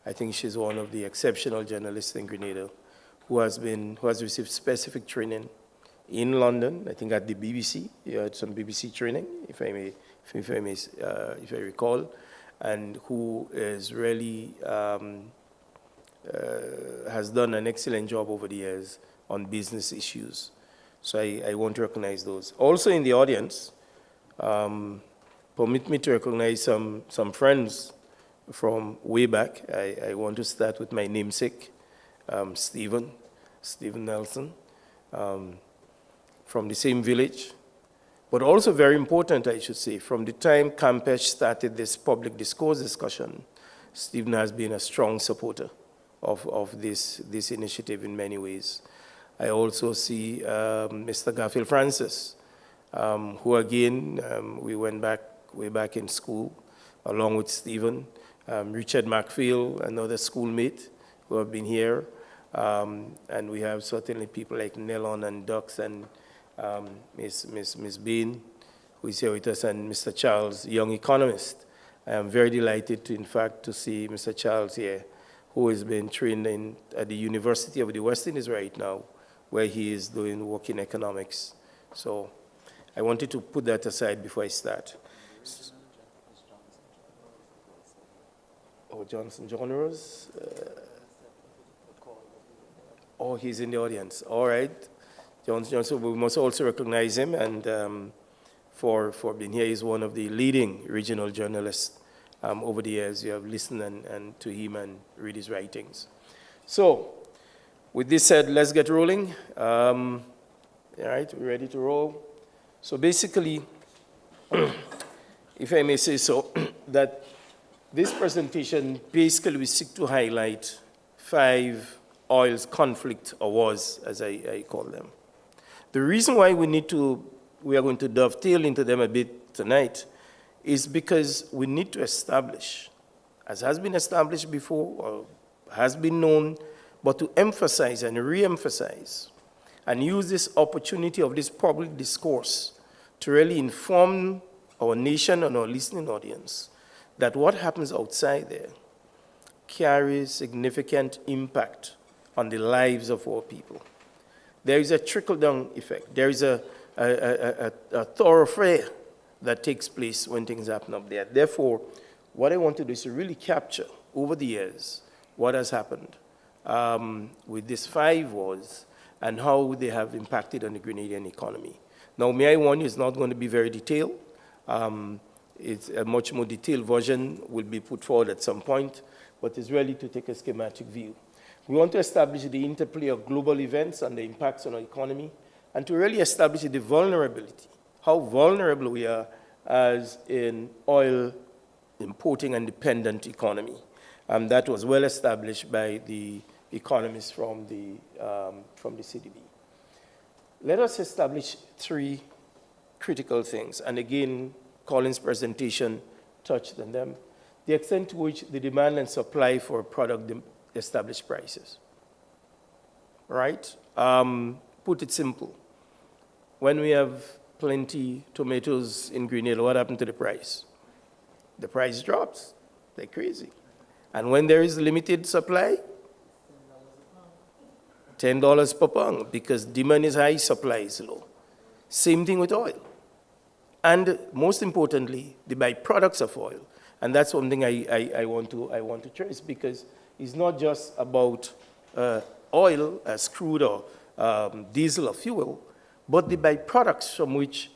I think she's one of the exceptional journalists in Grenada who has received specific training in London, I think at the BBC. You had some BBC training, if I recall, and who is really has done an excellent job over the years on business issues. So I want to recognize those. Also in the audience, permit me to recognize some friends from way back. I want to start with my namesake, Stephen Nelson, from the same village. But also very important, I should say, from the time Campeche started this public discourse discussion, Stephen has been a strong supporter of this initiative in many ways. I also see Mr. Garfield Francis, who again, we went way back in school, along with Stephen, Richard Macphail, another schoolmate who have been here, and we have certainly people like Nelon and Dux and Miss Bain, who is here with us, and Mr. Charles, young economist. I am very delighted to, in fact, to see Mr. Charles here, who has been trained at the University of the West Indies right now, where he is doing work in economics. So I wanted to put that aside before I start. Oh, Johnson John Rose? Oh, he's in the audience. All right. Johnson, we must also recognize him, and for being here, he's one of the leading regional journalists over the years. You have listened and to him and read his writings. So With this said, let's get rolling. All right, we're ready to roll. So basically, if I may say so, that this presentation basically we seek to highlight 5 oil's conflict or wars, as I call them. The reason why we are going to dovetail into them a bit tonight is because we need to establish, as has been established before or has been known, but to emphasize and re-emphasize and use this opportunity of this public discourse to really inform our nation and our listening audience that what happens outside there carries significant impact on the lives of our people. There is a trickle-down effect. There is a thoroughfare that takes place when things happen up there. Therefore, what I want to do is to really capture over the years what has happened with these 5 wars and how they have impacted on the Grenadian economy. Now, may I warn you, it's not going to be very detailed. It's a much more detailed version will be put forward at some point, but it's really to take a schematic view. We want to establish the interplay of global events and the impacts on our economy, and to really establish the vulnerability, how vulnerable we are as an oil importing and dependent economy. That was well established by the economists from the CDB. Let us establish 3 critical things, and again, Colin's presentation touched on them. The extent to which the demand and supply for a product establish prices, right? Put it simple. When we have plenty tomatoes in Grenada, what happened to the price? The price drops like crazy. And when there is limited supply, $10 per pound, because demand is high, supply is low. Same thing with oil. And most importantly, the byproducts of oil. And that's one thing I want to trace, because it's not just about oil as crude or diesel or fuel, but the byproducts from which,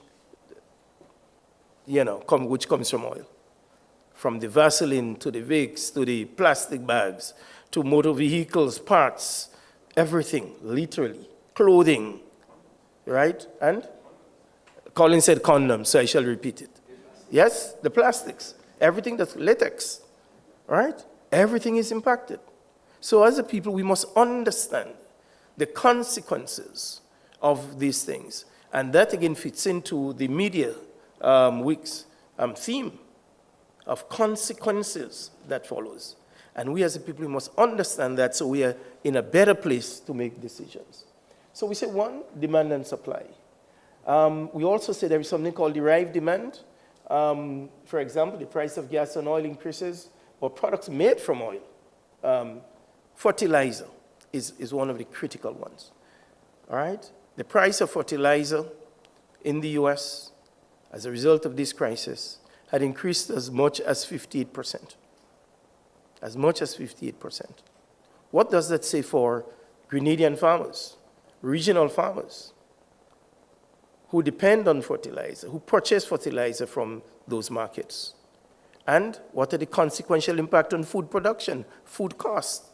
which comes from oil. From the Vaseline to the Vicks to the plastic bags to motor vehicles, parts, everything, literally, clothing, right? And Colin said condoms, so I shall repeat it. Yes, the plastics, everything that's latex, right? Everything is impacted. So as a people, we must understand the consequences of these things. And that again fits into the media week's theme of consequences that follows. And we as a people, we must understand that so we are in a better place to make decisions. So we say 1, demand and supply. We also say there is something called derived demand. For example, the price of gas and oil increases, or products made from oil. Fertilizer is one of the critical ones. All right? The price of fertilizer in the US, as a result of this crisis, had increased as much as 58%. As much as 58%. What does that say for Grenadian farmers, regional farmers, who depend on fertilizer, who purchase fertilizer from those markets? And what are the consequential impact on food production, food cost,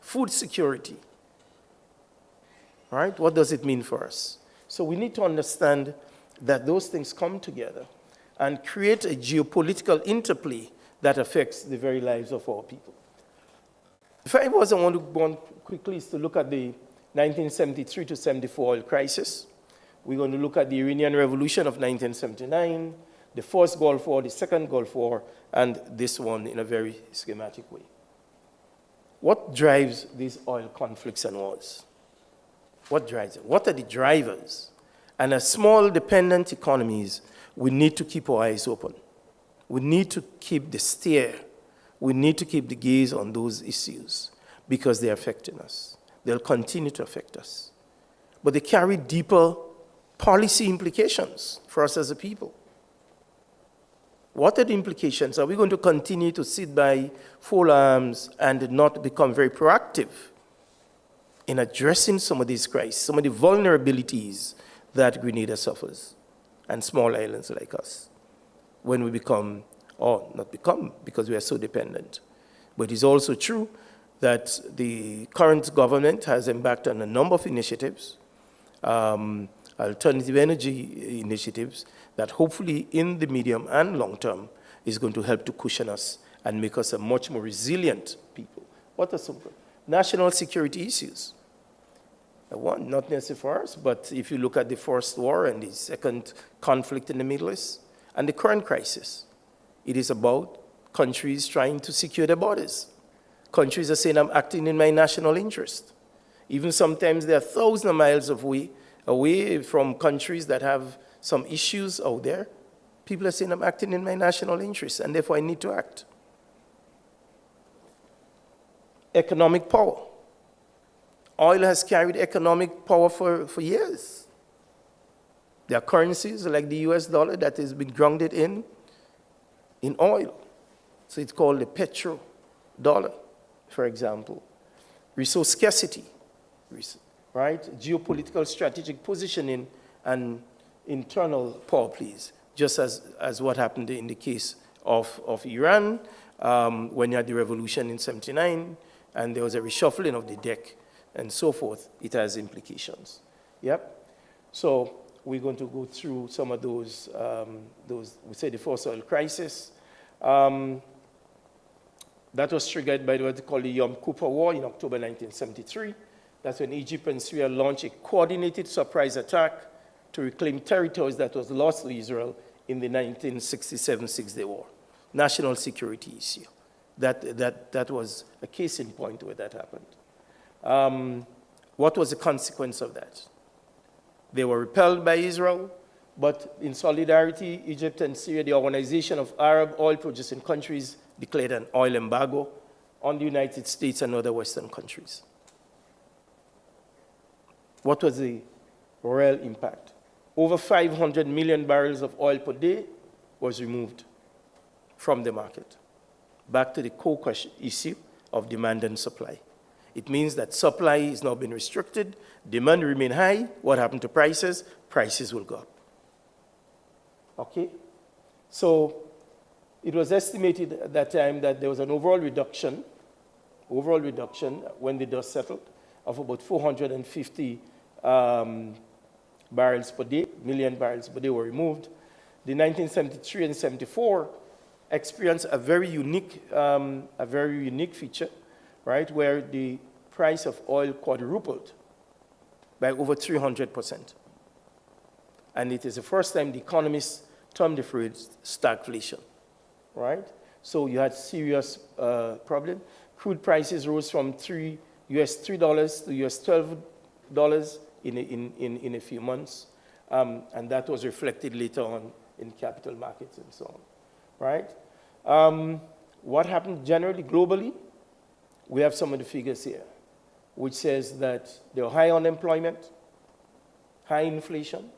food security? Right? What does it mean for us? So we need to understand that those things come together and create a geopolitical interplay that affects the very lives of our people. The 5 wars I want to go on quickly is to look at the 1973 to 74 oil crisis. We're going to look at the Iranian Revolution of 1979, the first Gulf War, the second Gulf War, and this one in a very schematic way. What drives these oil conflicts and wars? What drives it? What are the drivers? And as small dependent economies, we need to keep our eyes open. We need to keep the steer. We need to keep the gaze on those issues because they're affecting us. They'll continue to affect us. But they carry deeper policy implications for us as a people. What are the implications? Are we going to continue to sit by full arms and not become very proactive in addressing some of these crises, some of the vulnerabilities that Grenada suffers, and small islands like us, when we become, or not become, because we are so dependent. But it's also true that the current government has embarked on a number of initiatives, alternative energy initiatives, that hopefully in the medium and long term is going to help to cushion us and make us a much more resilient people. What are some national security issues? One, not necessarily for us, but if you look at the first war and the second conflict in the Middle East and the current crisis, it is about countries trying to secure their borders. Countries are saying, I'm acting in my national interest. Even sometimes they are thousands of miles away from countries that have some issues out there. People are saying, I'm acting in my national interest, and therefore I need to act. Economic power. Oil has carried economic power for years. There are currencies like the US dollar that has been grounded in oil. So it's called the petro dollar, for example. Resource scarcity, right? Geopolitical strategic positioning and internal power plays, just as what happened in the case of Iran when you had the revolution in '79 and there was a reshuffling of the deck and so forth. It has implications. Yep. So we're going to go through some of those we say the first oil crisis. That was triggered by what they call the Yom Kippur War in October 1973. That's when Egypt and Syria launched a coordinated surprise attack to reclaim territories that was lost to Israel in the 1967 Six-Day War. National security issue. That was a case in point where that happened. What was the consequence of that? They were repelled by Israel, but in solidarity, Egypt and Syria, the Organization of Arab Oil-Producing Countries, declared an oil embargo on the United States and other Western countries. What was the real impact? Over 500 million barrels of oil per day was removed from the market. Back to the core issue of demand and supply. It means that supply is now being restricted, demand remain high. What happened to prices? Prices will go up. Okay? So it was estimated at that time that there was an overall reduction when the dust settled of about 450 barrels per day, million barrels per day were removed. The 1973 and 74 experienced a very unique feature, right, where the price of oil quadrupled by over 300%. And it is the first time the economists termed the phrase stagflation, right? So you had serious problem. Crude prices rose from $3 to US $12 in a few months, and that was reflected later on in capital markets and so on, right? What happened generally globally? We have some of the figures here, which says that there was high unemployment, high inflation.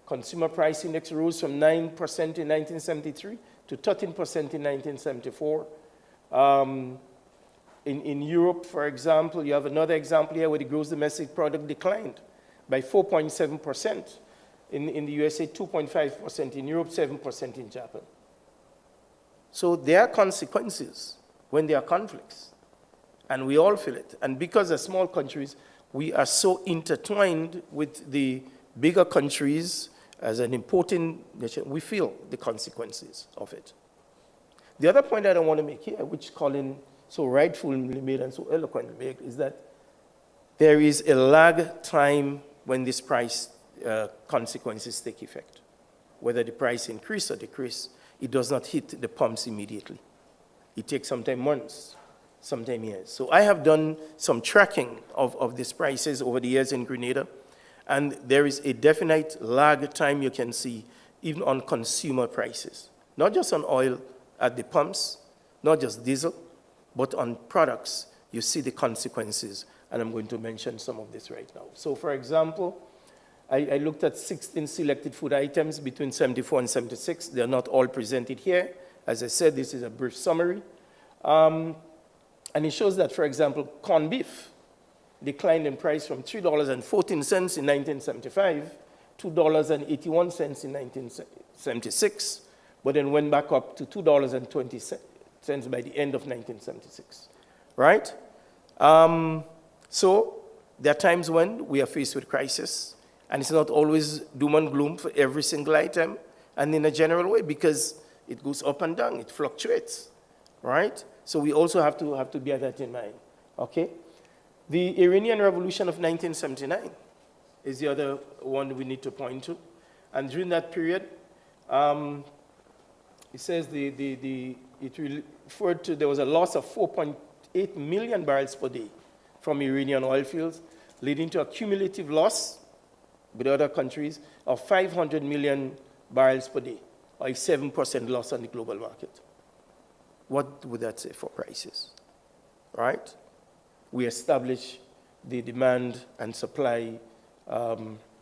Consumer price index rose from 9% in 1973 to 13% in 1974. In Europe, for example, you have another example here where the gross domestic product declined by 4.7%. In the USA, 2.5%. In Europe, 7% in Japan. So there are consequences when there are conflicts. And we all feel it. And because as small countries, we are so intertwined with the bigger countries as an important nation, we feel the consequences of it. The other point that I want to make here, which Colin so rightfully made and so eloquently made, is that there is a lag time when this price consequences take effect. Whether the price increase or decrease, it does not hit the pumps immediately. It takes sometimes months, sometimes years. So I have done some tracking of these prices over the years in Grenada, and there is a definite lag time you can see even on consumer prices. Not just on oil at the pumps, not just diesel, but on products, you see the consequences, and I'm going to mention some of this right now. So for example, I looked at 16 selected food items between 74 and 76. They're not all presented here. As I said, this is a brief summary. And it shows that, for example, corned beef declined in price from $3.14 in 1975, $2.81 in 1976, but then went back up to $2.20 by the end of 1976, right? So there are times when we are faced with crisis, and it's not always doom and gloom for every single item, and in a general way, because it goes up and down, it fluctuates, right? So we also have to bear that in mind, okay? The Iranian Revolution of 1979 is the other one we need to point to. And during that period, it says it referred to, there was a loss of 4.8 million barrels per day from Iranian oil fields, leading to a cumulative loss with other countries of 500 million barrels per day, or a 7% loss on the global market. What would that say for prices, right? We establish the demand and supply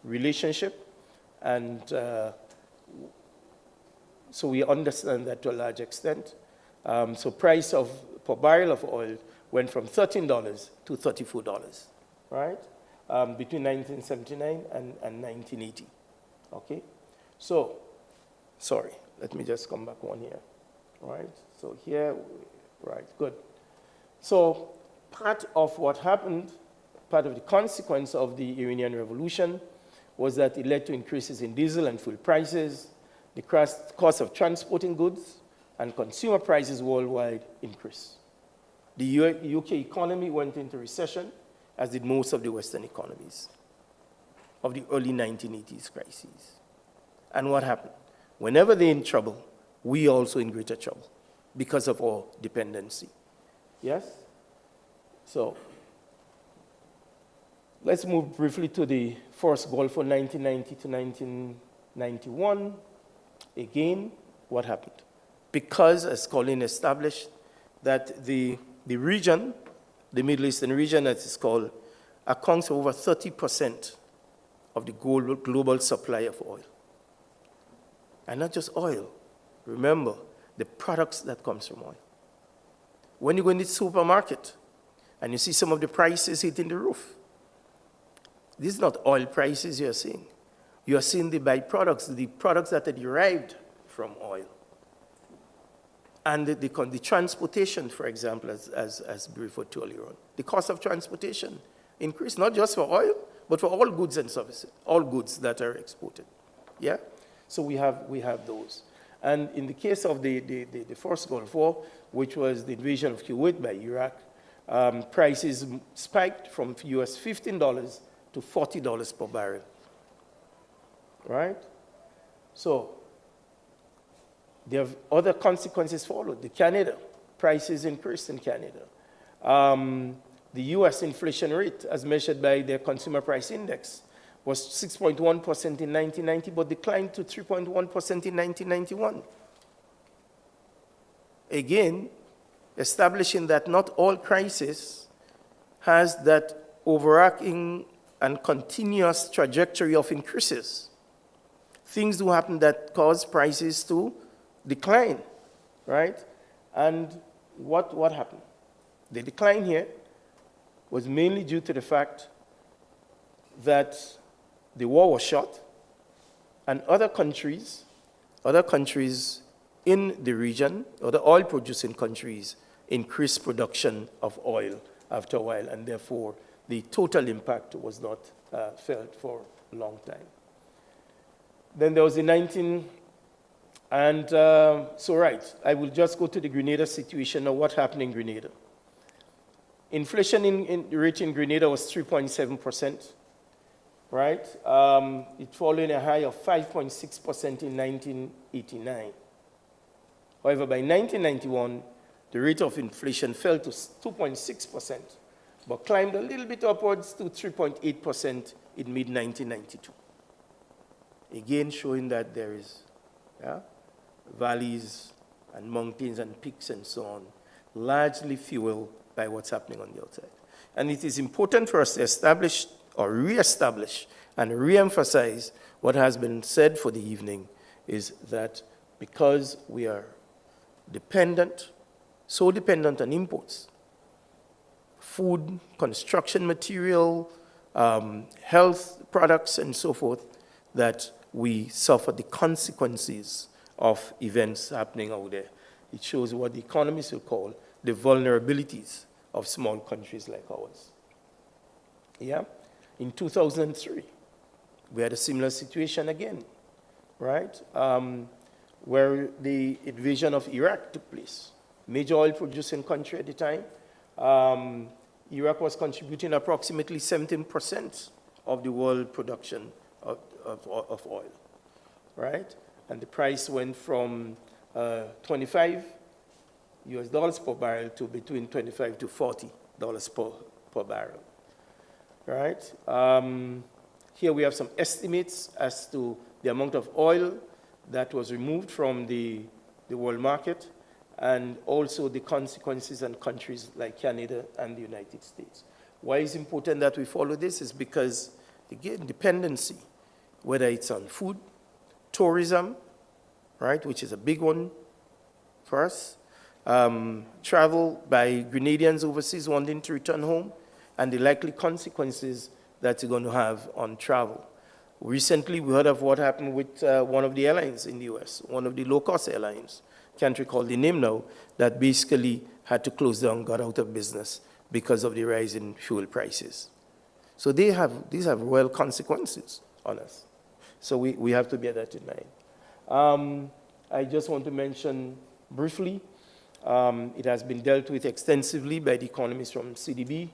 relationship, and so we understand that to a large extent. So price per barrel of oil went from $13 to $34, right? Between 1979 and 1980, okay? So, sorry, let me just come back one here, right? So here, right, good. So part of what happened, part of the consequence of the Iranian Revolution was that it led to increases in diesel and fuel prices, the cost of transporting goods, and consumer prices worldwide increased. The UK economy went into recession, as did most of the Western economies of the early 1980s crises. And what happened? Whenever they're in trouble, we also in greater trouble because of our dependency. Yes? So let's move briefly to the first Gulf War 1990 to 1991. Again, what happened? Because, as Colin established, that the region, the Middle Eastern region, as it's called, accounts for over 30% of the global supply of oil. And not just oil. Remember, the products that comes from oil. When you go in the supermarket and you see some of the prices hitting the roof, these are not oil prices you're seeing. You're seeing the byproducts, the products that are derived from oil. And the transportation, for example, as we referred to earlier on. The cost of transportation increased, not just for oil, but for all goods and services, all goods that are exported. Yeah? So we have those. And in the case of the first Gulf War, which was the invasion of Kuwait by Iraq, prices spiked from US $15 to $40 per barrel. Right? So there have other consequences followed. The Canada, prices increased in Canada. The US inflation rate, as measured by their consumer price index, was 6.1% in 1990, but declined to 3.1% in 1991. Again, establishing that not all crisis has that overarching and continuous trajectory of increases. Things do happen that cause prices to decline, right? And what happened? The decline here was mainly due to the fact that the war was shot, and other countries in the region, other oil-producing countries, increased production of oil after a while, and therefore the total impact was not felt for a long time. Then there was the I will just go to the Grenada situation now. What happened in Grenada? Inflation rate in Grenada was 3.7%, right? It followed a high of 5.6% in 1989. However, by 1991, the rate of inflation fell to 2.6%, but climbed a little bit upwards to 3.8% in mid-1992. Again, showing that there is valleys and mountains and peaks and so on, largely fueled by what's happening on the outside. And it is important for us to establish or re-establish and re-emphasize what has been said for the evening, is that because we are dependent, so dependent on imports, food, construction material, health products, and so forth, that we suffer the consequences of events happening out there. It shows what the economists will call the vulnerabilities of small countries like ours. Yeah? In 2003, we had a similar situation again, right? Where the invasion of Iraq took place. Major oil producing country at the time. Iraq was contributing approximately 17% of the world production of oil, right? And the price went from 25 US dollars per barrel to between 25 to $40 per barrel, right? Here we have some estimates as to the amount of oil that was removed from the world market, and also the consequences on countries like Canada and the United States. Why is it important that we follow this? Is because, again, dependency, whether it's on food, tourism, right, which is a big one for us, travel by Grenadians overseas wanting to return home, and the likely consequences that you're going to have on travel. Recently, we heard of what happened with one of the airlines in the US, one of the low-cost airlines, can't recall the name now, that basically had to close down, got out of business because of the rise in fuel prices. So these have real consequences on us. So we have to bear that in mind. I just want to mention briefly, it has been dealt with extensively by the economists from CDB,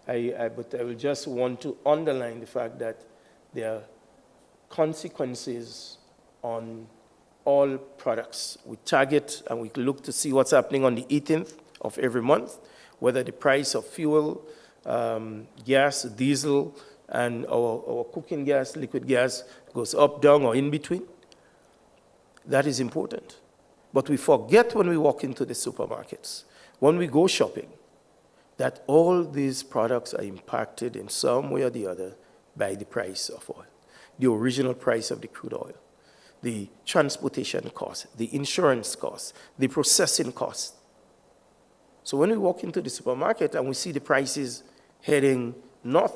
but I will just want to underline the fact that there are consequences on all products. We target and we look to see what's happening on the 18th of every month, whether the price of fuel, gas, diesel, and our cooking gas, liquid gas, goes up, down, or in between. That is important. But we forget when we walk into the supermarkets, when we go shopping, that all these products are impacted in some way or the other by the price of oil, the original price of the crude oil, the transportation cost, the insurance cost, the processing cost. So when we walk into the supermarket and we see the prices heading north,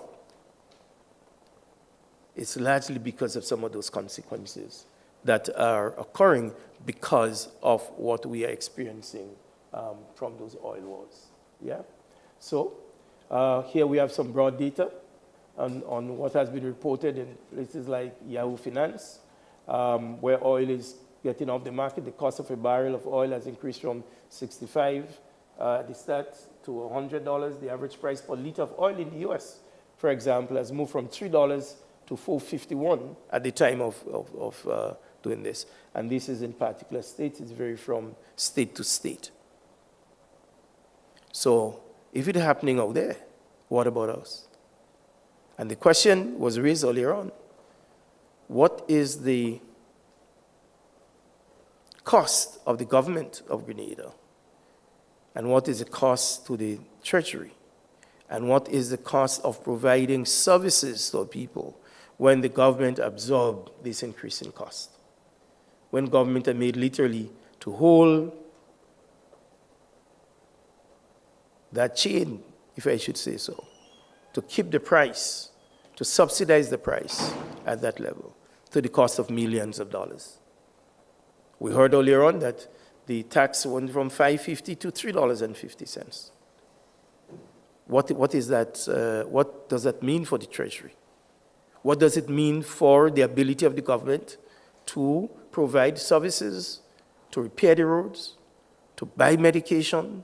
it's largely because of some of those consequences that are occurring because of what we are experiencing from those oil wars. Yeah? So here we have some broad data on what has been reported in places like Yahoo Finance, where oil is getting off the market. The cost of a barrel of oil has increased from 65 at the start to $100. The average price per liter of oil in the US, for example, has moved from $3 to $4.51 at the time of doing this. And this is in particular states. It's vary from state to state. So if it's happening out there, what about us? And the question was raised earlier on. What is the cost of the government of Grenada? And what is the cost to the treasury? And what is the cost of providing services to people when the government absorbed this increase in cost? When government are made literally to hold that chain, if I should say so, to keep the price, to subsidize the price at that level, to the cost of millions of dollars. We heard earlier on that the tax went from $5.50 to $3.50. What is that? What does that mean for the treasury? What does it mean for the ability of the government to provide services, to repair the roads, to buy medication,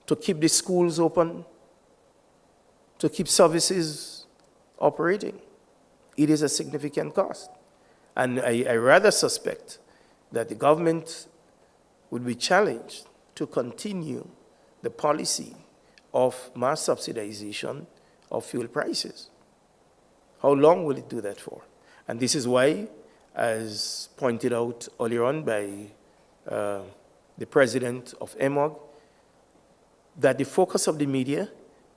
to keep the schools open, to keep services operating? It is a significant cost. And I rather suspect that the government would be challenged to continue the policy of mass subsidization of fuel prices. How long will it do that for? And this is why, as pointed out earlier on by the president of EMOG, that the focus of the media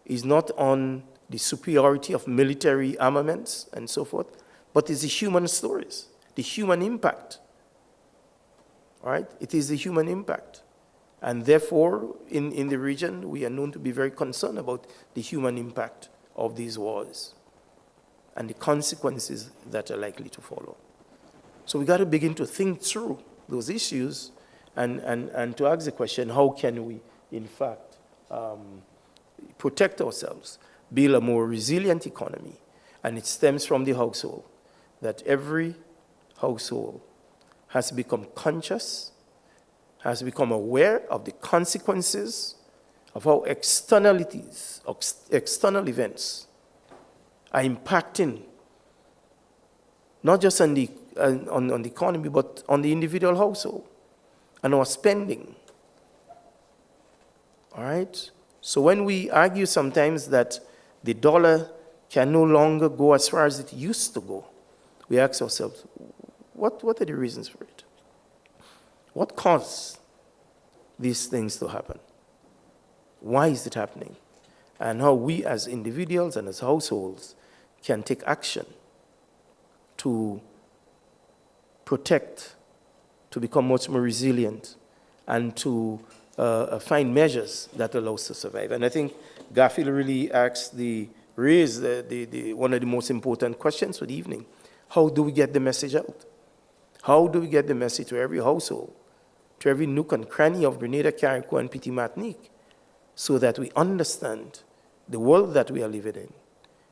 is not on the superiority of military armaments and so forth, but it's the human stories, the human impact. Right? It is the human impact. And therefore, in the region, we are known to be very concerned about the human impact of these wars and the consequences that are likely to follow. So we got to begin to think through those issues and to ask the question, how can we, in fact, protect ourselves, build a more resilient economy, and it stems from the household, that every household has become conscious, has become aware of the consequences of how externalities, external events are impacting not just on the economy, but on the individual household and our spending. All right? So when we argue sometimes that the dollar can no longer go as far as it used to go, we ask ourselves, what are the reasons for it? What caused these things to happen? Why is it happening? And how we as individuals and as households can take action to protect, to become much more resilient, and to find measures that allow us to survive. And I think Garfield really raised one of the most important questions for the evening. How do we get the message out? How do we get the message to every household, to every nook and cranny of Grenada, Carriacou, and Petit Martinique, so that we understand the world that we are living in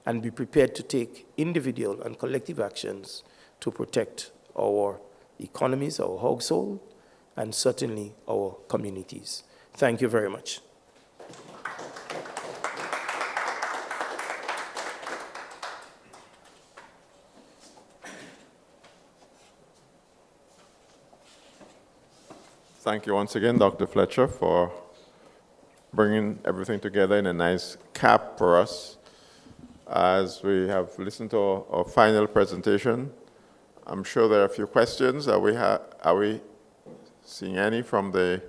and be prepared to take individual and collective actions to protect our economies, our household, and certainly our communities. Thank you very much. Thank you once again, Dr. Fletcher, for bringing everything together in a nice cap for us. As we have listened to our final presentation, I'm sure there are a few questions. Are we seeing any from the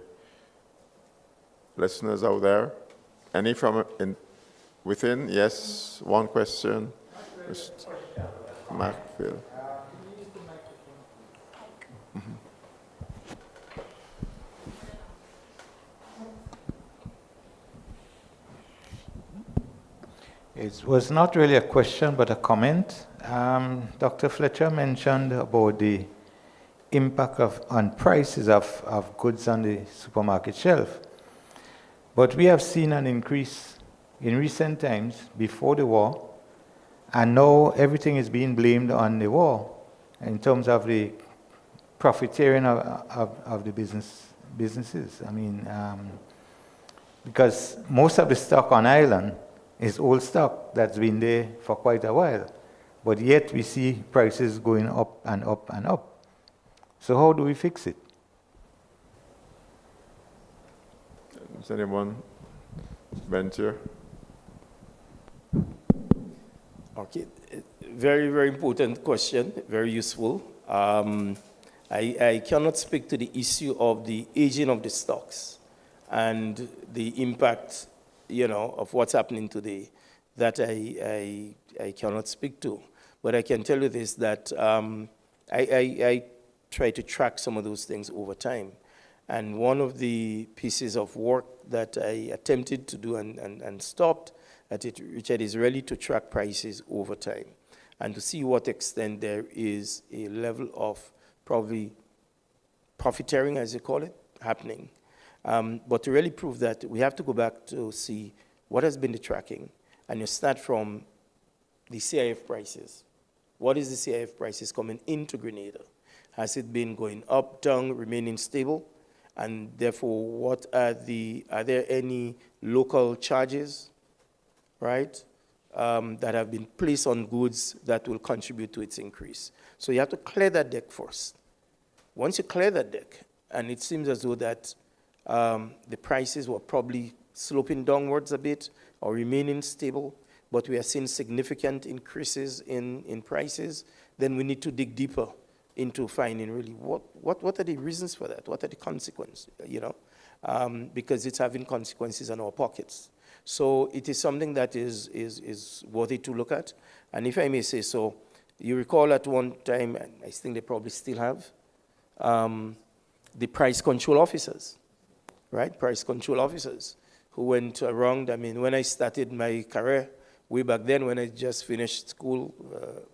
listeners out there? Any from within? Yes, one question. Macfield. It was not really a question, but a comment. Dr. Fletcher mentioned about the impact on prices of goods on the supermarket shelf. But we have seen an increase in recent times before the war, and now everything is being blamed on the war in terms of the profiteering of the businesses. I mean, because most of the stock on island is old stock that's been there for quite a while, but yet we see prices going up and up and up. So how do we fix it? Does anyone venture? Okay, very, very important question, very useful. I cannot speak to the issue of the aging of the stocks and the impact, of what's happening today. That I cannot speak to. But I can tell you this, that I try to track some of those things over time. And one of the pieces of work that I attempted to do and stopped, Richard, is really to track prices over time and to see what extent there is a level of probably profiteering, as you call it, happening. But to really prove that, we have to go back to see what has been the tracking. And you start from the CIF prices. What is the CIF prices coming into Grenada? Has it been going up, down, remaining stable? And therefore, are there any local charges, right, that have been placed on goods that will contribute to its increase? So you have to clear that deck first. Once you clear that deck, and it seems as though that the prices were probably sloping downwards a bit or remaining stable, but we are seeing significant increases in prices, then we need to dig deeper into finding really what are the reasons for that? What are the consequences, because it's having consequences on our pockets. So it is something that is worthy to look at. And if I may say so, you recall at one time, and I think they probably still have, the price control officers, right? Price control officers who went around. I mean, when I started my career, way back then when I just finished school,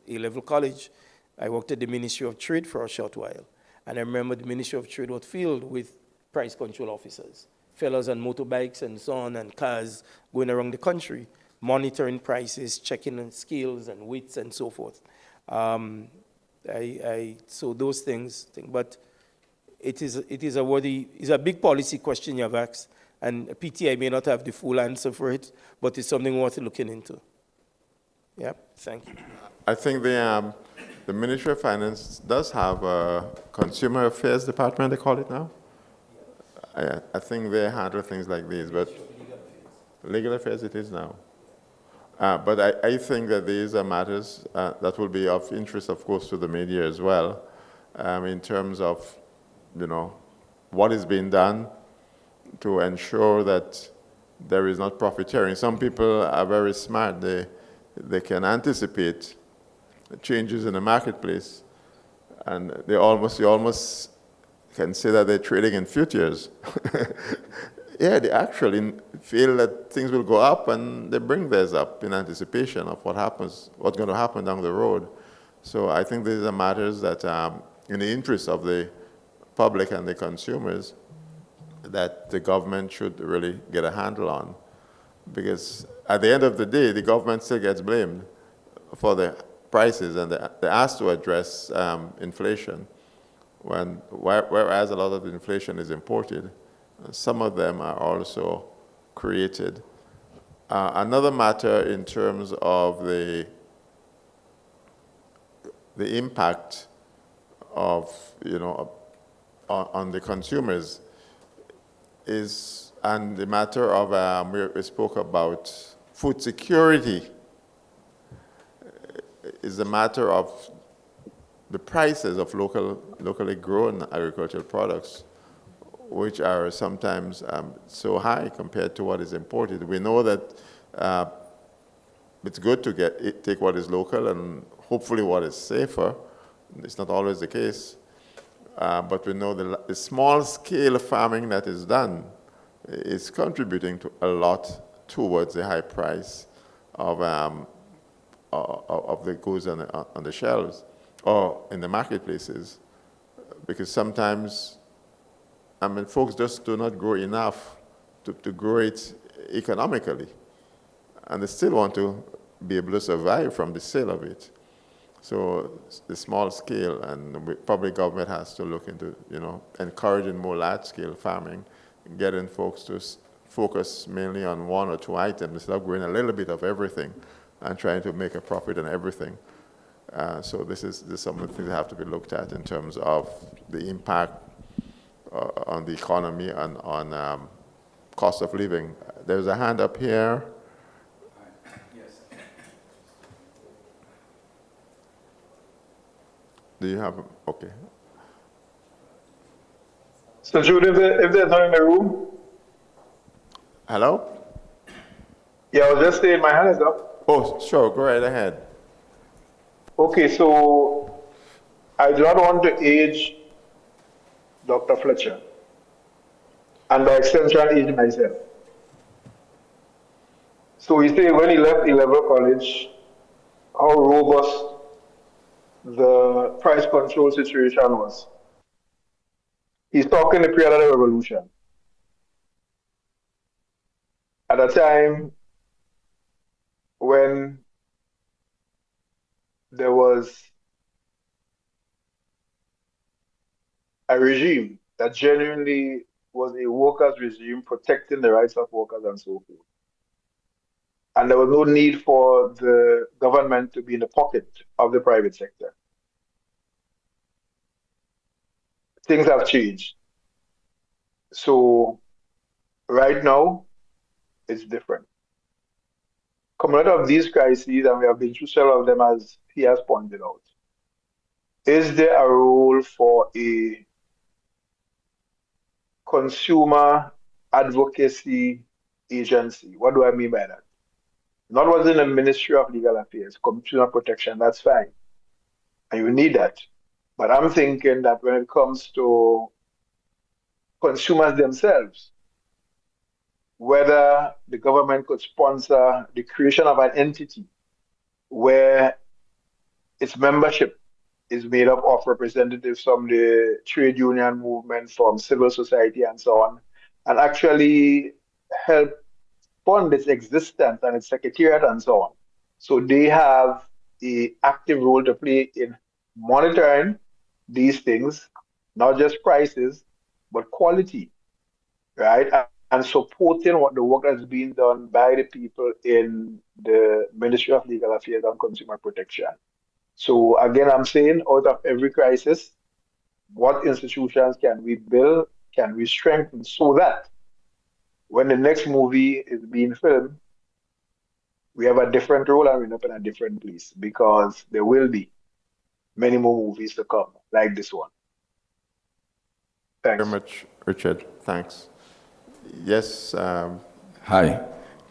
A-level college, I worked at the Ministry of Trade for a short while. And I remember the Ministry of Trade was filled with price control officers. fellas on motorbikes and so on, and cars going around the country, monitoring prices, checking on scales and weights and so forth. So those things, but it is a big policy question you have asked, and PTI may not have the full answer for it, but it's something worth looking into. Yeah, thank you. I think the Ministry of Finance does have a Consumer Affairs Department, they call it now. I think they handle things like these, but legal affairs it is now. But I think that these are matters that will be of interest, of course, to the media as well, in terms of, what is being done to ensure that there is not profiteering. Some people are very smart. They can anticipate changes in the marketplace, and you almost can say that they're trading in futures. Yeah, they actually feel that things will go up, and they bring theirs up in anticipation of what's going to happen down the road. So I think these are matters that, in the interest of the public and the consumers, that the government should really get a handle on. Because at the end of the day, the government still gets blamed for the prices, and they're asked to address inflation, whereas a lot of the inflation is imported. Some of them are also created. Another matter in terms of the impact of, on the consumers is, and the matter of, we spoke about food security, is a matter of the prices of locally grown agricultural products, which are sometimes so high compared to what is imported. We know that it's good to take what is local and hopefully what is safer. It's not always the case. But we know the small-scale farming that is done is contributing to a lot towards the high price of the goods on the shelves or in the marketplaces. Because sometimes, folks just do not grow enough to grow it economically. And they still want to be able to survive from the sale of it. So the small scale, and probably government has to look into, encouraging more large-scale farming, getting folks to focus mainly on one or two items instead of growing a little bit of everything and trying to make a profit on everything. So this is some of the things that have to be looked at in terms of the impact on the economy and on cost of living. There's a hand up here. Do you have, okay. So Jude, if there's not in the room. Hello? Yeah, I was just saying my hand is up. Oh, sure, go right ahead. Okay, so I do not want to age Dr. Fletcher, and by extension, age myself. So we say when he left E-level college, how robust the price control situation was. He's talking the period of the revolution. At a time when there was a regime that genuinely was a workers' regime protecting the rights of workers and so forth. And there was no need for the government to be in the pocket of the private sector. Things have changed. So right now, it's different. Coming out of these crises, and we have been through several of them as he has pointed out, is there a role for a consumer advocacy agency? What do I mean by that? Not what's in the Ministry of Legal Affairs, consumer protection, that's fine. And you need that. But I'm thinking that when it comes to consumers themselves, whether the government could sponsor the creation of an entity where its membership is made up of representatives from the trade union movement, from civil society and so on, and actually help fund its existence and its secretariat and so on. So they have an active role to play in monitoring these things, not just prices, but quality, right? And supporting what the work that's being done by the people in the Ministry of Legal Affairs and Consumer Protection. So again, I'm saying out of every crisis, what institutions can we build, can we strengthen so that when the next movie is being filmed, we have a different role and we're up in a different place because there will be many more movies to come like this one. Thanks. Very much, Richard. Thanks. Yes. Hi.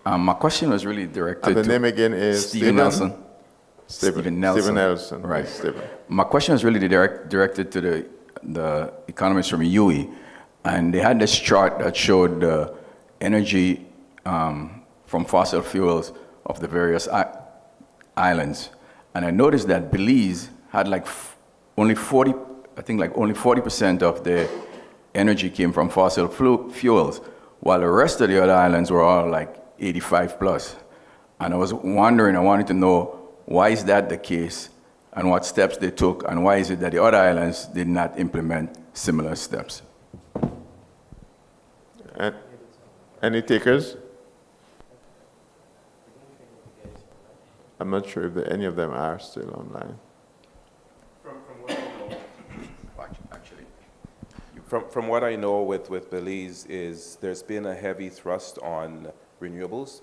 My question was really directed and the to name again is Stephen Nelson. Stephen Nelson. Nelson. Right. Stephen. My question was really directed to the economists from UE, and they had this chart that showed the energy from fossil fuels of the various islands, and I noticed that Belize had only 40% of the energy came from fossil fuels, while the rest of the other islands were all like 85 plus. And I was wondering, I wanted to know, why is that the case, and what steps they took, and why is it that the other islands did not implement similar steps? Any takers? I'm not sure if any of them are still online. From what I know with Belize is there's been a heavy thrust on renewables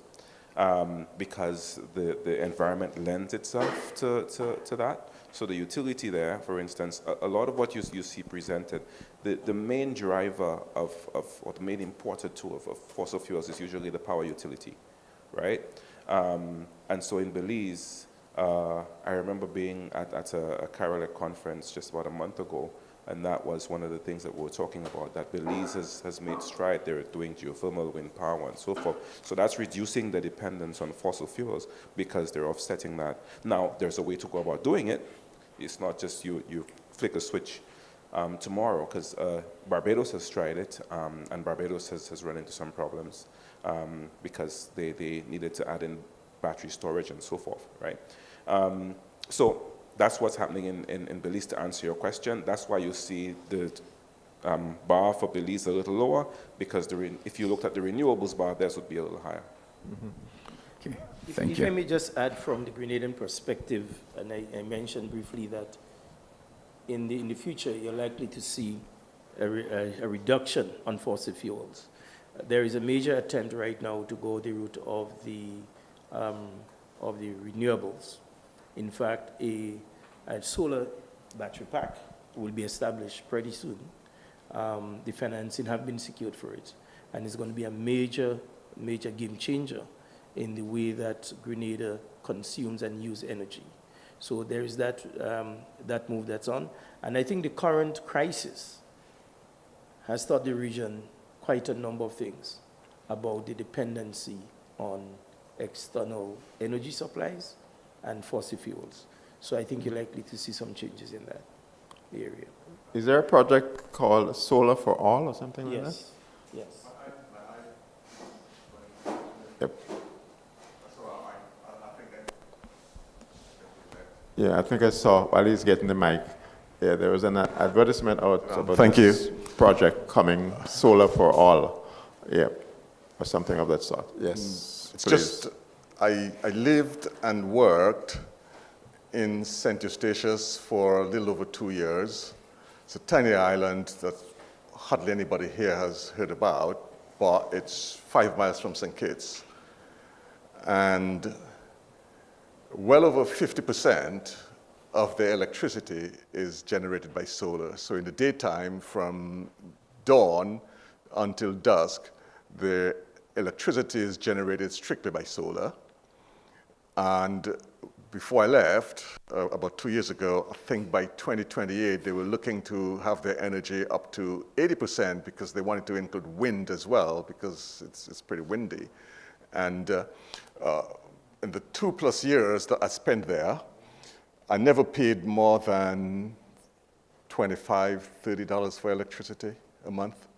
because the environment lends itself to that. So the utility there, for instance, a lot of what you see presented, the main driver of or the main importer tool of fossil fuels is usually the power utility, right? And so in Belize, I remember being at a Carolec conference just about a month ago, and that was one of the things that we were talking about, that Belize has made stride. They're doing geothermal, wind power, and so forth. So that's reducing the dependence on fossil fuels because they're offsetting that. Now, there's a way to go about doing it. It's not just you flick a switch tomorrow, because Barbados has tried it, and Barbados has run into some problems because they needed to add in battery storage and so forth, right? So that's what's happening in Belize, to answer your question. That's why you see the bar for Belize a little lower, because if you looked at the renewables bar, theirs would be a little higher. Mm-hmm. Okay. If I may just add from the Grenadian perspective, and I mentioned briefly that in the future, you're likely to see a reduction on fossil fuels. There is a major attempt right now to go the route of the renewables. In fact, a solar battery pack will be established pretty soon. The financing have been secured for it, and it's going to be a major game changer in the way that Grenada consumes and uses energy. So there is that move that's on. And I think the current crisis has taught the region quite a number of things about the dependency on external energy supplies and fossil fuels. So I think you're likely to see some changes in that area. Is there a project called Solar for All or something like that? Yes. Yep. Yeah, I think I saw, while he's getting the mic, yeah, there was an advertisement out about this project coming, Solar for All, yeah, or something of that sort. Yes, it's just, I lived and worked in St. Eustatius for a little over 2 years. It's a tiny island that hardly anybody here has heard about, but it's 5 miles from St. Kitts. And well over 50% of the electricity is generated by solar. So in the daytime, from dawn until dusk, the electricity is generated strictly by solar. And before I left, about 2 years ago, I think by 2028, they were looking to have their energy up to 80% because they wanted to include wind as well, because it's pretty windy. And in the 2+ years that I spent there, I never paid more than $25, $30 for electricity a month.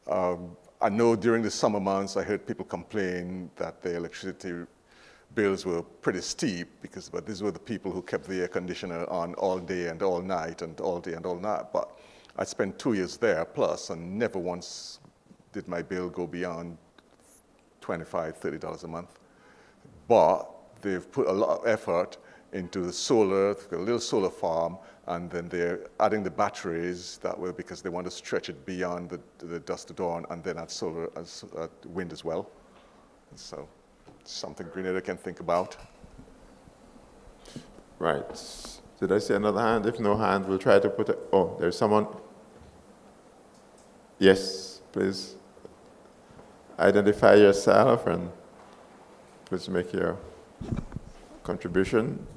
I know during the summer months I heard people complain that the electricity bills were pretty steep but these were the people who kept the air conditioner on all day and all night and all day and all night. But I spent 2 years there plus, and never once did my bill go beyond $25, $30 a month. But they've put a lot of effort into the solar, a little solar farm, and then they're adding the batteries that way because they want to stretch it beyond the dusk to dawn, and then add solar as wind as well. So it's something Grenada can think about. Right. Did I see another hand? If no hand, we'll try to put it. Oh, there's someone. Yes, please. Identify yourself and please make your contribution.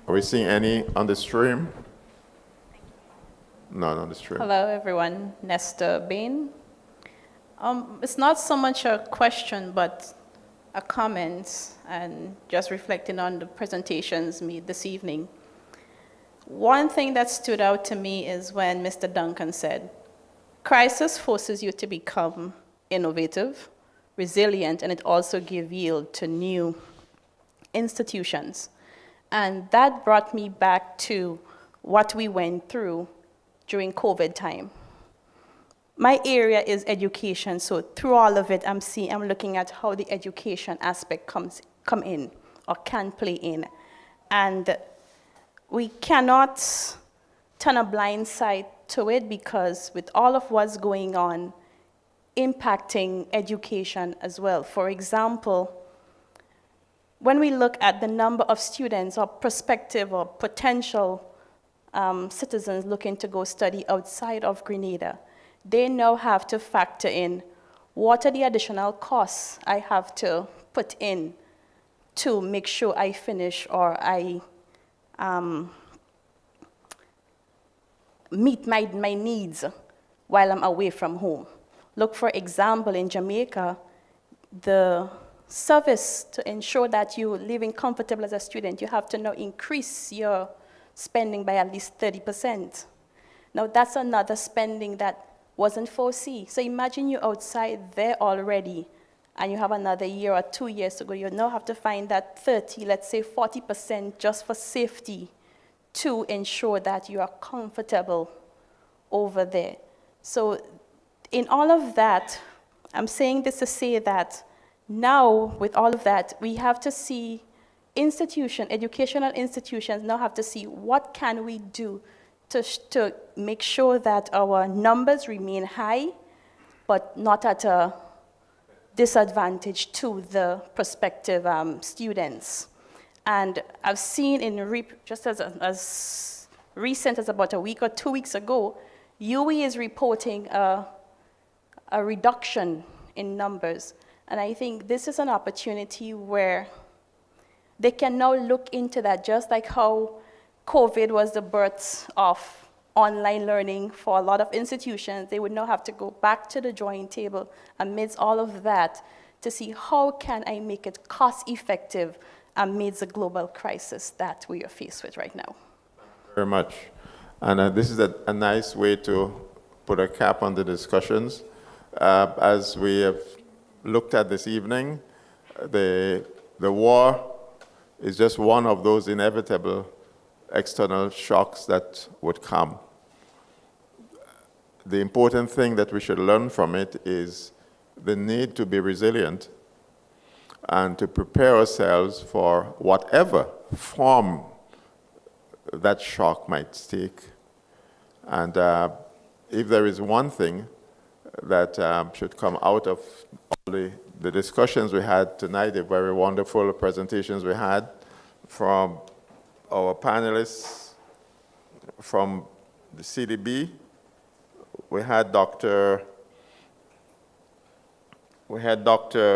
Are we seeing any on the stream? None on the stream. Hello, everyone. Nesta Bain. It's not so much a question, but a comment, and just reflecting on the presentations made this evening. One thing that stood out to me is when Mr. Duncan said, crisis forces you to become innovative, resilient, and it also gives yield to new institutions. And that brought me back to what we went through during COVID time. My area is education, so through all of it, I'm looking at how the education aspect come in or can play in. And we cannot turn a blind side to it because with all of what's going on, impacting education as well. For example, when we look at the number of students or prospective or potential citizens looking to go study outside of Grenada, they now have to factor in what are the additional costs I have to put in to make sure I finish or I meet my needs while I'm away from home. Look, for example, in Jamaica, the service to ensure that you're living comfortable as a student, you have to now increase your spending by at least 30%. Now, that's another spending that wasn't foreseen. So imagine you're outside there already, and you have another year or 2 years to go. You now have to find that 30, let's say 40% just for safety to ensure that you are comfortable over there. So in all of that, I'm saying this to say that now, with all of that, we have to see educational institutions now have to see what can we do to make sure that our numbers remain high, but not at a disadvantage to the prospective students. And I've seen just as recent as about a week or 2 weeks ago, UWI is reporting a reduction in numbers. And I think this is an opportunity where they can now look into that, just like how COVID was the birth of online learning for a lot of institutions. They would now have to go back to the drawing table amidst all of that to see how can I make it cost effective amidst the global crisis that we are faced with right now. Very much. And this is a nice way to put a cap on the discussions. As we have looked at this evening, the war is just one of those inevitable external shocks that would come. The important thing that we should learn from it is the need to be resilient and to prepare ourselves for whatever form that shock might take. And if there is one thing that should come out of all the discussions we had tonight, the very wonderful presentations we had from our panelists, from the CDB, we had Dr.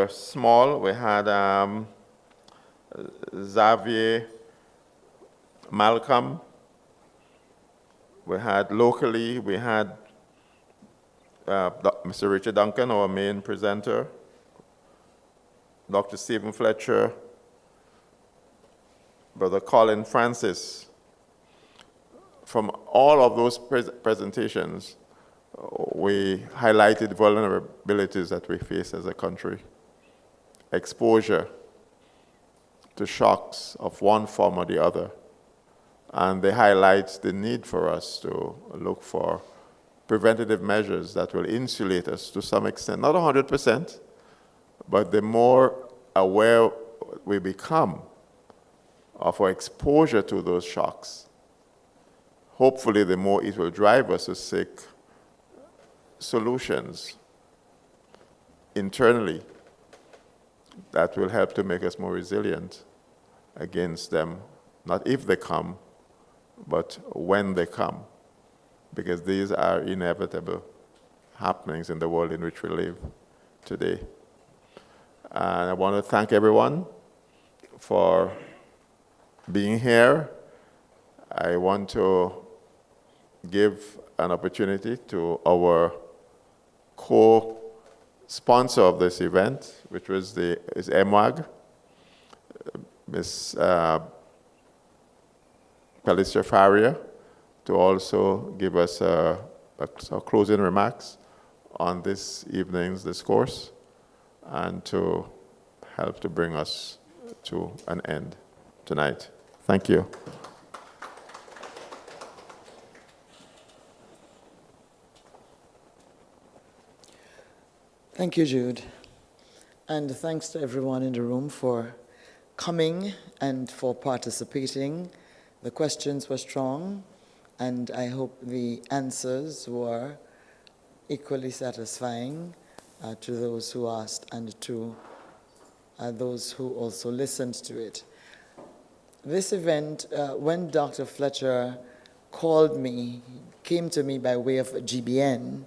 Small, we had Xavier Malcolm, we had locally, we had Mr. Richard Duncan, our main presenter, Dr. Stephen Fletcher, Brother Colin Francis. From all of those presentations, we highlighted vulnerabilities that we face as a country, exposure to shocks of one form or the other. And they highlight the need for us to look for preventative measures that will insulate us to some extent, not 100%, but the more aware we become of our exposure to those shocks, hopefully the more it will drive us to seek solutions internally that will help to make us more resilient against them, not if they come, but when they come, because these are inevitable happenings in the world in which we live today. And I want to thank everyone for being here. I want to give an opportunity to our co-sponsor of this event, which was is MWAG, Ms. Felicia Faria, to also give us closing remarks on this evening's discourse and to help to bring us to an end tonight. Thank you. Thank you, Jude. And thanks to everyone in the room for coming and for participating. The questions were strong, and I hope the answers were equally satisfying to those who asked and to those who also listened to it. This event, when Dr. Fletcher called me, came to me by way of GBN,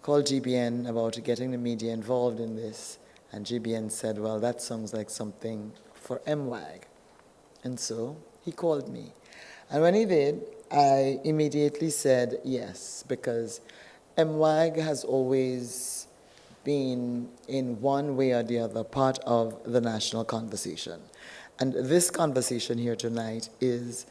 called GBN about getting the media involved in this, and GBN said, well, that sounds like something for MWAG. And so he called me. And when he did, I immediately said yes, because MWAG has always been, in one way or the other, part of the national conversation. And this conversation here tonight is,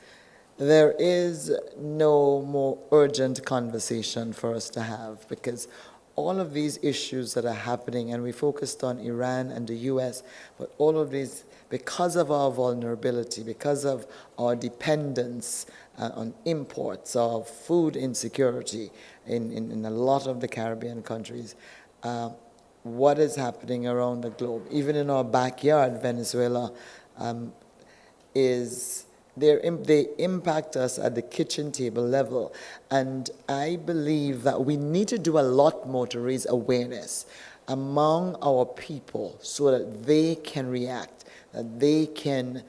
there is no more urgent conversation for us to have, because all of these issues that are happening, and we focused on Iran and the US, but all of these, because of our vulnerability, because of our dependence on imports of food insecurity in a lot of the Caribbean countries, what is happening around the globe, even in our backyard, Venezuela, they impact us at the kitchen table level. And I believe that we need to do a lot more to raise awareness among our people so that they can react, that they can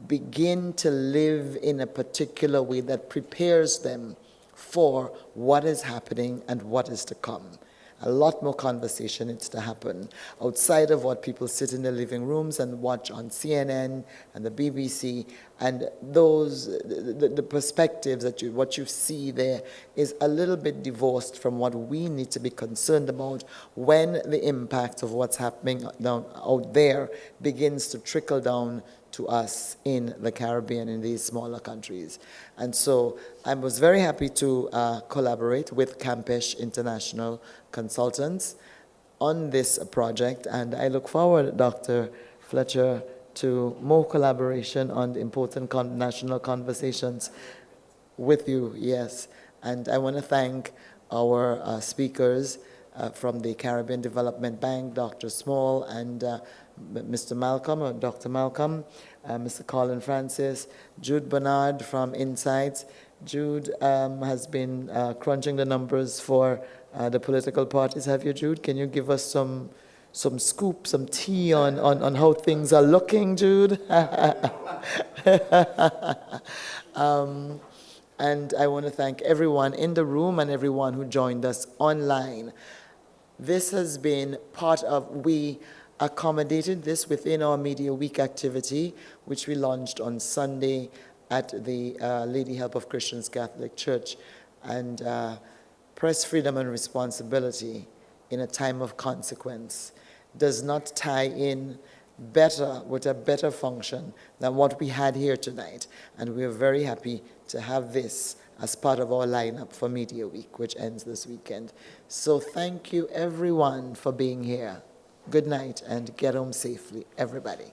begin to live in a particular way that prepares them for what is happening and what is to come. A lot more conversation needs to happen outside of what people sit in their living rooms and watch on CNN and the BBC, and the perspectives that what you see there is a little bit divorced from what we need to be concerned about when the impact of what's happening out there begins to trickle down to us in the Caribbean, in these smaller countries. And so I was very happy to collaborate with Campeche International Consultants on this project, and I look forward, Dr. Fletcher, to more collaboration on the important national conversations with you, yes. And I want to thank our speakers from the Caribbean Development Bank, Dr. Small and Mr. Malcolm, or Dr. Malcolm, Mr. Colin Francis, Jude Bernard from Insights. Jude has been crunching the numbers for the political parties. Have you, Jude? Can you give us some scoop, some tea on how things are looking, Jude? And I want to thank everyone in the room and everyone who joined us online. This has been part of, we accommodated this within our Media Week activity, which we launched on Sunday at the Lady Help of Christians Catholic Church. And press freedom and responsibility in a time of consequence does not tie in better, with a better function than what we had here tonight. And we are very happy to have this as part of our lineup for Media Week, which ends this weekend. So thank you everyone for being here. Good night and get home safely, everybody.